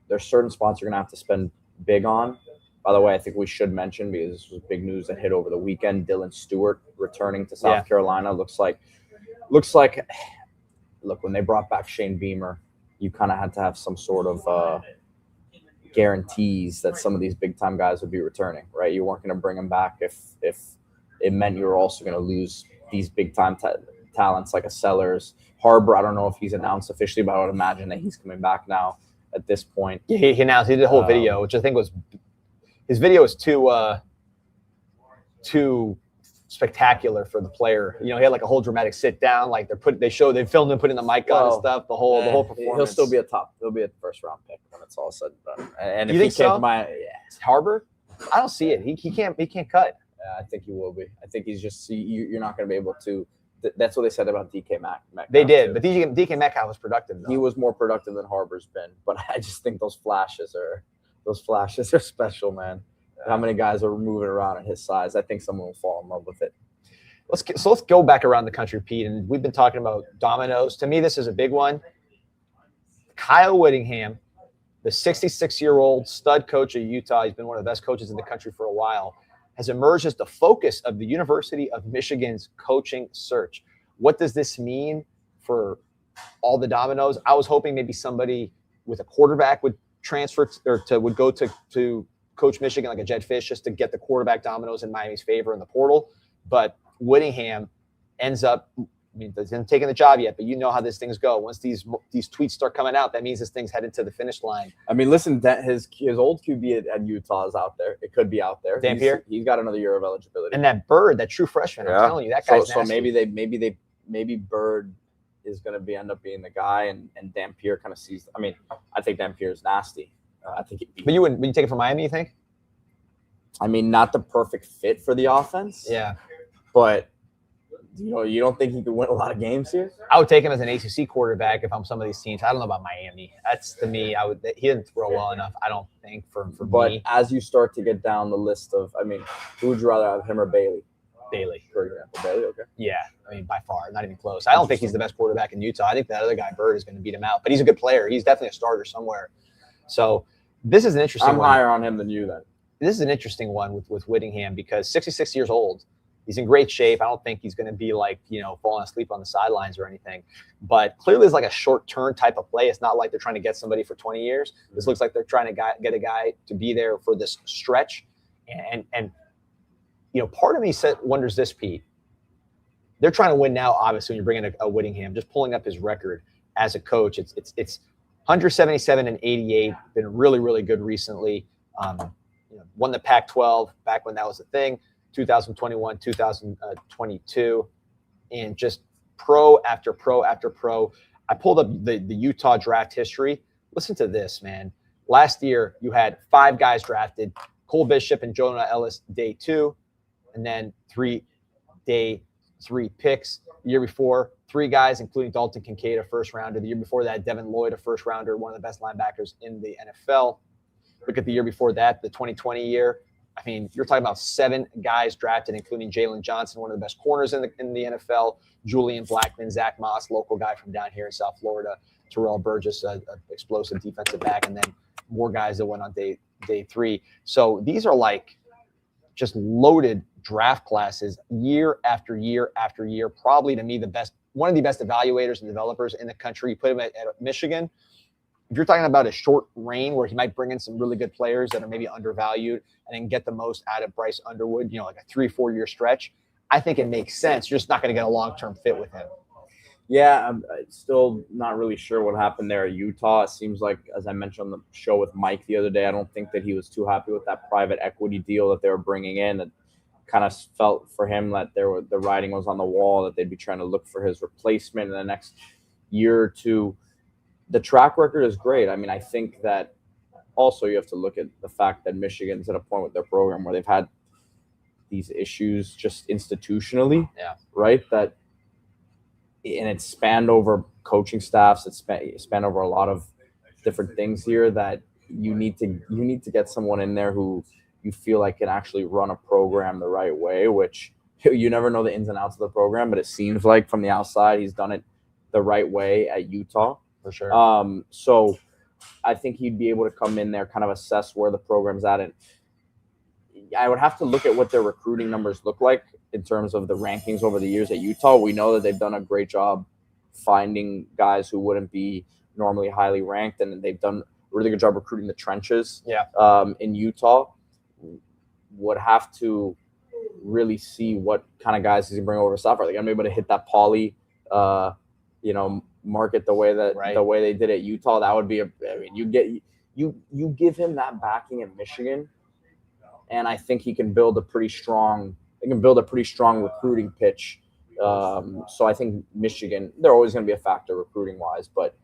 there's certain spots you're going to have to spend big on. By the way, I think we should mention, because this was big news that hit over the weekend, Dylan Stewart returning to South Carolina. Looks like, when they brought back Shane Beamer, you kind of had to have some sort of guarantees that some of these big time guys would be returning, right? You weren't going to bring them back if it meant you were also going to lose these big time talents like a Sellers. Harbor, I don't know if he's announced officially, but I would imagine that he's coming back now at this point. Yeah, he announced, he did a whole video, which I think was, his video was too spectacular for the player. You know, he had like a whole dramatic sit down, like they filmed him putting the mic on and stuff, the whole performance. He'll still be he'll be a first round pick when it's all said and done. And you if think he came so? to my Harbor? I don't see it. He can't cut. I think he will be. I think he's just you're not going to be able to. That's what they said about DK Metcalf. They did, but DK Metcalf was productive, though. He was more productive than Harbor's been, but I just think those flashes are special, man. How many guys are moving around at his size? I think someone will fall in love with it. Let's go back around the country, Pete, and we've been talking about dominoes. To me, this is a big one. Kyle Whittingham, the 66-year-old stud coach of Utah, he's been one of the best coaches in the country for a while, has emerged as the focus of the University of Michigan's coaching search. What does this mean for all the dominoes? I was hoping maybe somebody with a quarterback would transfer would go to coach Michigan, like a Jed Fish, just to get the quarterback dominoes in Miami's favor in the portal. But Whittingham ends up, doesn't taking the job yet, but you know how these things go. Once these tweets start coming out, that means this thing's headed to the finish line. I mean, listen, his old QB at Utah is out there. It could be out there. Dampier? He's got another year of eligibility. And that Bird, that true freshman, I'm telling you, that guy's nasty. So maybe Bird is going to end up being the guy, and Dampier kind of sees. I mean, I think Dampier is nasty. I think. But you wouldn't take it from Miami, you think? I mean, not the perfect fit for the offense. Yeah. But you don't think he could win a lot of games here? I would take him as an ACC quarterback if I'm some of these teams. I don't know about Miami. That's, to me, he didn't throw well enough, I don't think, for me. But as you start to get down the list of, I mean, who would you rather have, him or Bailey? Bailey. For example. Bailey, okay. Yeah, I mean, by far, not even close. I don't think he's the best quarterback in Utah. I think that other guy, Bird, is going to beat him out. But he's a good player. He's definitely a starter somewhere. So this is an interesting one. I'm higher on him than you then. This is an interesting one with Whittingham because 66 years old. He's in great shape. I don't think he's going to be like, falling asleep on the sidelines or anything. But clearly it's like a short-term type of play. It's not like they're trying to get somebody for 20 years. This looks like they're trying to get a guy to be there for this stretch. And part of me wonders this, Pete. They're trying to win now, obviously, when you're bringing a Whittingham. Just pulling up his record as a coach, it's 177 and 88. Been really, really good recently. Won the Pac-12 back when that was a thing. 2021, 2022, and just pro after pro after pro. I pulled up the Utah draft history. Listen to this, man. Last year, you had 5 guys drafted, Cole Bishop and Jonah Ellis, day 2, and then 3 day 3 picks. The year before, 3 guys, including Dalton Kincaid, a first rounder. The year before that, Devin Lloyd, a first rounder, one of the best linebackers in the NFL. Look at the year before that, the 2020 year. I mean, you're talking about 7 guys drafted, including Jalen Johnson, one of the best corners in the NFL, Julian Blackman, Zach Moss, local guy from down here in South Florida, Terrell Burgess, an explosive defensive back, and then more guys that went on day 3. So these are like just loaded draft classes year after year after year. Probably, to me, one of the best evaluators and developers in the country. You put him at Michigan. If you're talking about a short reign where he might bring in some really good players that are maybe undervalued and then get the most out of Bryce Underwood, like a 3-4 year stretch, I think it makes sense. You're just not going to get a long-term fit with him. Yeah, I'm still not really sure what happened there at Utah. It seems like, as I mentioned on the show with Mike the other day, I don't think that he was too happy with that private equity deal that they were bringing in. It kind of felt for him that the writing was on the wall, that they'd be trying to look for his replacement in the next year or two. The track record is great. I mean, I think that also you have to look at the fact that Michigan's at a point with their program where they've had these issues just institutionally, right? And it's spanned over coaching staffs. It's spanned over a lot of different things here that you need to get someone in there who you feel like can actually run a program the right way, which you never know the ins and outs of the program, but it seems like from the outside he's done it the right way at Utah. For sure. So I think he'd be able to come in there, kind of assess where the program's at. And I would have to look at what their recruiting numbers look like in terms of the rankings over the years at Utah. We know that they've done a great job finding guys who wouldn't be normally highly ranked, and they've done really good job recruiting the trenches. Yeah. In Utah, would have to really see what kind of guys does he bring over to South. Are they gonna be able to hit that poly, market the way they did at Utah? That would be you give him that backing in Michigan, and I think he can build a pretty strong recruiting pitch. So I think Michigan, they're always going to be a factor recruiting wise, but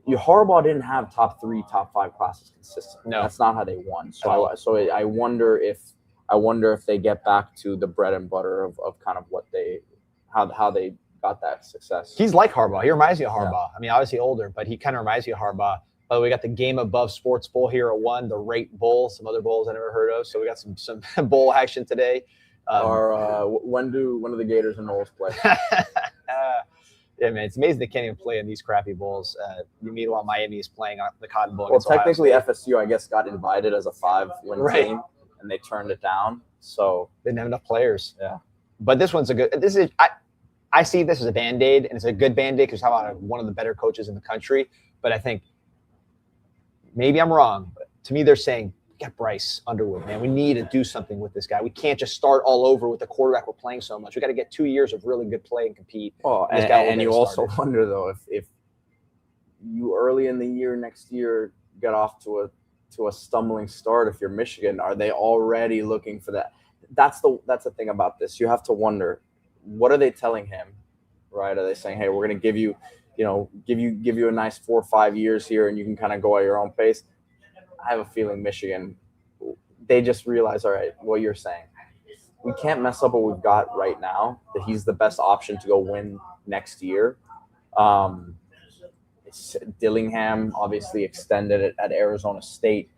Harbaugh didn't have top 3, top 5 classes consistently. No, that's not how they won. So I wonder if they get back to the bread and butter of kind of how they got that success. He's like Harbaugh. He reminds me of Harbaugh. Yeah. I mean, obviously older, but he kind of reminds me of Harbaugh. By the way, we got the Game Above Sports Bowl here at 1, the Rate Bowl, some other bowls I never heard of. So we got some bowl action today. When do the Gators and Knowles play? Yeah, man, it's amazing they can't even play in these crappy bowls. Meanwhile, Miami is playing on the Cotton Bowl. Well, technically, FSU, I guess, got invited as a 5-win team, and they turned it down. So they didn't have enough players. Yeah, but this one's I see this as a Band-Aid, and it's a good Band-Aid because how about one of the better coaches in the country. But I think maybe I'm wrong. But to me, they're saying, get Bryce Underwood, man. We need to do something with this guy. We can't just start all over with the quarterback we're playing so much. We got to get 2 years of really good play and compete. Oh, and you also wonder, though, if you early in the year next year get off to a stumbling start, if you're Michigan, are they already looking for that? That's the thing about this. You have to wonder, what are they telling him, right? Are they saying, hey, we're going to give you a nice 4 or 5 years here, and you can kind of go at your own pace? I have a feeling Michigan, they just realize, all right, what you're saying, we can't mess up what we've got right now, that he's the best option to go win next year. Dillingham obviously extended it at Arizona State.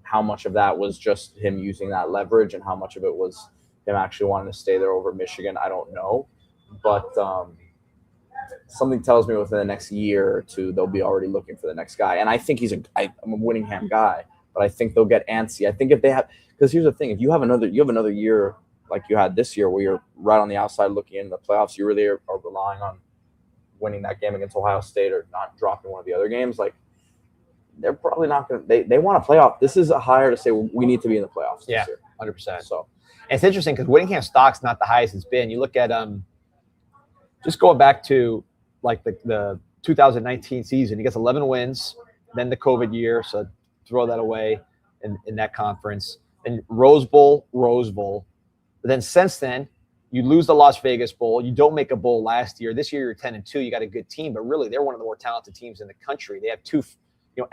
How much of that was just him using that leverage and how much of it was him actually wanting to stay there over Michigan, I don't know. But something tells me within the next year or two, they'll be already looking for the next guy. And I think I'm a Whittingham guy, but I think they'll get antsy. I think if they have, because here's the thing, if you have another year like you had this year where you're right on the outside looking in the playoffs, you really are relying on winning that game against Ohio State or not dropping one of the other games. Like, they're probably not going to, they want to playoff. This is a hire to say we need to be in the playoffs this year. 100%. So and it's interesting because Whittingham's stock's not the highest it's been. You look at just going back to like the 2019 season, he gets 11 wins, then the COVID year, so throw that away in that conference. And Rose Bowl. But then since then, you lose the Las Vegas Bowl. You don't make a bowl last year. This year you're 10-2. You got a good team, but really they're one of the more talented teams in the country. They have 2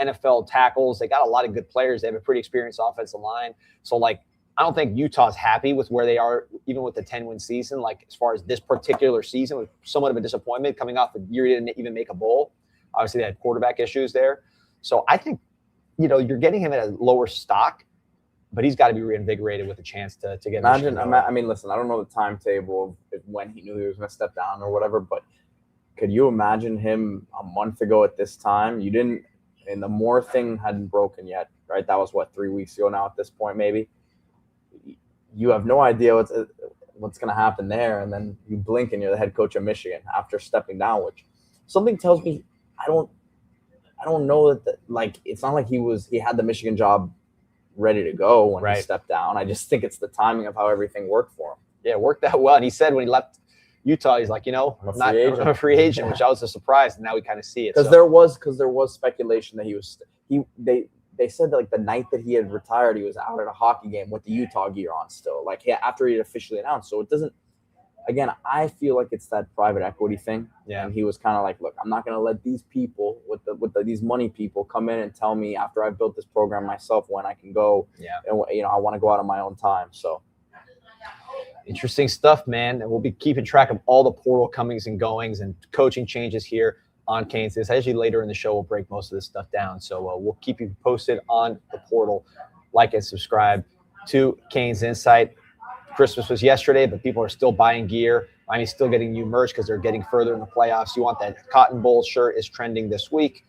NFL tackles. They got a lot of good players. They have a pretty experienced offensive line. So like, I don't think Utah's happy with where they are, even with the 10-win season. Like, as far as this particular season, was somewhat of a disappointment coming off the year, didn't even make a bowl. Obviously, they had quarterback issues there. So I think, you're getting him at a lower stock, but he's got to be reinvigorated with a chance to get. Listen, I don't know the timetable of when he knew he was going to step down or whatever, but could you imagine him a month ago at this time? And the Moore thing hadn't broken yet, right? That was 3 weeks ago now at this point, maybe. You have no idea what's going to happen there, and then you blink and you're the head coach of Michigan after stepping down. Which something tells me I don't know that it's not like he had the Michigan job ready to go when he stepped down. I just think it's the timing of how everything worked for him. Yeah, it worked that well. And he said when he left Utah, he's like, I'm a free agent, which I was a surprise, and now we kind of see it. Because there was speculation that they said that the night that he had retired, he was out at a hockey game with the Utah gear on still, after he had officially announced. So it doesn't, again, I feel like it's that private equity thing. Yeah. And he was kind of like, look, I'm not going to let these people these money people come in and tell me after I've built this program myself when I can go. Yeah. And, I want to go out on my own time. So interesting stuff, man. And we'll be keeping track of all the portal comings and goings and coaching changes here on Canes. Actually, later in the show, we'll break most of this stuff down. So we'll keep you posted on the portal. Like and subscribe to CanesInSight. Christmas was yesterday, but people are still buying gear. Miami's still getting new merch because they're getting further in the playoffs. You want that Cotton Bowl shirt is trending this week.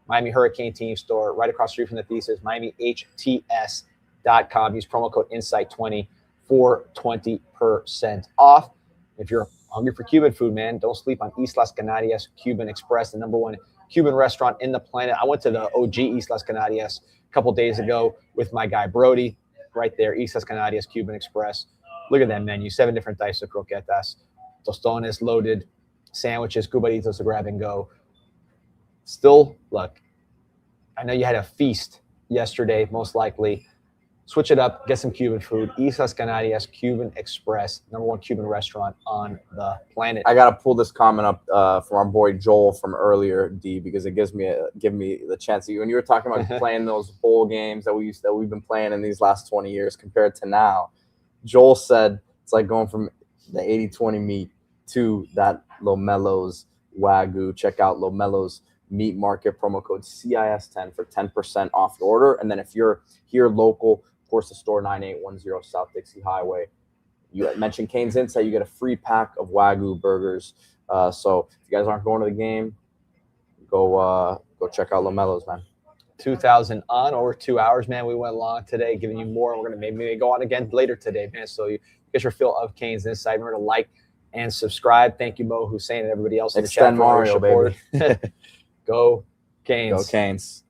Miami Hurricane Team Store, right across the street from the Thesis, MiamiHTS.com. Use promo code INSIGHT20 for 20% off. If you're hungry for Cuban food, man, don't sleep on Islas Canarias Cuban Express, the #1 Cuban restaurant in the planet. I went to the OG East Las Canarias a couple days ago with my guy Brody, right there, East Las Canarias Cuban Express. Look at that menu, 7 different types of croquetas, tostones, loaded sandwiches, cubaditos to grab and go. Still, look, I know you had a feast yesterday, most likely. Switch it up, get some Cuban food. East Las Canarias Cuban Express, #1 Cuban restaurant on the planet. I gotta pull this comment up from our boy Joel from earlier, D, because it gives me the chance to, when you were talking about playing those bowl games that we've been playing in these last 20 years compared to now. Joel said it's like going from the 80-20 meat to that Lomelo's Wagyu. Check out Lomelo's Meat Market, promo code CIS10 for 10% off your order. And then if you're here local, of course, the store 9810 South Dixie Highway. You mentioned CanesInSight, you get a free pack of Wagyu burgers. So if you guys aren't going to the game, go check out Lomelo's, man. 2,000 on over 2 hours, man. We went long today, giving you more. We're going to maybe go on again later today, man. So you get your fill of CanesInSight. Remember to like and subscribe. Thank you, Mo Hussein, and everybody else in the chat. Extend Mario, baby. Go Canes. Go Canes.